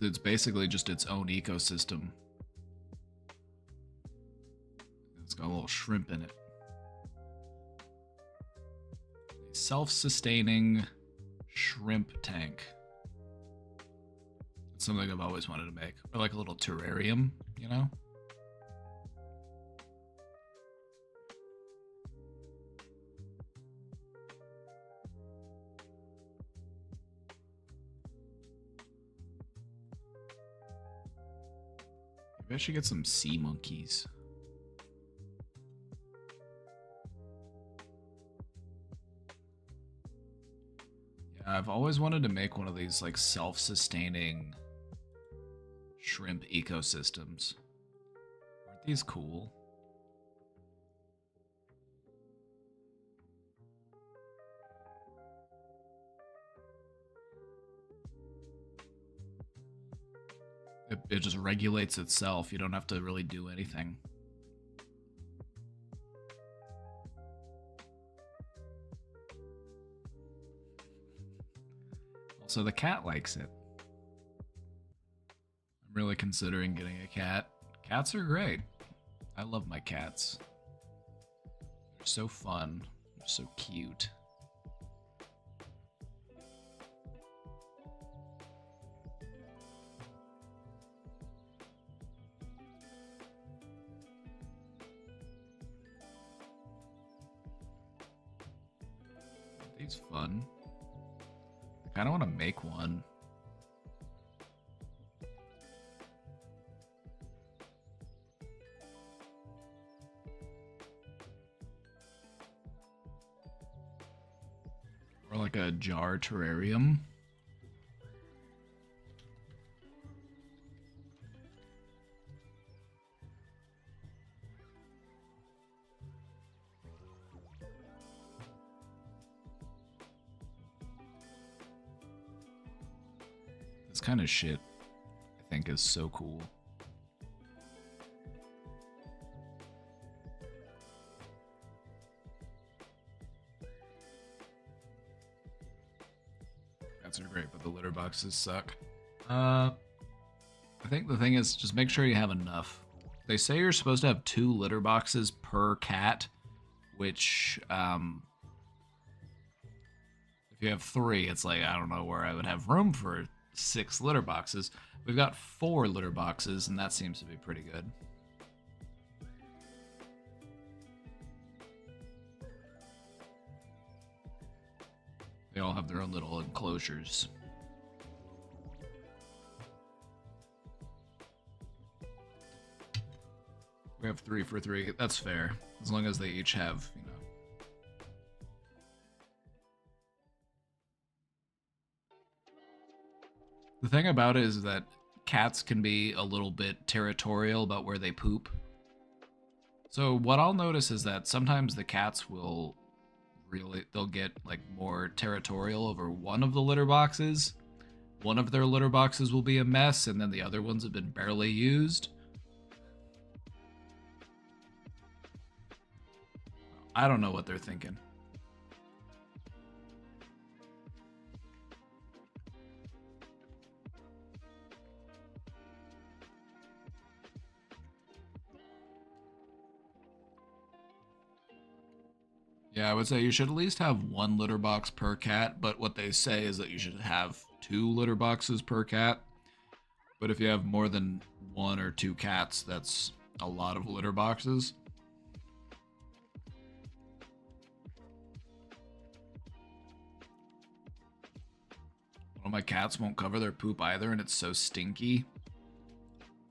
It's basically just its own ecosystem. It's got a little shrimp in it. A self-sustaining shrimp tank. It's something I've always wanted to make. Or like a little terrarium, you know? Maybe I should get some sea monkeys. Yeah, I've always wanted to make one of these like self-sustaining shrimp ecosystems. Aren't these cool? It just regulates itself. You don't have to really do anything. Also, the cat likes it. I'm really considering getting a cat. Cats are great. I love my cats. They're so fun. They're so cute. These fun. I kind of want to make one. Or like a jar terrarium. This kind of shit, I think, is so cool. Cats are great, but the litter boxes suck. I think the thing is, just make sure you have enough. They say you're supposed to have 2 litter boxes per cat, which, if you have 3, it's like, I don't know where I would have room for 6 litter boxes. We've got 4 litter boxes, and that seems to be pretty good. They all have their own little enclosures. We have 3 for 3. That's fair. As long as they each have, you know. The thing about it is that cats can be a little bit territorial about where they poop. So what I'll notice is that sometimes the cats will they'll get like more territorial over one of the litter boxes. One of their litter boxes will be a mess, and then the other ones have been barely used. I don't know what they're thinking. Yeah, I would say you should at least have one litter box per cat, but what they say is that you should have 2 litter boxes per cat. But if you have more than 1 or 2 cats, that's a lot of litter boxes. One of my cats won't cover their poop either, and it's so stinky.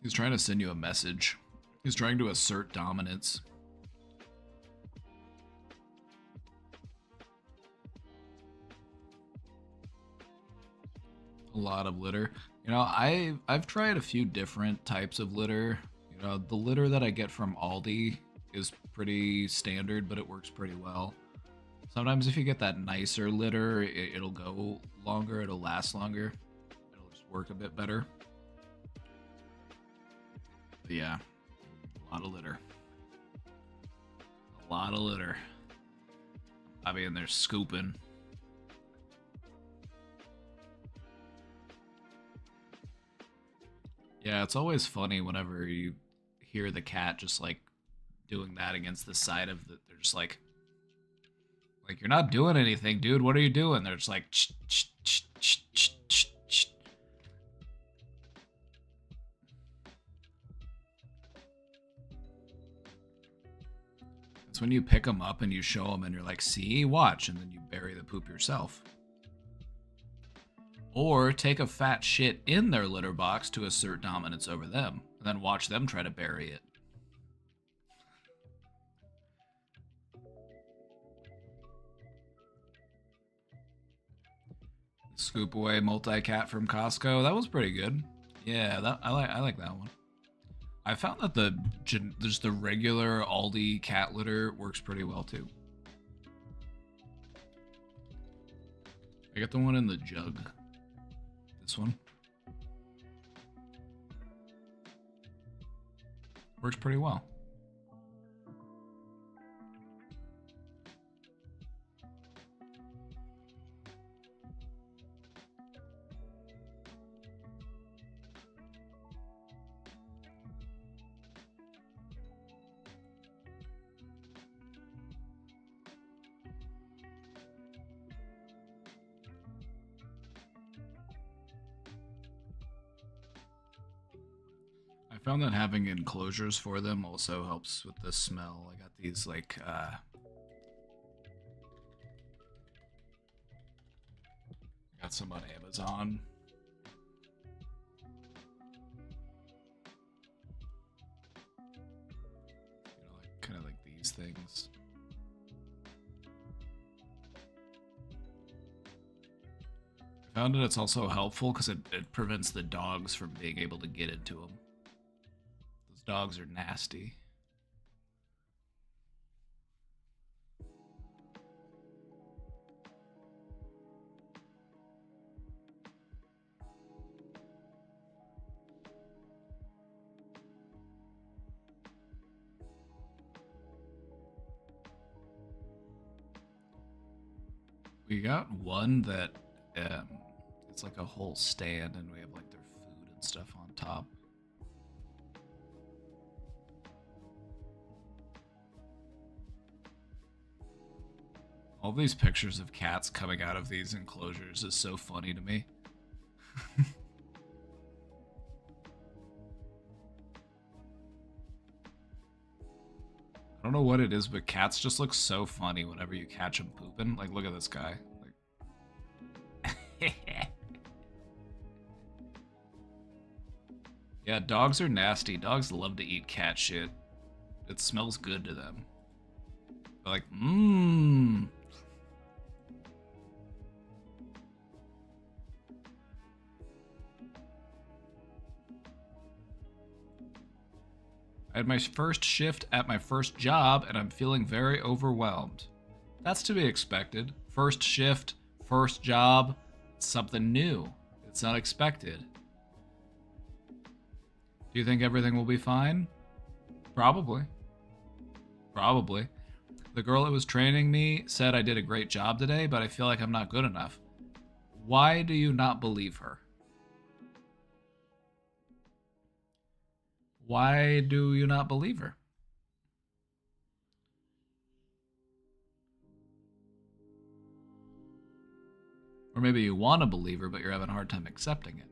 He's trying to send you a message. He's trying to assert dominance. A lot of litter. You know, I've tried a few different types of litter. You know, the litter that I get from Aldi is pretty standard, but it works pretty well. Sometimes if you get that nicer litter, it'll go longer, it'll last longer. It'll just work a bit better. But yeah, a lot of litter. A lot of litter. I mean, they're scooping. Yeah, it's always funny whenever you hear the cat just like doing that against the side of the. They're just like you're not doing anything, dude. What are you doing? They're just like. Ch, ch, ch, ch, ch, ch, ch. It's when you pick them up and you show them and you're like, see, watch, and then you bury the poop yourself. Or take a fat shit in their litter box to assert dominance over them, and then watch them try to bury it. Scoop away multi-cat from Costco. That was pretty good. Yeah, I like that one. I found that just the regular Aldi cat litter works pretty well too. I got the one in the jug. This one works pretty well. I found that having enclosures for them also helps with the smell. I got these like got some on Amazon. You know, like kind of like these things. I found that it's also helpful because it prevents the dogs from being able to get into them. Those dogs are nasty. We got one that it's like a whole stand, and we have like their food and stuff on top. All these pictures of cats coming out of these enclosures is so funny to me. I don't know what it is, but cats just look so funny whenever you catch them pooping. Like, look at this guy. Like... Yeah, dogs are nasty. Dogs love to eat cat shit. It smells good to them. They're like, mmm. I had my first shift at my first job, and I'm feeling very overwhelmed. That's to be expected. First shift, first job, it's something new. It's unexpected. Do you think everything will be fine? Probably. Probably. The girl that was training me said I did a great job today, but I feel like I'm not good enough. Why do you not believe her? Why do you not believe her? Or maybe you want a believer, but you're having a hard time accepting it.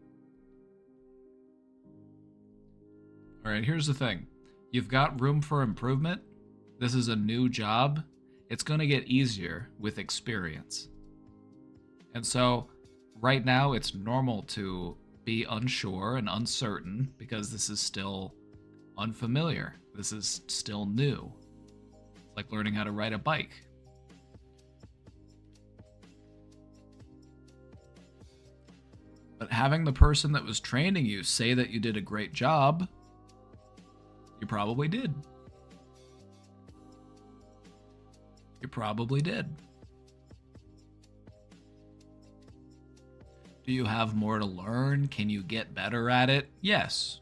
All right, here's the thing. You've got room for improvement. This is a new job. It's going to get easier with experience. And so right now it's normal to be unsure and uncertain because this is still unfamiliar. This is still new. It's like learning how to ride a bike. But having the person that was training you say that you did a great job, you probably did. You probably did. Do you have more to learn? Can you get better at it? Yes.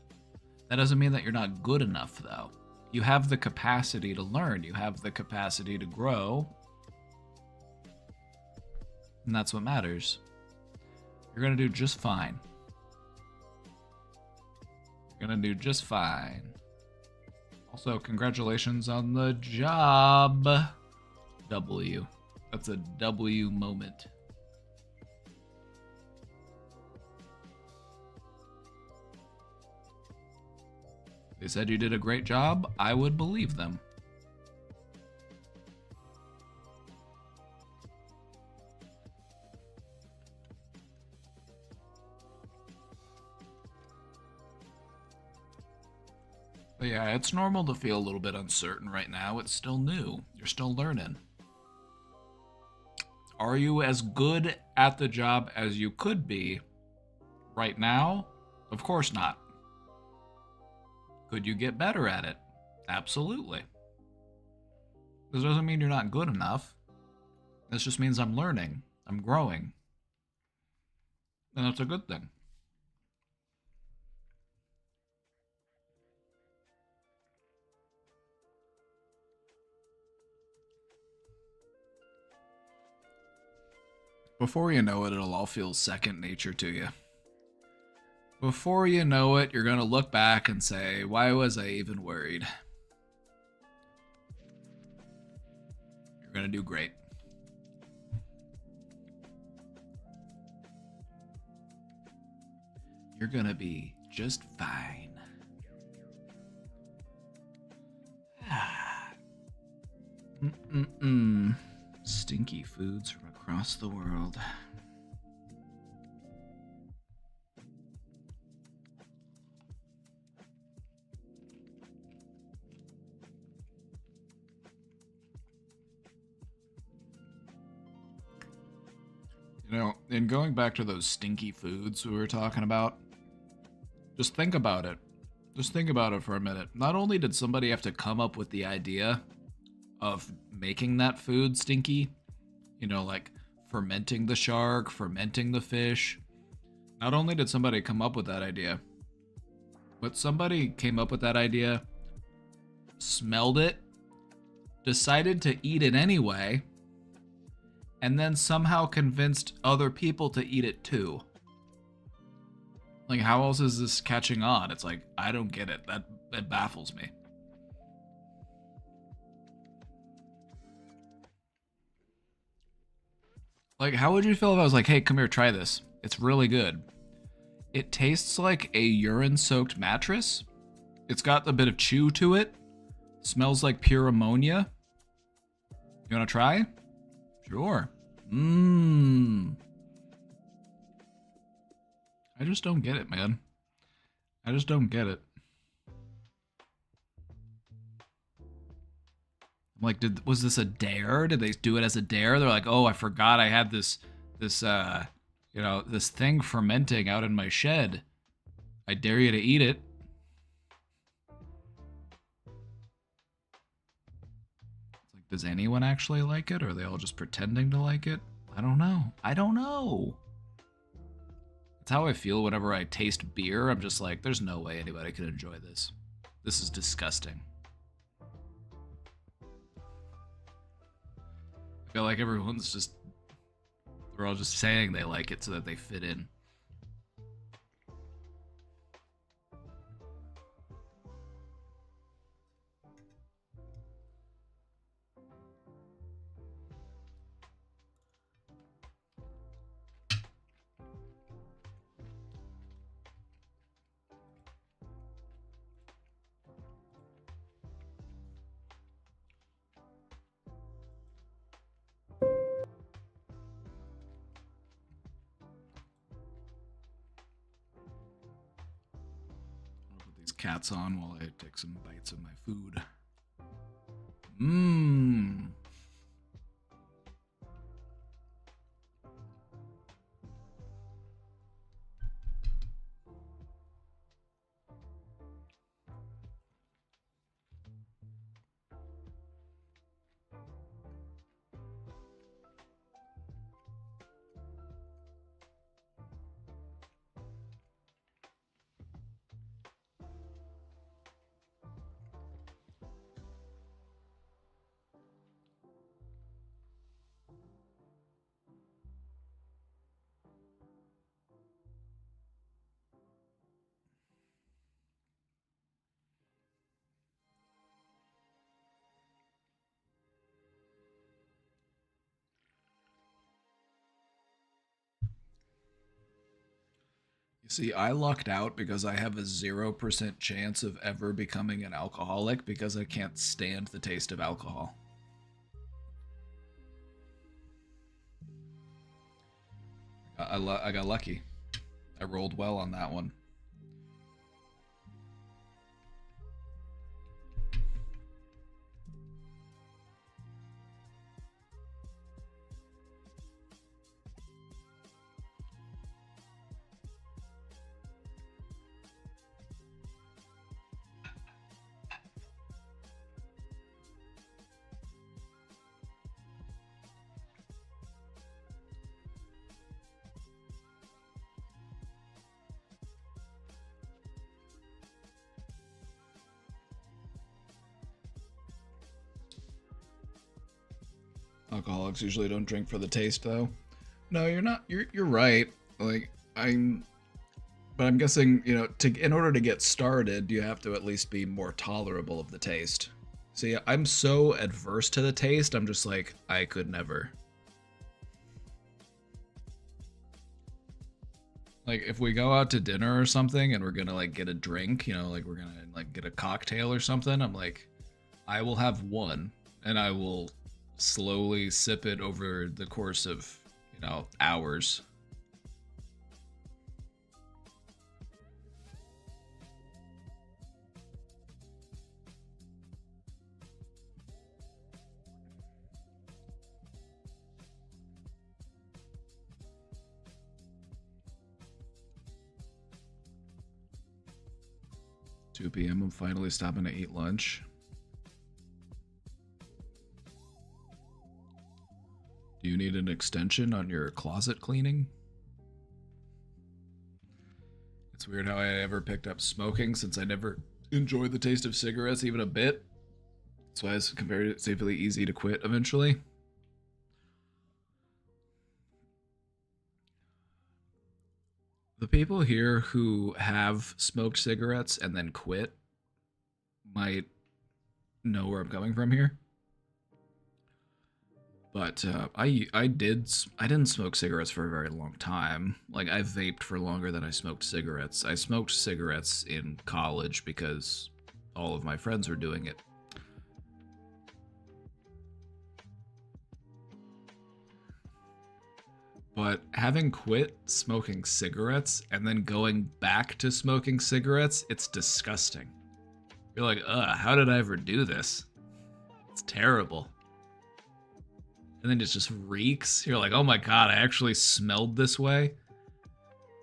That doesn't mean that you're not good enough, though. You have the capacity to learn. You have the capacity to grow. And that's what matters. You're going to do just fine. You're going to do just fine. Also, congratulations on the job. W. That's a W moment. They said you did a great job. I would believe them. But yeah, it's normal to feel a little bit uncertain right now. It's still new. You're still learning. Are you as good at the job as you could be right now? Of course not. Could you get better at it? Absolutely. This doesn't mean you're not good enough. This just means I'm learning. I'm growing. And that's a good thing. Before you know it, it'll all feel second nature to you. Before you know it, you're going to look back and say, why was I even worried? You're going to do great. You're going to be just fine. Stinky foods from across the world. You know, and going back to those stinky foods we were talking about, just think about it. Just think about it for a minute. Not only did somebody have to come up with the idea of making that food stinky, you know, like fermenting the shark, fermenting the fish. Not only did somebody come up with that idea, but somebody came up with that idea, smelled it, decided to eat it anyway, and then somehow convinced other people to eat it too. Like, how else is this catching on? It's like, I don't get it. That baffles me. Like, how would you feel if I was like, hey, come here, try this. It's really good. It tastes like a urine-soaked mattress. It's got a bit of chew to it. Smells like pure ammonia. You want to try? Sure. I just don't get it, man. I just don't get it. I'm like, was this a dare? Did they do it as a dare? They're like, oh, I forgot I had this thing fermenting out in my shed. I dare you to eat it. It's like, does anyone actually like it? Or are they all just pretending to like it? I don't know. I don't know. It's how I feel whenever I taste beer. I'm just like, there's no way anybody could enjoy this. This is disgusting. I feel like everyone's just, they're all just saying they like it so that they fit in. cats on while I take some bites of my food. Mmm. You see, I lucked out because I have a 0% chance of ever becoming an alcoholic because I can't stand the taste of alcohol. I got lucky. I rolled well on that one. Alcoholics usually don't drink for the taste, though. No, you're not. You're right. Like but I'm guessing, you know, in order to get started, you have to at least be more tolerable of the taste. See, I'm so adverse to the taste. I'm just like, I could never. Like, if we go out to dinner or something and we're gonna like get a drink, you know, like we're gonna like get a cocktail or something, I'm like, I will have one and I will slowly sip it over the course of, you know, hours. $2 p.m. I'm finally stopping to eat lunch. Do you need an extension on your closet cleaning? It's weird how I ever picked up smoking since I never enjoyed the taste of cigarettes even a bit. That's why it's comparatively easy to quit eventually. The people here who have smoked cigarettes and then quit might know where I'm coming from here. But I didn't smoke cigarettes for a very long time. Like, I vaped for longer than I smoked cigarettes. I smoked cigarettes in college because all of my friends were doing it. But having quit smoking cigarettes and then going back to smoking cigarettes, it's disgusting. You're like, ugh, how did I ever do this? It's terrible. And then it just reeks. You're like, oh my god, I actually smelled this way.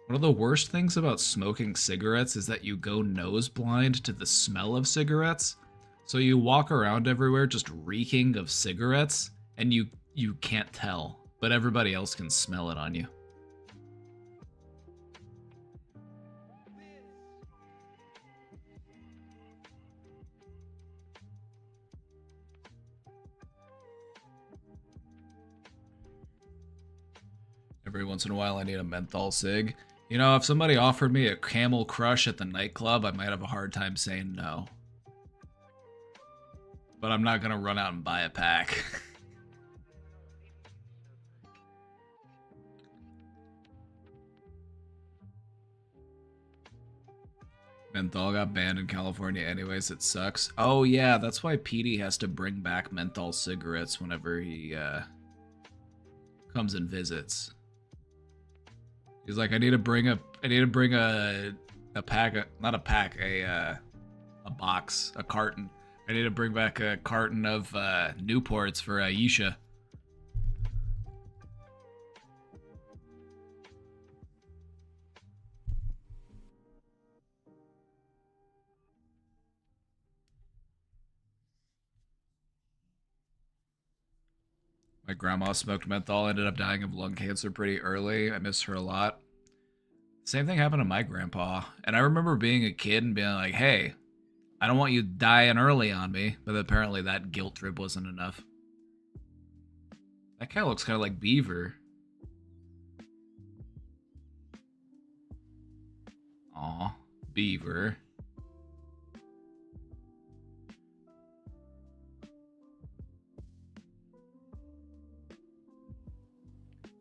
One of the worst things about smoking cigarettes is that you go nose blind to the smell of cigarettes. So you walk around everywhere just reeking of cigarettes, and you can't tell. But everybody else can smell it on you. Every once in a while I need a menthol cig. You know, if somebody offered me a Camel Crush at the nightclub, I might have a hard time saying no. But I'm not gonna run out and buy a pack. Menthol got banned in California anyways, it sucks. Oh yeah, that's why Petey has to bring back menthol cigarettes whenever he comes and visits. He's like, I need to bring a pack, not a pack, a box, a carton. I need to bring back a carton of Newports for Aisha. My grandma smoked menthol, ended up dying of lung cancer pretty early. I miss her a lot. Same thing happened to my grandpa. And I remember being a kid and being like, hey, I don't want you dying early on me. But apparently that guilt trip wasn't enough. That guy looks kind of like Beaver. Aw, Beaver.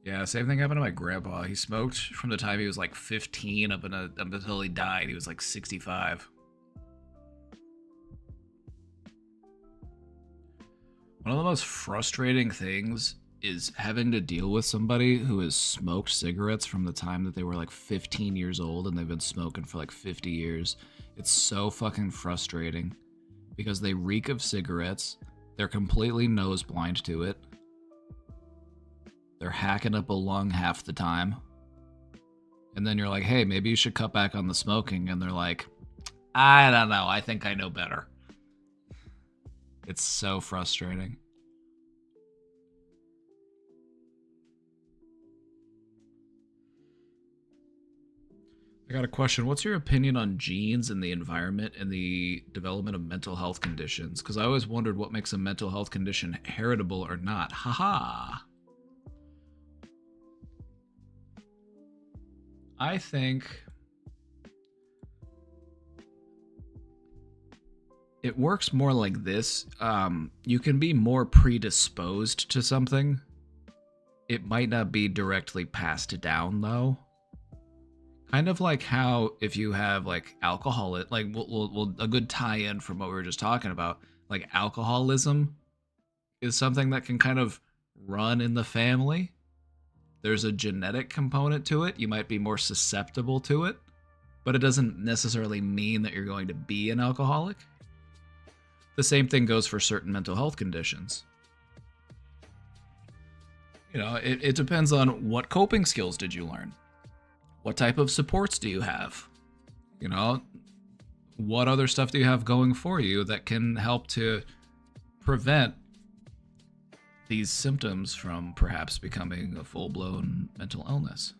Yeah, same thing happened to my grandpa. He smoked from the time he was like 15 up until he died. He was like 65. One of the most frustrating things is having to deal with somebody who has smoked cigarettes from the time that they were like 15 years old and they've been smoking for like 50 years. It's so fucking frustrating because they reek of cigarettes. They're completely nose blind to it. They're hacking up a lung half the time. And then you're like, hey, maybe you should cut back on the smoking. And they're like, I don't know. I think I know better. It's so frustrating. I got a question. What's your opinion on genes and the environment and the development of mental health conditions? Because I always wondered what makes a mental health condition heritable or not. Haha. I think it works more like this. You can be more predisposed to something. It might not be directly passed down, though. Kind of like how if you have like alcohol, like a good tie-in from what we were just talking about, like alcoholism is something that can kind of run in the family. There's a genetic component to it. You might be more susceptible to it, but it doesn't necessarily mean that you're going to be an alcoholic. The same thing goes for certain mental health conditions. You know, it depends on what coping skills did you learn? What type of supports do you have? You know, what other stuff do you have going for you that can help to prevent these symptoms from perhaps becoming a full-blown mental illness?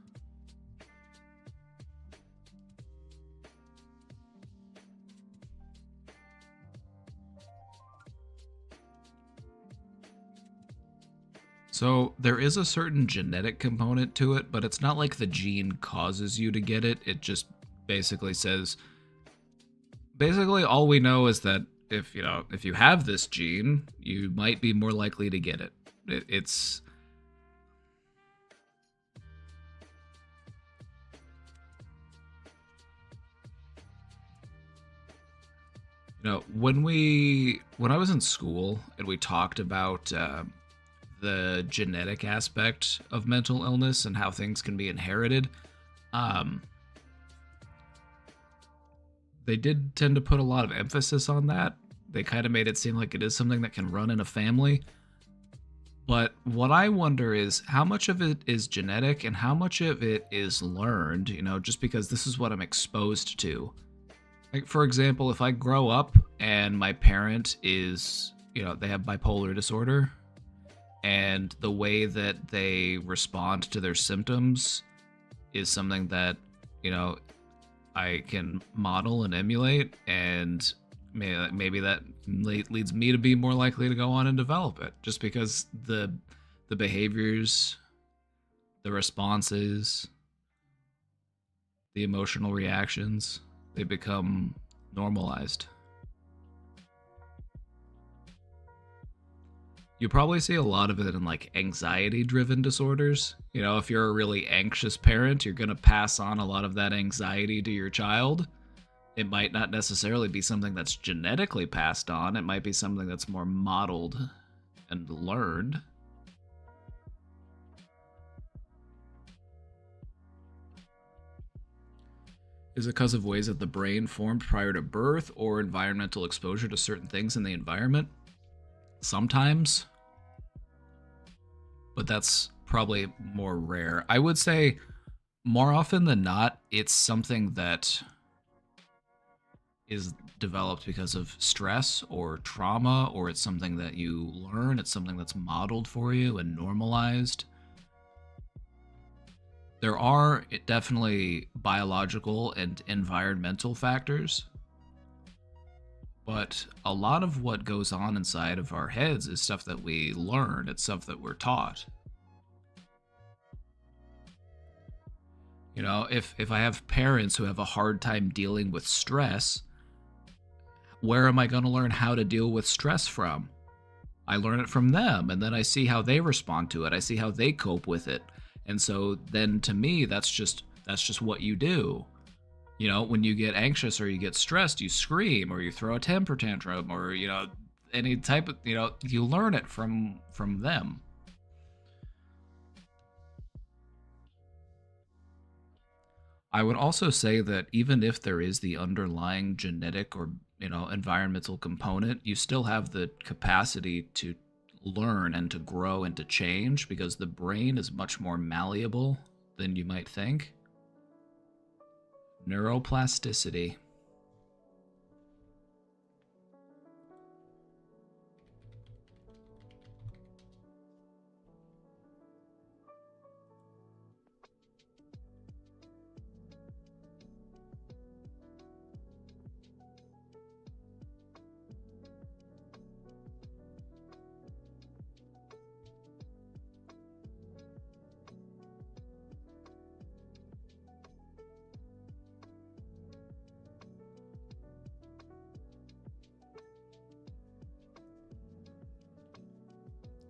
So there is a certain genetic component to it, but it's not like the gene causes you to get it. It just basically says, basically all we know is that if you have this gene, you might be more likely to get it. It's when I was in school and we talked about the genetic aspect of mental illness and how things can be inherited, they did tend to put a lot of emphasis on that. They kind of made it seem like it is something that can run in a family. But what I wonder is how much of it is genetic and how much of it is learned, just because this is what I'm exposed to. Like, for example, if I grow up and my parent is, they have bipolar disorder, and the way that they respond to their symptoms is something that, I can model and emulate, and maybe that leads me to be more likely to go on and develop it, just because the behaviors, the responses, the emotional reactions, they become normalized. You probably see a lot of it in like anxiety-driven disorders. If you're a really anxious parent, you're going to pass on a lot of that anxiety to your child. It might not necessarily be something that's genetically passed on. It might be something that's more modeled and learned. Is it because of ways that the brain formed prior to birth or environmental exposure to certain things in the environment? Sometimes. But that's probably more rare. I would say more often than not, it's something that is developed because of stress or trauma, or it's something that you learn, it's something that's modeled for you and normalized. There are definitely biological and environmental factors, but a lot of what goes on inside of our heads is stuff that we learn, it's stuff that we're taught. You know, if I have parents who have a hard time dealing with stress, where am I going to learn how to deal with stress from? I learn it from them, and then I see how they respond to it. I see how they cope with it. And so then to me, that's just what you do. You know, when you get anxious or you get stressed, you scream or you throw a temper tantrum or, you know, any type of, you know, you learn it from them. I would also say that even if there is the underlying genetic or, you know, environmental component, you still have the capacity to learn and to grow and to change, because the brain is much more malleable than you might think. Neuroplasticity.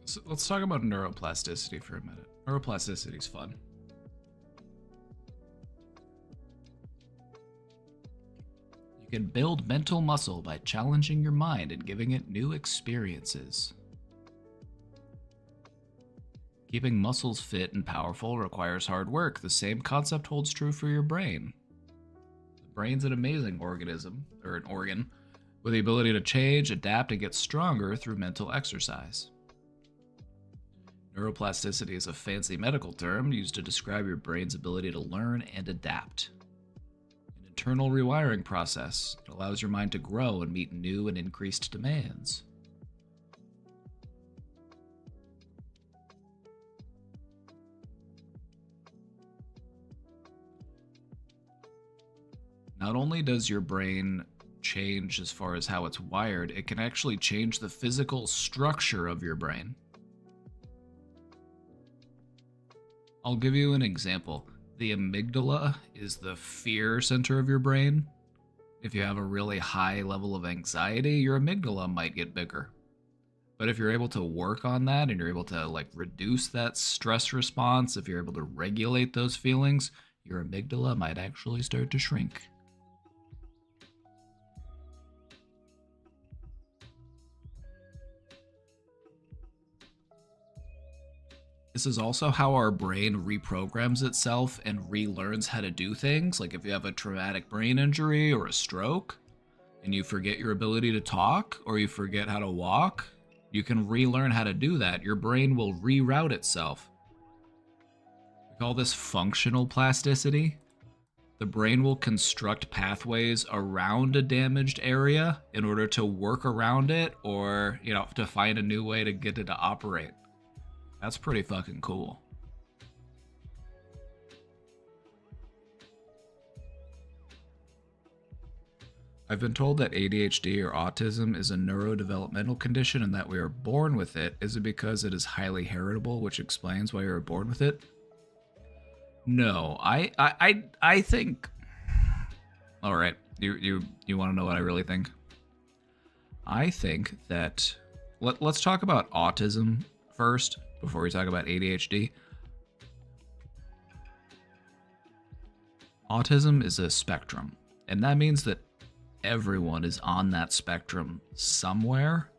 So let's talk about neuroplasticity for a minute. Neuroplasticity is fun. You can build mental muscle by challenging your mind and giving it new experiences. Keeping muscles fit and powerful requires hard work. The same concept holds true for your brain. The brain's an amazing organism, or an organ, with the ability to change, adapt, and get stronger through mental exercise. Neuroplasticity is a fancy medical term used to describe your brain's ability to learn and adapt. An internal rewiring process that allows your mind to grow and meet new and increased demands. Not only does your brain change as far as how it's wired, it can actually change the physical structure of your brain. I'll give you an example. The amygdala is the fear center of your brain. If you have a really high level of anxiety, your amygdala might get bigger. But if you're able to work on that and you're able to like reduce that stress response, if you're able to regulate those feelings, your amygdala might actually start to shrink. This is also how our brain reprograms itself and relearns how to do things. Like if you have a traumatic brain injury or a stroke and you forget your ability to talk or you forget how to walk, you can relearn how to do that. Your brain will reroute itself. We call this functional plasticity. The brain will construct pathways around a damaged area in order to work around it or, you know, to find a new way to get it to operate. That's pretty fucking cool. I've been told that ADHD or autism is a neurodevelopmental condition and that we are born with it. Is it because it is highly heritable, which explains why you were born with it? No, I think. All right, you want to know what I really think? I think that let's talk about autism first before we talk about ADHD. Autism is a spectrum, and that means that everyone is on that spectrum somewhere.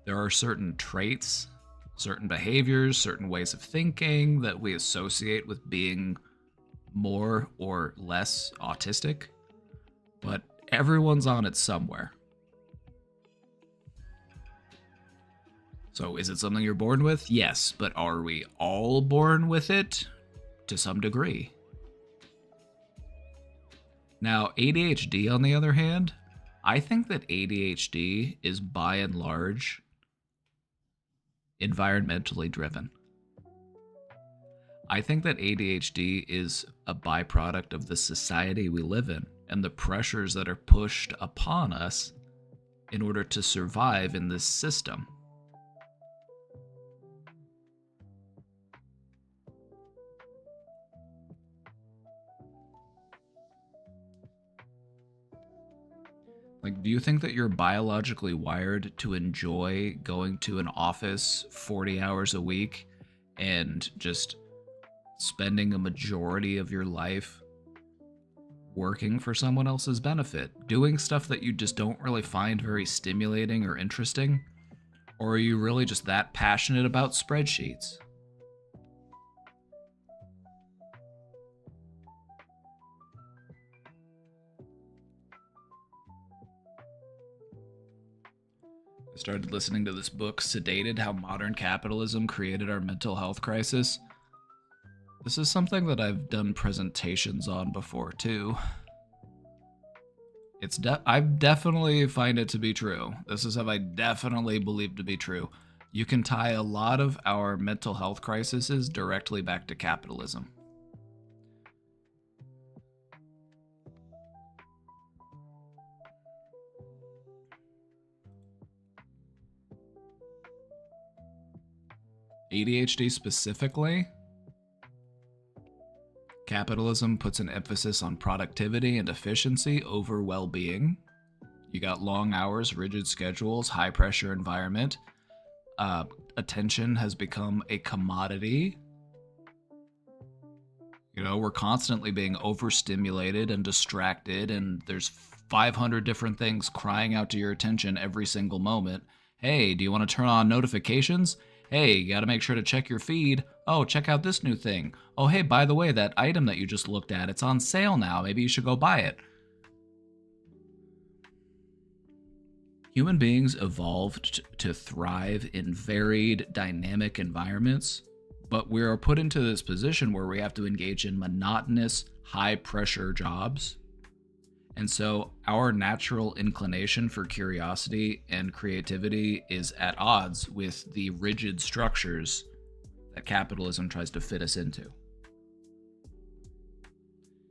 There are certain traits, certain behaviors, certain ways of thinking that we associate with being more or less autistic, but everyone's on it somewhere. So is it something you're born with? Yes, but are we all born with it? To some degree. Now, ADHD, on the other hand, I think that ADHD is by and large environmentally driven. I think that ADHD is a byproduct of the society we live in and the pressures that are pushed upon us in order to survive in this system. Like, do you think that you're biologically wired to enjoy going to an office 40 hours a week and just spending a majority of your life working for someone else's benefit, doing stuff that you just don't really find very stimulating or interesting? Or are you really just that passionate about spreadsheets? I started listening to this book, Sedated: How Modern Capitalism Created Our Mental Health Crisis. This is something that I've done presentations on before, too. I definitely find it to be true. This is how I definitely believe to be true. You can tie a lot of our mental health crises directly back to capitalism. ADHD specifically, capitalism puts an emphasis on productivity and efficiency over well-being. You got long hours, rigid schedules, high-pressure environment. Attention has become a commodity. You know, we're constantly being overstimulated and distracted, and there's 500 different things crying out to your attention every single moment. Hey, do you want to turn on notifications? Hey, you gotta make sure to check your feed. Oh, check out this new thing. Oh, hey, by the way, that item that you just looked at, it's on sale now. Maybe you should go buy it. Human beings evolved to thrive in varied, dynamic environments, but we are put into this position where we have to engage in monotonous, high-pressure jobs. And so our natural inclination for curiosity and creativity is at odds with the rigid structures that capitalism tries to fit us into.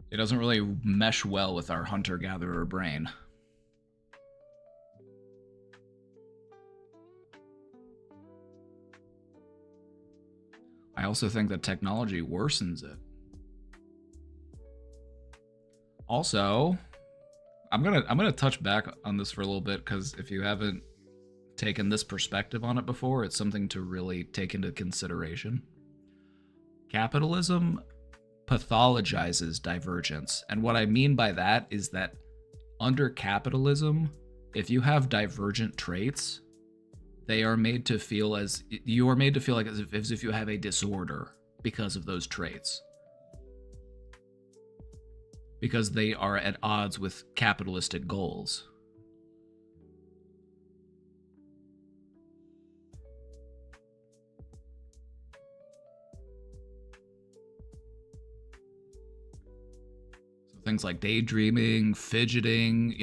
It doesn't really mesh well with our hunter-gatherer brain. I also think that technology worsens it. Also, I'm gonna touch back on this for a little bit, because if you haven't taken this perspective on it before, it's something to really take into consideration. Capitalism pathologizes divergence, and what I mean by that is that under capitalism, if you have divergent traits, you are made to feel like as if you have a disorder because of those traits. Because they are at odds with capitalistic goals. So things like daydreaming, fidgeting,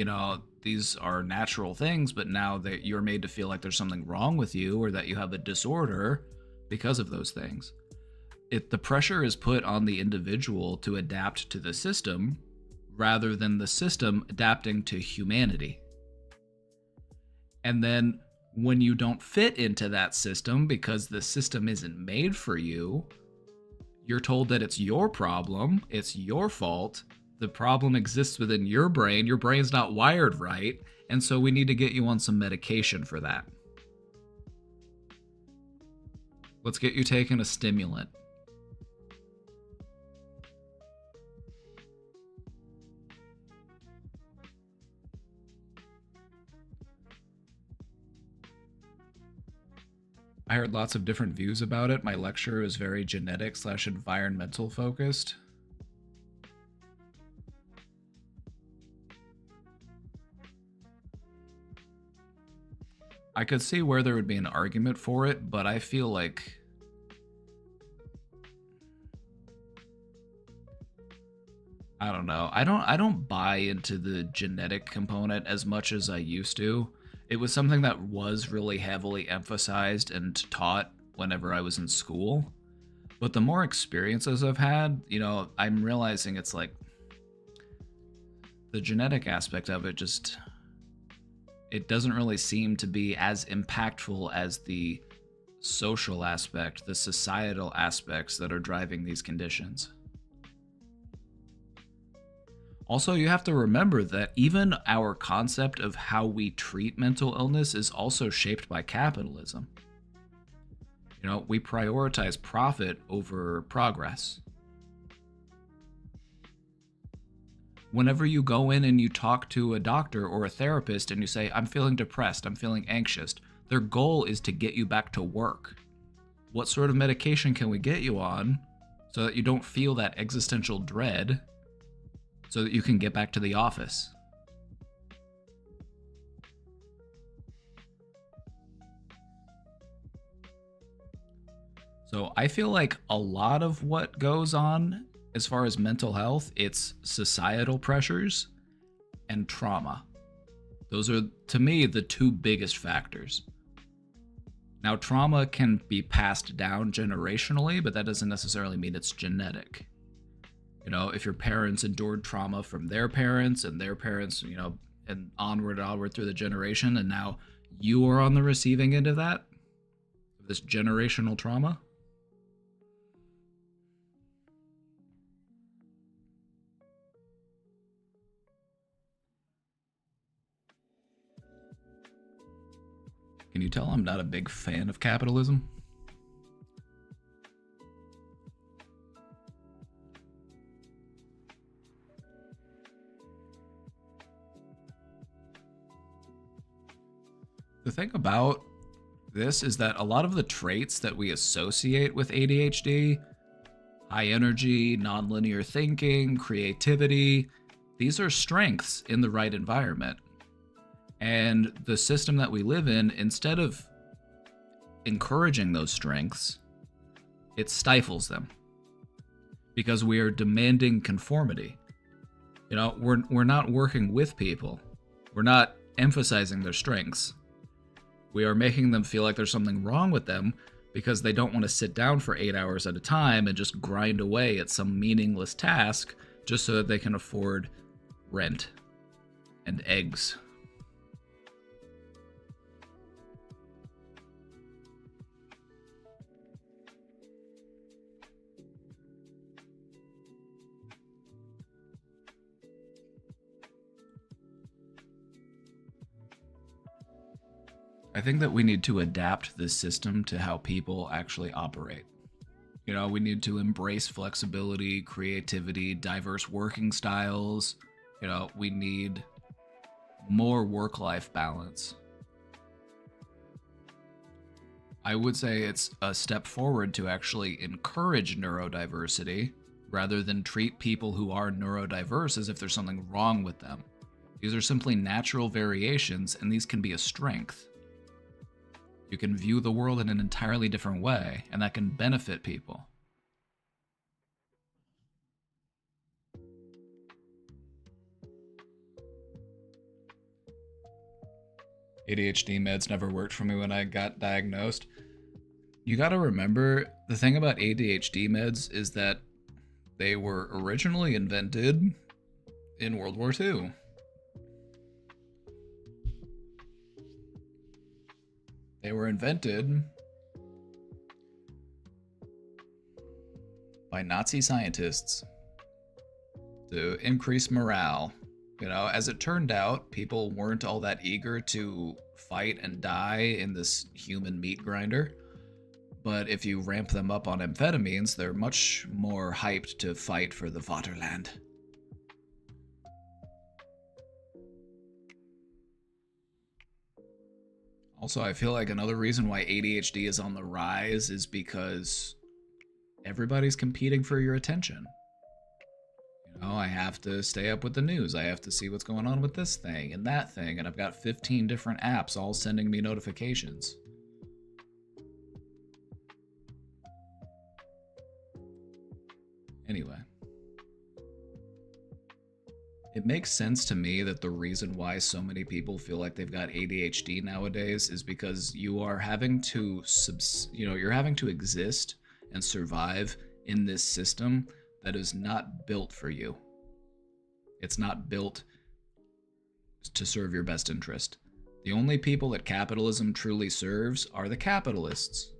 these are natural things, but now that you're made to feel like there's something wrong with you or that you have a disorder because of those things. The pressure is put on the individual to adapt to the system rather than the system adapting to humanity. And then when you don't fit into that system because the system isn't made for you, you're told that it's your problem, it's your fault, the problem exists within your brain, your brain's not wired right, and so we need to get you on some medication for that. Let's get you taking a stimulant. I heard lots of different views about it. My lecture is very genetic/environmental focused. I could see where there would be an argument for it, but I feel like I don't know. I don't buy into the genetic component as much as I used to. It was something that was really heavily emphasized and taught whenever I was in school. But the more experiences I've had, you know, I'm realizing it's like the genetic aspect of it just, it doesn't really seem to be as impactful as the social aspect, the societal aspects that are driving these conditions. Also, you have to remember that even our concept of how we treat mental illness is also shaped by capitalism. You know, we prioritize profit over progress. Whenever you go in and you talk to a doctor or a therapist and you say, I'm feeling depressed, I'm feeling anxious, their goal is to get you back to work. What sort of medication can we get you on so that you don't feel that existential dread, so that you can get back to the office? So I feel like a lot of what goes on as far as mental health, it's societal pressures and trauma. Those are, to me, the two biggest factors. Now, trauma can be passed down generationally, but that doesn't necessarily mean it's genetic. You know, if your parents endured trauma from their parents and their parents, you know, and onward through the generation, and now you are on the receiving end of that, this generational trauma. Can you tell I'm not a big fan of capitalism? The thing about this is that a lot of the traits that we associate with ADHD, high energy, nonlinear thinking, creativity, these are strengths in the right environment. And the system that we live in, instead of encouraging those strengths, it stifles them because we are demanding conformity. You know, we're not working with people. We're not emphasizing their strengths. We are making them feel like there's something wrong with them because they don't want to sit down for 8 hours at a time and just grind away at some meaningless task just so that they can afford rent and eggs. I think that we need to adapt this system to how people actually operate. You know, we need to embrace flexibility, creativity, diverse working styles. You know, we need more work-life balance. I would say it's a step forward to actually encourage neurodiversity rather than treat people who are neurodiverse as if there's something wrong with them. These are simply natural variations, and these can be a strength. You can view the world in an entirely different way, and that can benefit people. ADHD meds never worked for me when I got diagnosed. You gotta remember, the thing about ADHD meds is that they were originally invented in World War II. They were invented by Nazi scientists to increase morale. You know, as it turned out, people weren't all that eager to fight and die in this human meat grinder. But if you ramp them up on amphetamines, they're much more hyped to fight for the Vaterland. Also, I feel like another reason why ADHD is on the rise is because everybody's competing for your attention. You Oh, I have to stay up with the news. I have to see what's going on with this thing and that thing, and I've got 15 different apps all sending me notifications. Anyway. It makes sense to me that the reason why so many people feel like they've got ADHD nowadays is because you are having to you're having to exist and survive in this system that is not built for you. It's not built to serve your best interest. The only people that capitalism truly serves are the capitalists.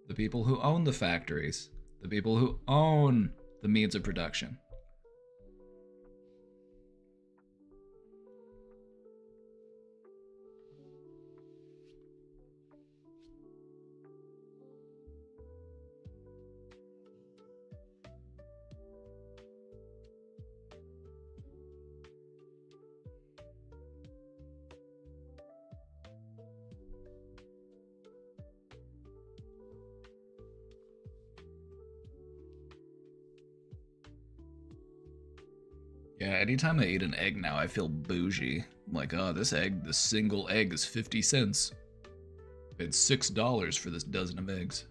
The people who own the factories. The people who own the means of production. Yeah, anytime I eat an egg now, I feel bougie. I'm like, oh, this single egg is 50 cents. It's $6 for this dozen of eggs.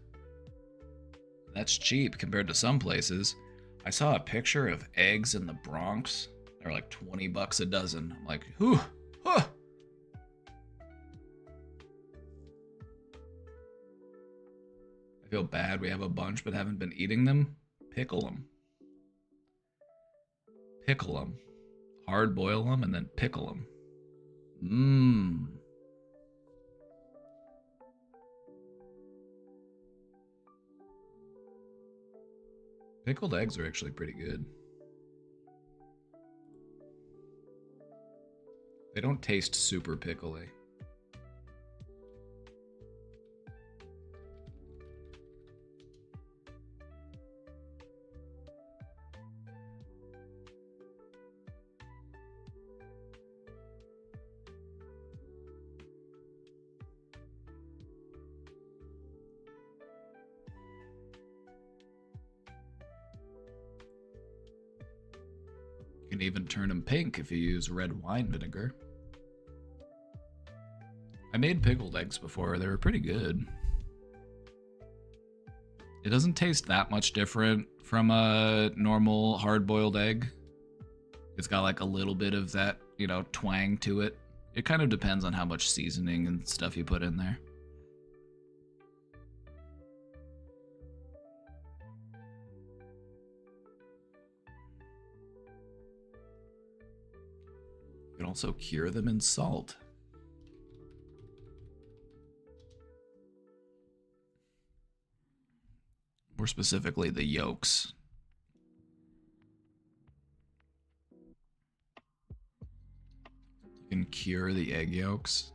That's cheap compared to some places. I saw a picture of eggs in the Bronx. They're like 20 bucks a dozen. I'm like, whew, huh. I feel bad we have a bunch but haven't been eating them. Pickle them. Pickle them. Hard boil them and then pickle them. Mmm. Pickled eggs are actually pretty good. They don't taste super pickly. You can even turn them pink if you use red wine vinegar. I made pickled eggs before. They were pretty good. It doesn't taste that much different from a normal hard-boiled egg. It's got like a little bit of that, twang to it. It kind of depends on how much seasoning and stuff you put in there. You can also cure them in salt. More specifically, the yolks. You can cure the egg yolks.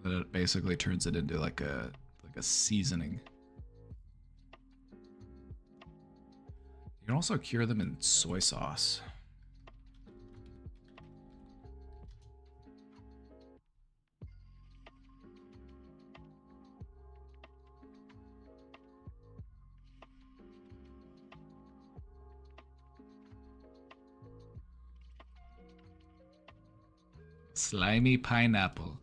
Then it basically turns it into like a seasoning. You can also cure them in soy sauce. Slimy pineapple.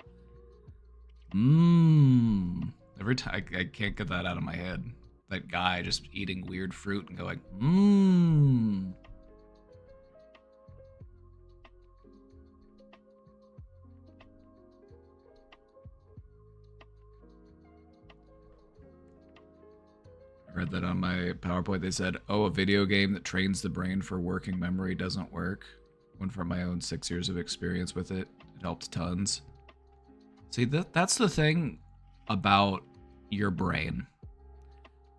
Mmm. Every time I can't get that out of my head. That guy just eating weird fruit and going, mmm. I read that on my PowerPoint. They said, oh, a video game that trains the brain for working memory doesn't work. One from my own 6 years of experience with it. It helped tons. See, that's the thing about your brain.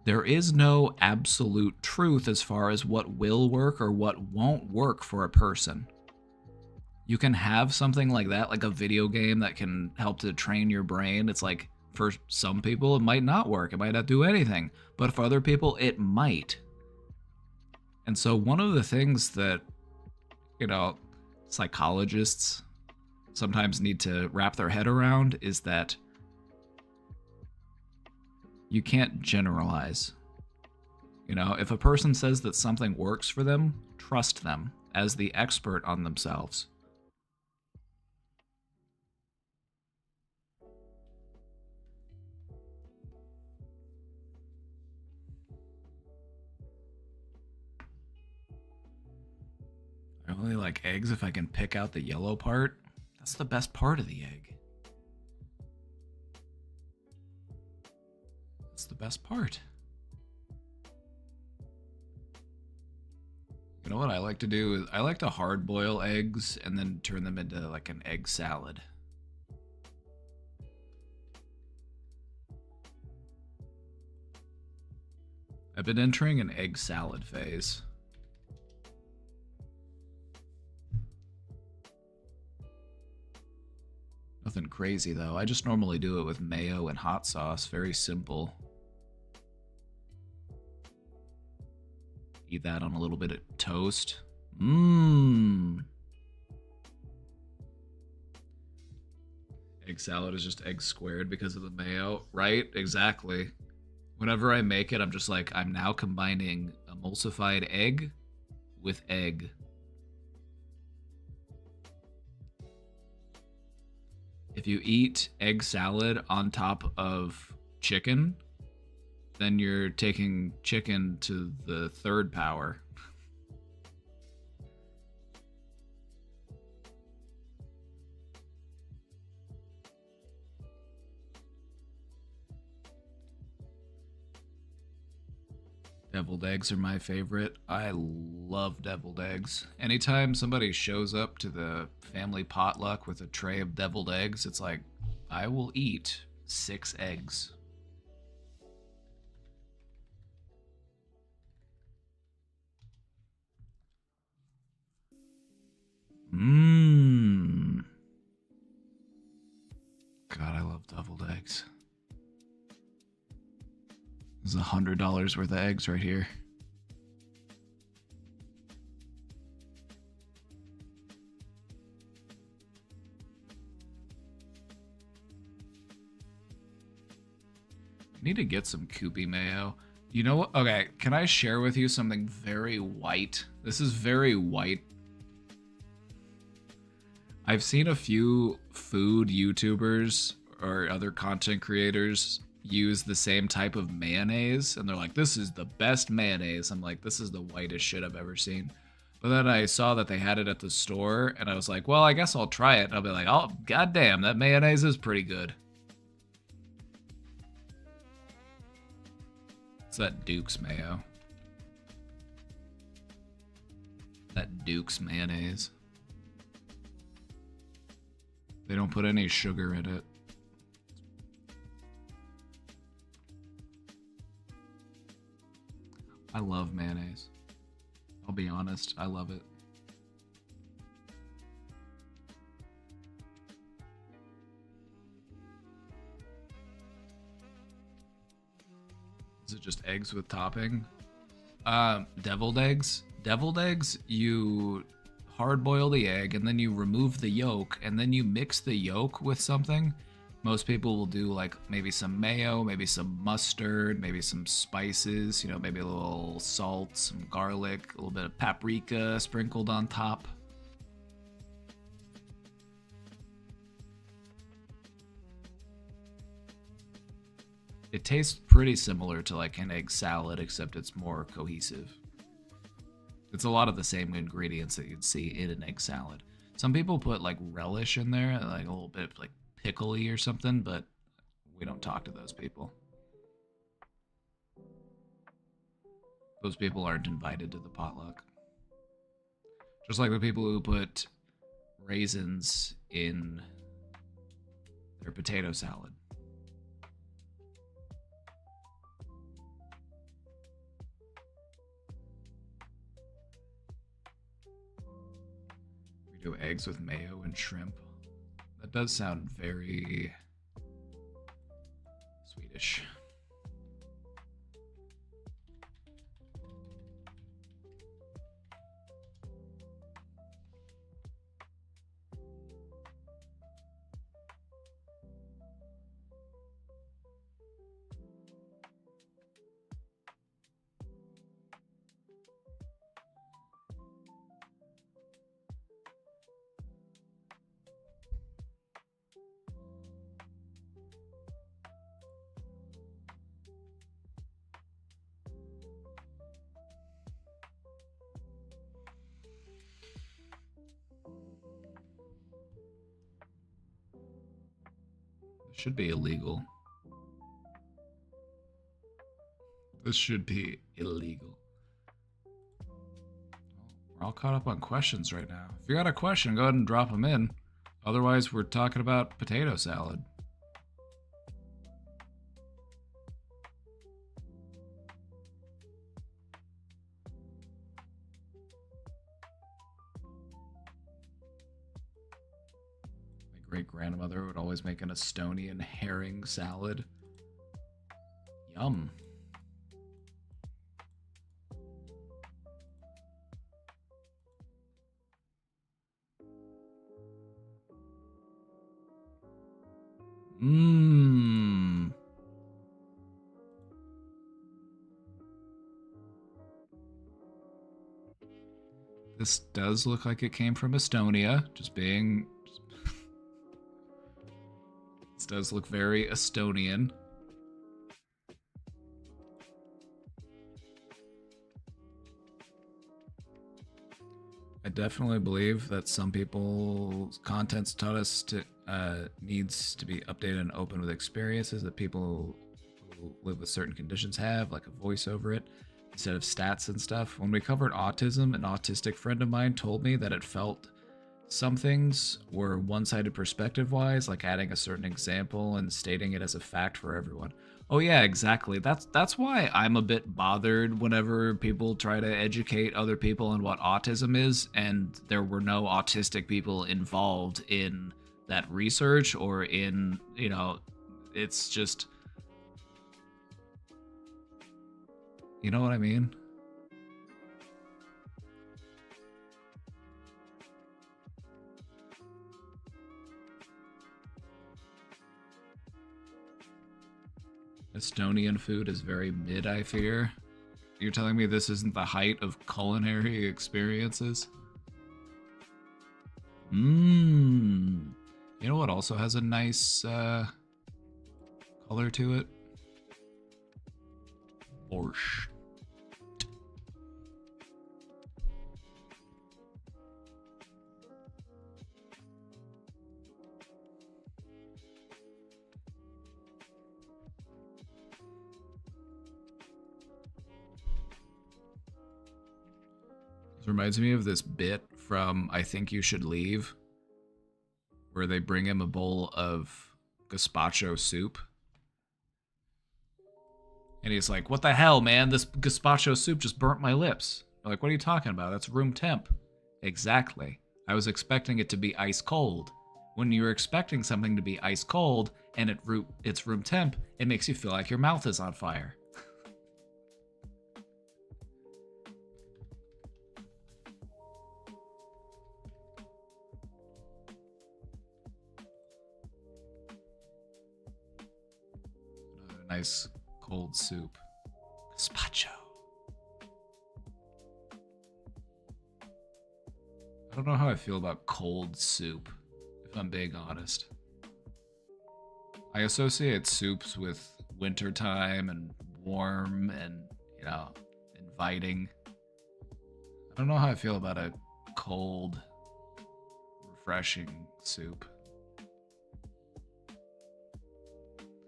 There is no absolute truth as far as what will work or what won't work for a person. You can have something like that, like a video game that can help to train your brain. It's like, for some people, it might not work. It might not do anything. But for other people, it might. And so one of the things that, psychologists sometimes need to wrap their head around is that you can't generalize. You know, if a person says that something works for them, trust them as the expert on themselves. I only like eggs if I can pick out the yellow part. That's the best part of the egg. That's the best part. You know what I like to do is I like to hard boil eggs and then turn them into like an egg salad. I've been entering an egg salad phase. Nothing crazy though. I just normally do it with mayo and hot sauce. Very simple. Eat that on a little bit of toast. Mmm. Egg salad is just eggs squared because of the mayo, right? Exactly. Whenever I make it, I'm just like, I'm now combining emulsified egg with egg. If you eat egg salad on top of chicken, then you're taking chicken to the third power. Deviled eggs are my favorite. I love deviled eggs. Anytime somebody shows up to the family potluck with a tray of deviled eggs, it's like, I will eat 6 eggs. Mmm. God, I love deviled eggs. This is $100 worth of eggs right here. I need to get some Kewpie mayo. You know what? Okay, can I share with you something very white? This is very white. I've seen a few food YouTubers or other content creators use the same type of mayonnaise, and they're like, this is the best mayonnaise. I'm like, this is the whitest shit I've ever seen. But then I saw that they had it at the store, and I was like, well, I guess I'll try it. And I'll be like, oh, goddamn, that mayonnaise is pretty good. It's that Duke's mayo. That Duke's mayonnaise. They don't put any sugar in it. I love mayonnaise. I'll be honest, I love it. Is it just eggs with topping? Deviled eggs. Deviled eggs, you hard boil the egg and then you remove the yolk and then you mix the yolk with something. Most people will do like maybe some mayo, maybe some mustard, maybe some spices, you know, maybe a little salt, some garlic, a little bit of paprika sprinkled on top. It tastes pretty similar to like an egg salad, except it's more cohesive. It's a lot of the same ingredients that you'd see in an egg salad. Some people put like relish in there, like a little bit like pickly or something, but we don't talk to those people. Those people aren't invited to the potluck. Just like the people who put raisins in their potato salad. We do eggs with mayo and shrimp. That does sound very Swedish. Should be illegal. This should be illegal. We're all caught up on questions right now. If you got a question, go ahead and drop them in. Otherwise, we're talking about potato salad. My great-grandmother would always make an Estonian herring salad. Yum. Mmm. This does look like it came from Estonia. Just being... This does look very Estonian. I definitely believe that some people's content's taught us to needs to be updated and open with experiences that people who live with certain conditions have, like a voice over it, instead of stats and stuff. When we covered autism, an autistic friend of mine told me that it felt some things were one-sided perspective-wise, like adding a certain example and stating it as a fact for everyone. Oh yeah, exactly. That's why I'm a bit bothered whenever people try to educate other people on what autism is, and there were no autistic people involved in that research or in, you know, it's just, you know what I mean? Estonian food is very mid, I fear. You're telling me this isn't the height of culinary experiences? Mmm. You know what also has a nice color to it? Borscht. This reminds me of this bit from I Think You Should Leave, where they bring him a bowl of gazpacho soup. And he's like, what the hell, man? This gazpacho soup just burnt my lips. They're like, what are you talking about? That's room temp. Exactly. I was expecting it to be ice cold. When you're expecting something to be ice cold and it's room temp, it makes you feel like your mouth is on fire. Another nice cold soup. Gazpacho. I don't know how I feel about cold soup, if I'm being honest. I associate soups with wintertime and warm and, you know, inviting. I don't know how I feel about a cold, refreshing soup.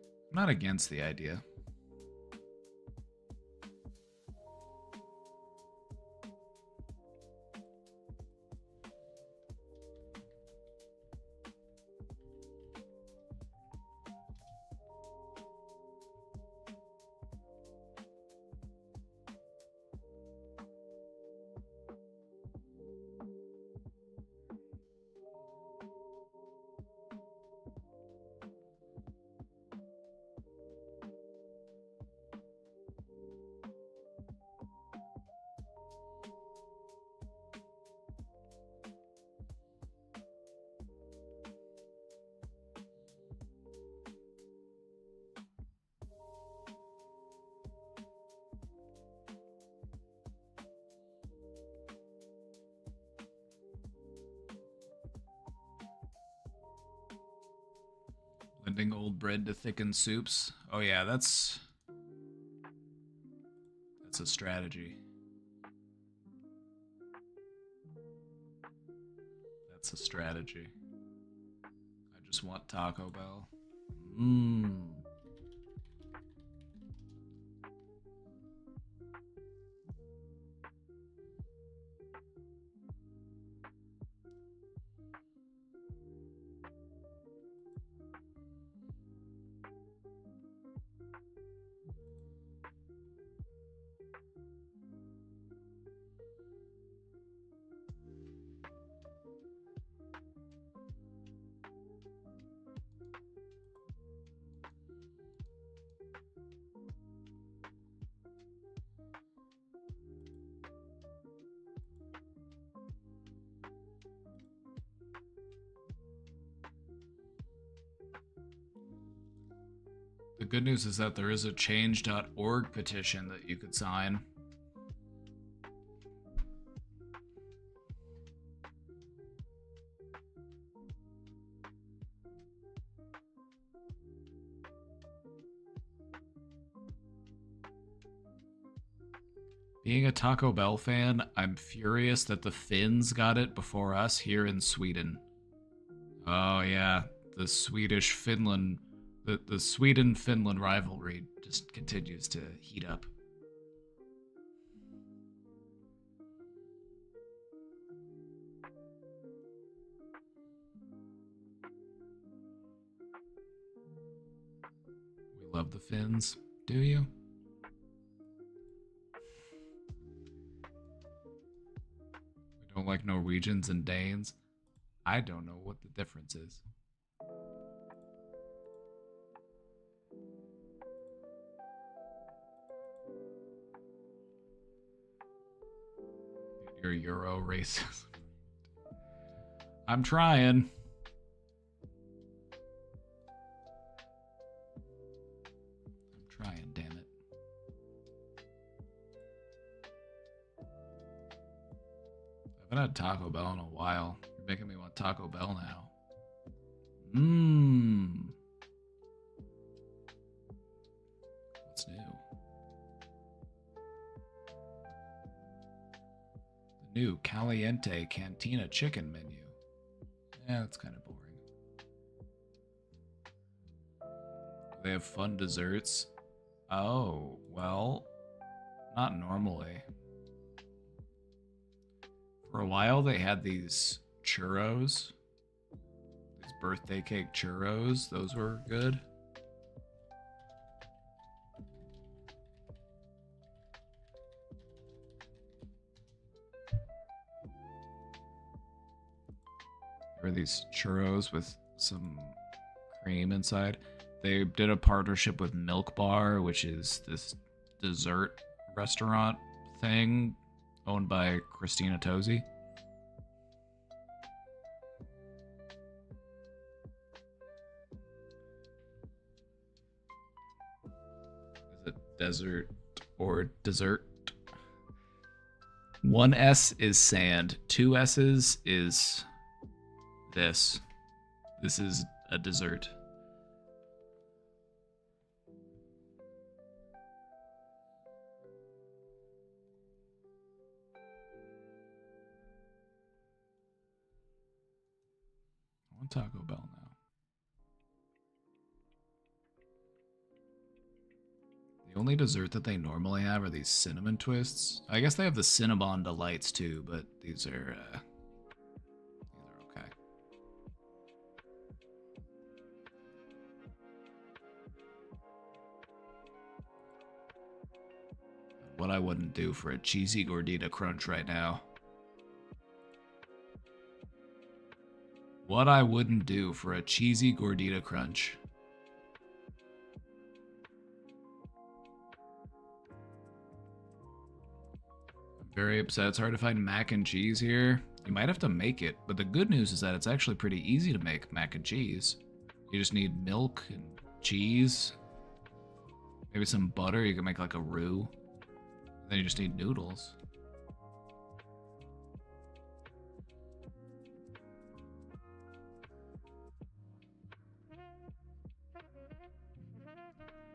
I'm not against the idea. Blending old bread to thicken soups. Oh yeah, that's a strategy. That's a strategy. I just want Taco Bell. Mmm. The good news is that there is a change.org petition that you could sign. Being a Taco Bell fan, I'm furious that the Finns got it before us here in Sweden. Oh yeah, the Swedish-Finland... The Sweden-Finland rivalry just continues to heat up. We love the Finns, do you? We don't like Norwegians and Danes. I don't know what the difference is. Your Euro racism. I'm trying. I'm trying, damn it. I haven't had Taco Bell in a while. You're making me want Taco Bell now. Mmm. What's new? New Caliente Cantina chicken menu. Yeah, that's kind of boring. They have fun desserts. Oh, well, not normally. For a while, they had these churros. These birthday cake churros. Those were good. Or these churros with some cream inside. They did a partnership with Milk Bar, which is this dessert restaurant thing owned by Christina Tosi. Is it desert or dessert? One S is sand. Two S's is this. This is a dessert. I want Taco Bell now. The only dessert that they normally have are these cinnamon twists. I guess they have the Cinnabon Delights too, but these are okay. What I wouldn't do for a cheesy gordita crunch right now. What I wouldn't do for a cheesy gordita crunch. I'm very upset. It's hard to find mac and cheese here. You might have to make it, but the good news is that it's actually pretty easy to make mac and cheese. You just need milk and cheese. Maybe some butter. You can make like a roux. Then you just need noodles.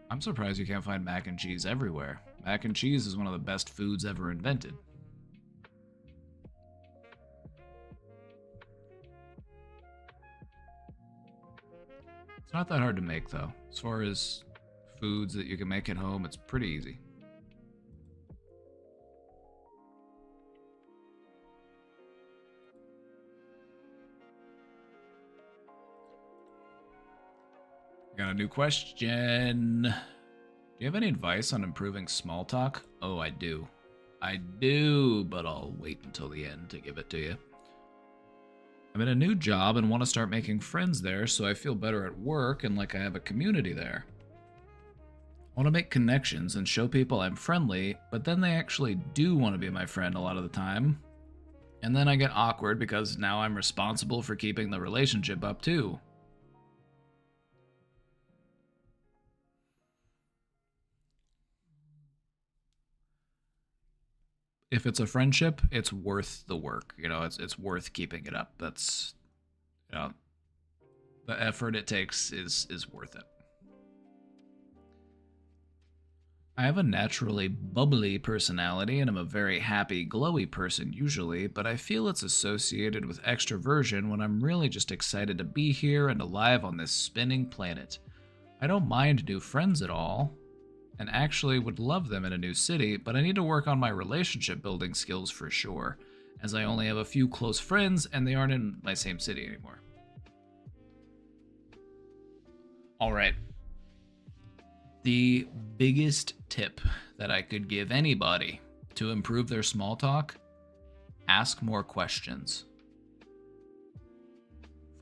I'm surprised you can't find mac and cheese everywhere. Mac and cheese is one of the best foods ever invented. It's not that hard to make, though. As far as foods that you can make at home, it's pretty easy. Got a new question. Do you have any advice on improving small talk? Oh, I do. I do, but I'll wait until the end to give it to you. I'm in a new job and want to start making friends there so I feel better at work and like I have a community there. I want to make connections and show people I'm friendly, but then they actually do want to be my friend a lot of the time. And then I get awkward because now I'm responsible for keeping the relationship up too. If it's a friendship, it's worth the work. You know, it's worth keeping it up. That's, you know, the effort it takes is worth it. I have a naturally bubbly personality and I'm a very happy, glowy person usually, but I feel it's associated with extroversion when I'm really just excited to be here and alive on this spinning planet. I don't mind new friends at all, and actually would love them in a new city, but I need to work on my relationship building skills for sure, as I only have a few close friends and they aren't in my same city anymore. Alright. The biggest tip that I could give anybody to improve their small talk: ask more questions.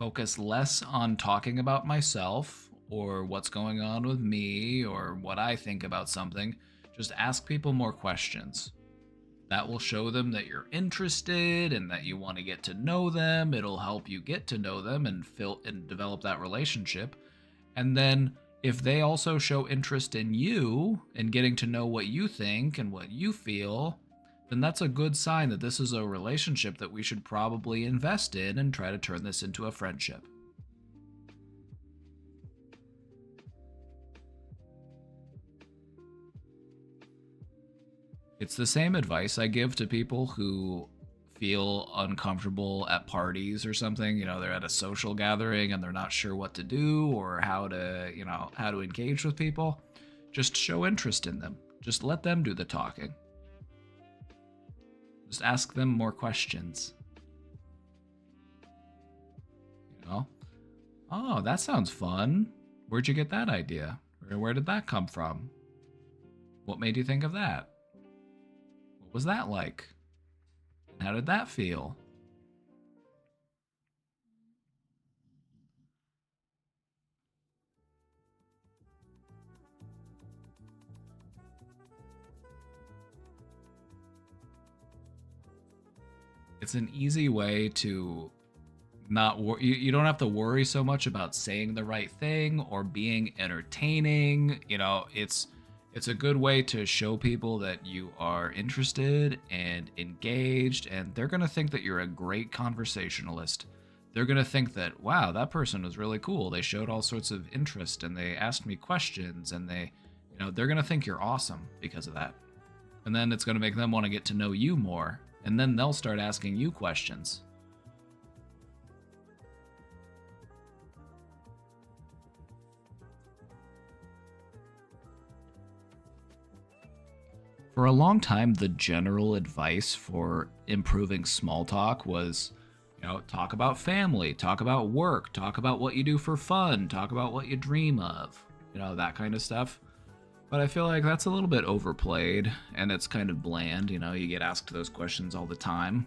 Focus less on talking about myself or what's going on with me or what I think about something. Just ask people more questions. That will show them that you're interested and that you want to get to know them. It'll help you get to know them and develop that relationship. And then if they also show interest in you and getting to know what you think and what you feel, then that's a good sign that this is a relationship that we should probably invest in and try to turn this into a friendship. It's the same advice I give to people who feel uncomfortable at parties or something. You know, they're at a social gathering and they're not sure what to do or how to engage with people. Just show interest in them. Just let them do the talking. Just ask them more questions. You know? Oh, that sounds fun. Where'd you get that idea? Or where did that come from? What made you think of that? What was that like? How did that feel? It's an easy way to not you don't have to worry so much about saying the right thing or being entertaining. You know, it's a good way to show people that you are interested and engaged, and they're going to think that you're a great conversationalist. They're going to think that, wow, that person was really cool. They showed all sorts of interest and they asked me questions, and they're going to think you're awesome because of that. And then it's going to make them want to get to know you more, and then they'll start asking you questions. For a long time, the general advice for improving small talk was, talk about family, talk about work, talk about what you do for fun, talk about what you dream of, that kind of stuff. But I feel like that's a little bit overplayed and it's kind of bland. You get asked those questions all the time.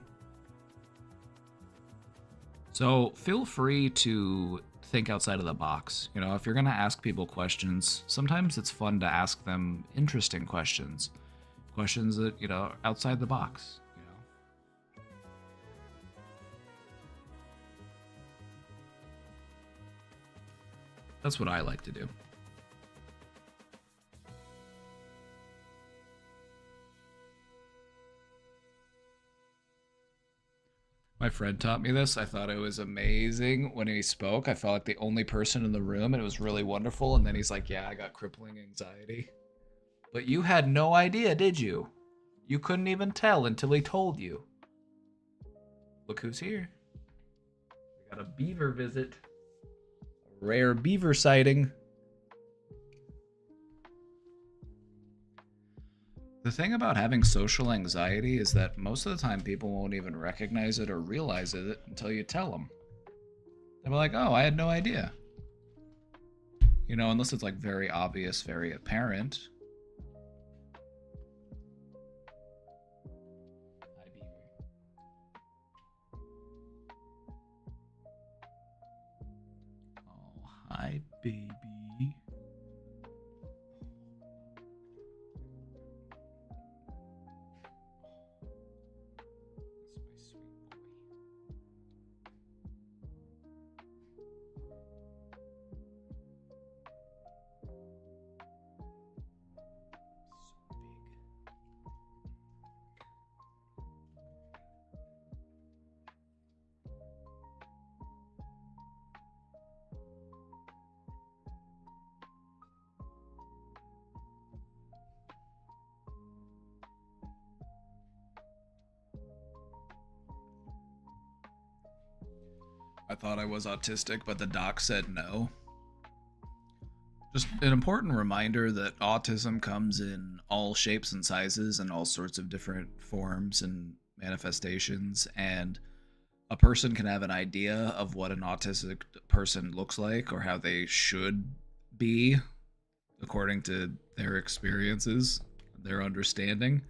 So feel free to think outside of the box. If you're going to ask people questions, sometimes it's fun to ask them interesting questions. Questions that, outside the box. That's what I like to do. My friend taught me this. I thought it was amazing when he spoke. I felt like the only person in the room, and it was really wonderful. And then he's like, yeah, I got crippling anxiety. But you had no idea, did you? You couldn't even tell until he told you. Look who's here. We got a beaver visit. Rare beaver sighting. The thing about having social anxiety is that most of the time people won't even recognize it or realize it until you tell them. They'll be like, oh, I had no idea. You know, unless it's like very obvious, very apparent. Hi, beaver. Oh, hi, baby. That's my sweet boy. So big. I thought I was autistic, but the doc said no. Just an important reminder that autism comes in all shapes and sizes and all sorts of different forms and manifestations, and a person can have an idea of what an autistic person looks like or how they should be according to their experiences, their understanding.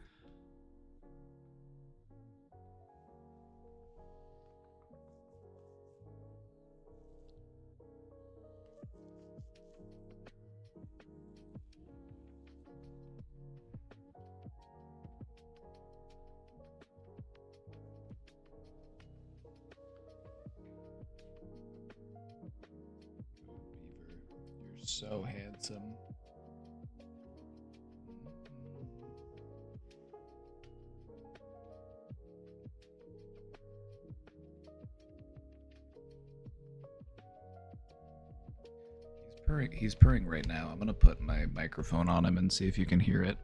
Beaver, you're so handsome. He's purring right now. I'm gonna put my microphone on him and see if you can hear it.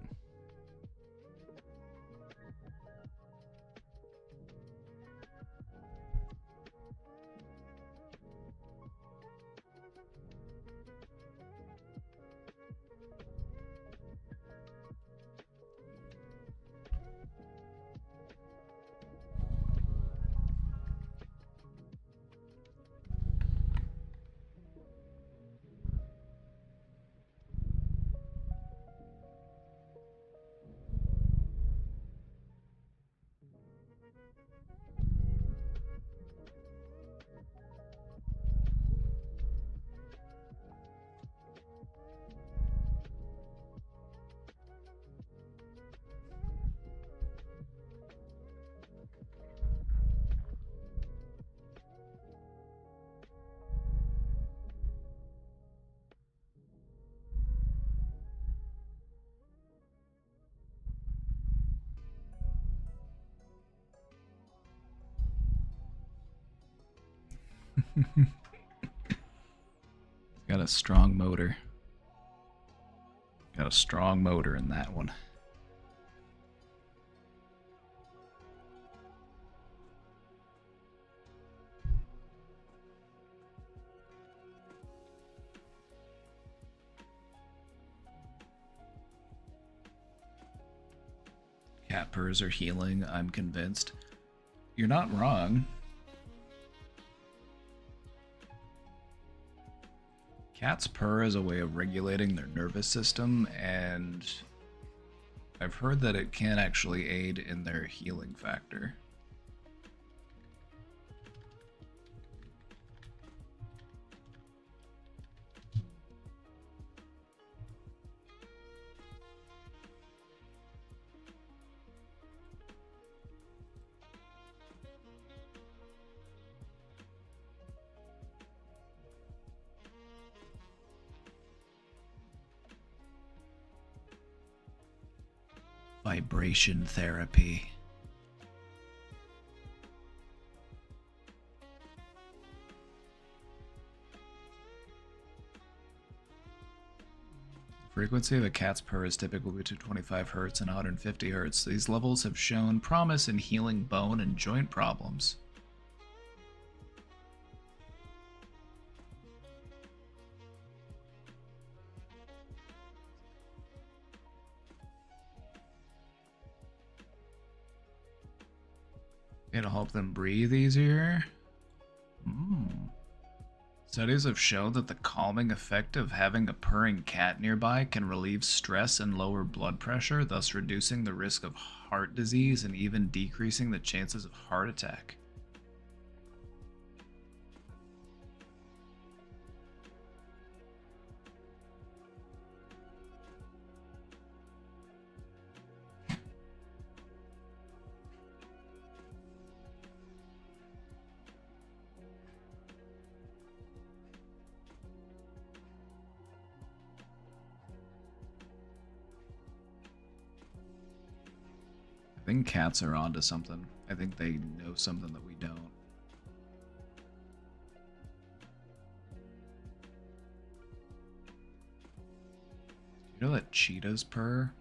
Got a strong motor. Got a strong motor in that one. Cat purrs are healing, I'm convinced. You're not wrong. Cats purr as a way of regulating their nervous system, and I've heard that it can actually aid in their healing factor. Vibration therapy. Frequency of a cat's purr is typically between 25 Hz and 150 Hz. These levels have shown promise in healing bone and joint problems. It'll help them breathe easier. Studies have shown that the calming effect of having a purring cat nearby can relieve stress and lower blood pressure, thus reducing the risk of heart disease and even decreasing the chances of heart attack. I think cats are onto something. I think they know something that we don't. You know that cheetahs purr?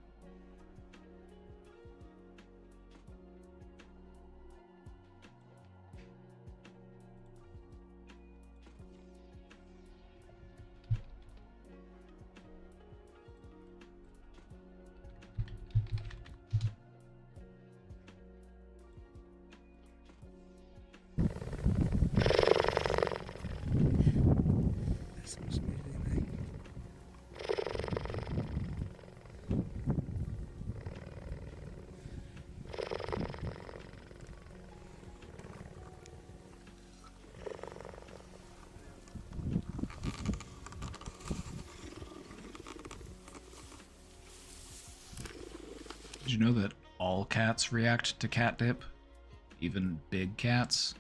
Did you know that all cats react to cat dip? Even big cats?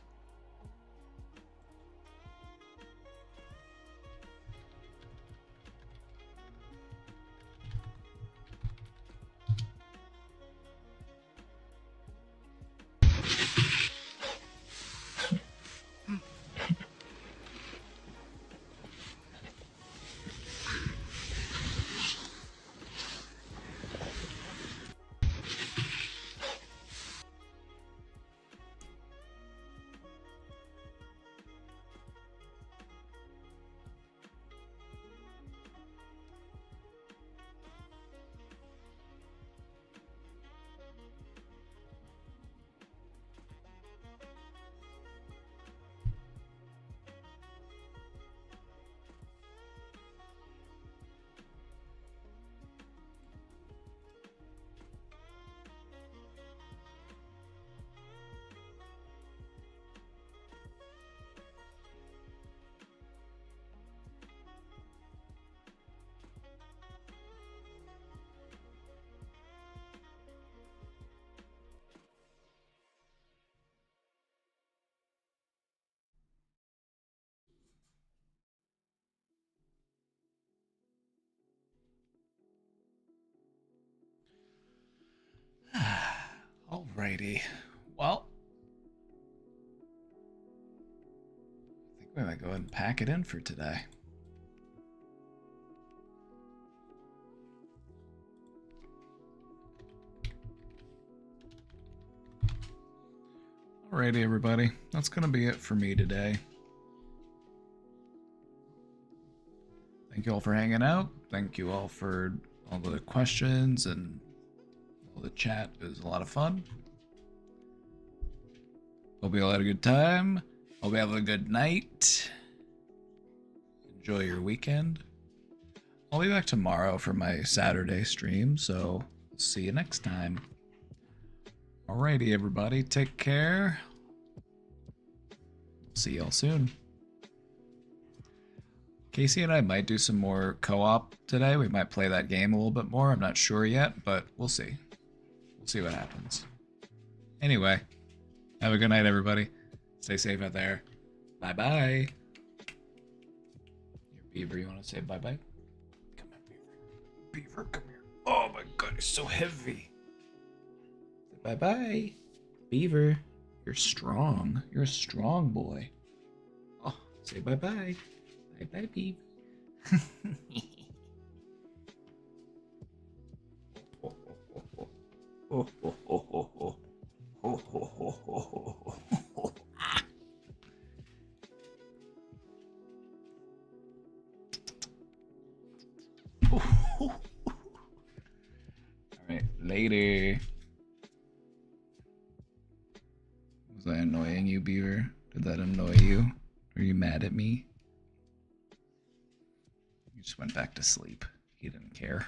Alrighty. Well, I think we might go ahead and pack it in for today. Alrighty, everybody. That's going to be it for me today. Thank you all for hanging out. Thank you all for all the questions and all the chat. It was a lot of fun. Hope you all had a good time. Hope you have a good night. Enjoy your weekend. I'll be back tomorrow for my Saturday stream, so see you next time. Alrighty, everybody. Take care. See y'all soon. Casey and I might do some more co-op today. We might play that game a little bit more. I'm not sure yet, but we'll see. We'll see what happens. Anyway, have a good night, everybody. Stay safe out there. Bye-bye. Your Beaver, you want to say bye-bye? Come here, Beaver. Beaver, come here. Oh my god, it's so heavy. Say bye-bye. Beaver, you're strong. You're a strong boy. Oh, say bye-bye. Bye-bye, Beaver. Oh, oh, oh, oh, oh. Oh, oh, oh, oh, oh, oh. All right, later. What was annoying you, Beaver? Did that annoy you? Are you mad at me? He just went back to sleep. He didn't care.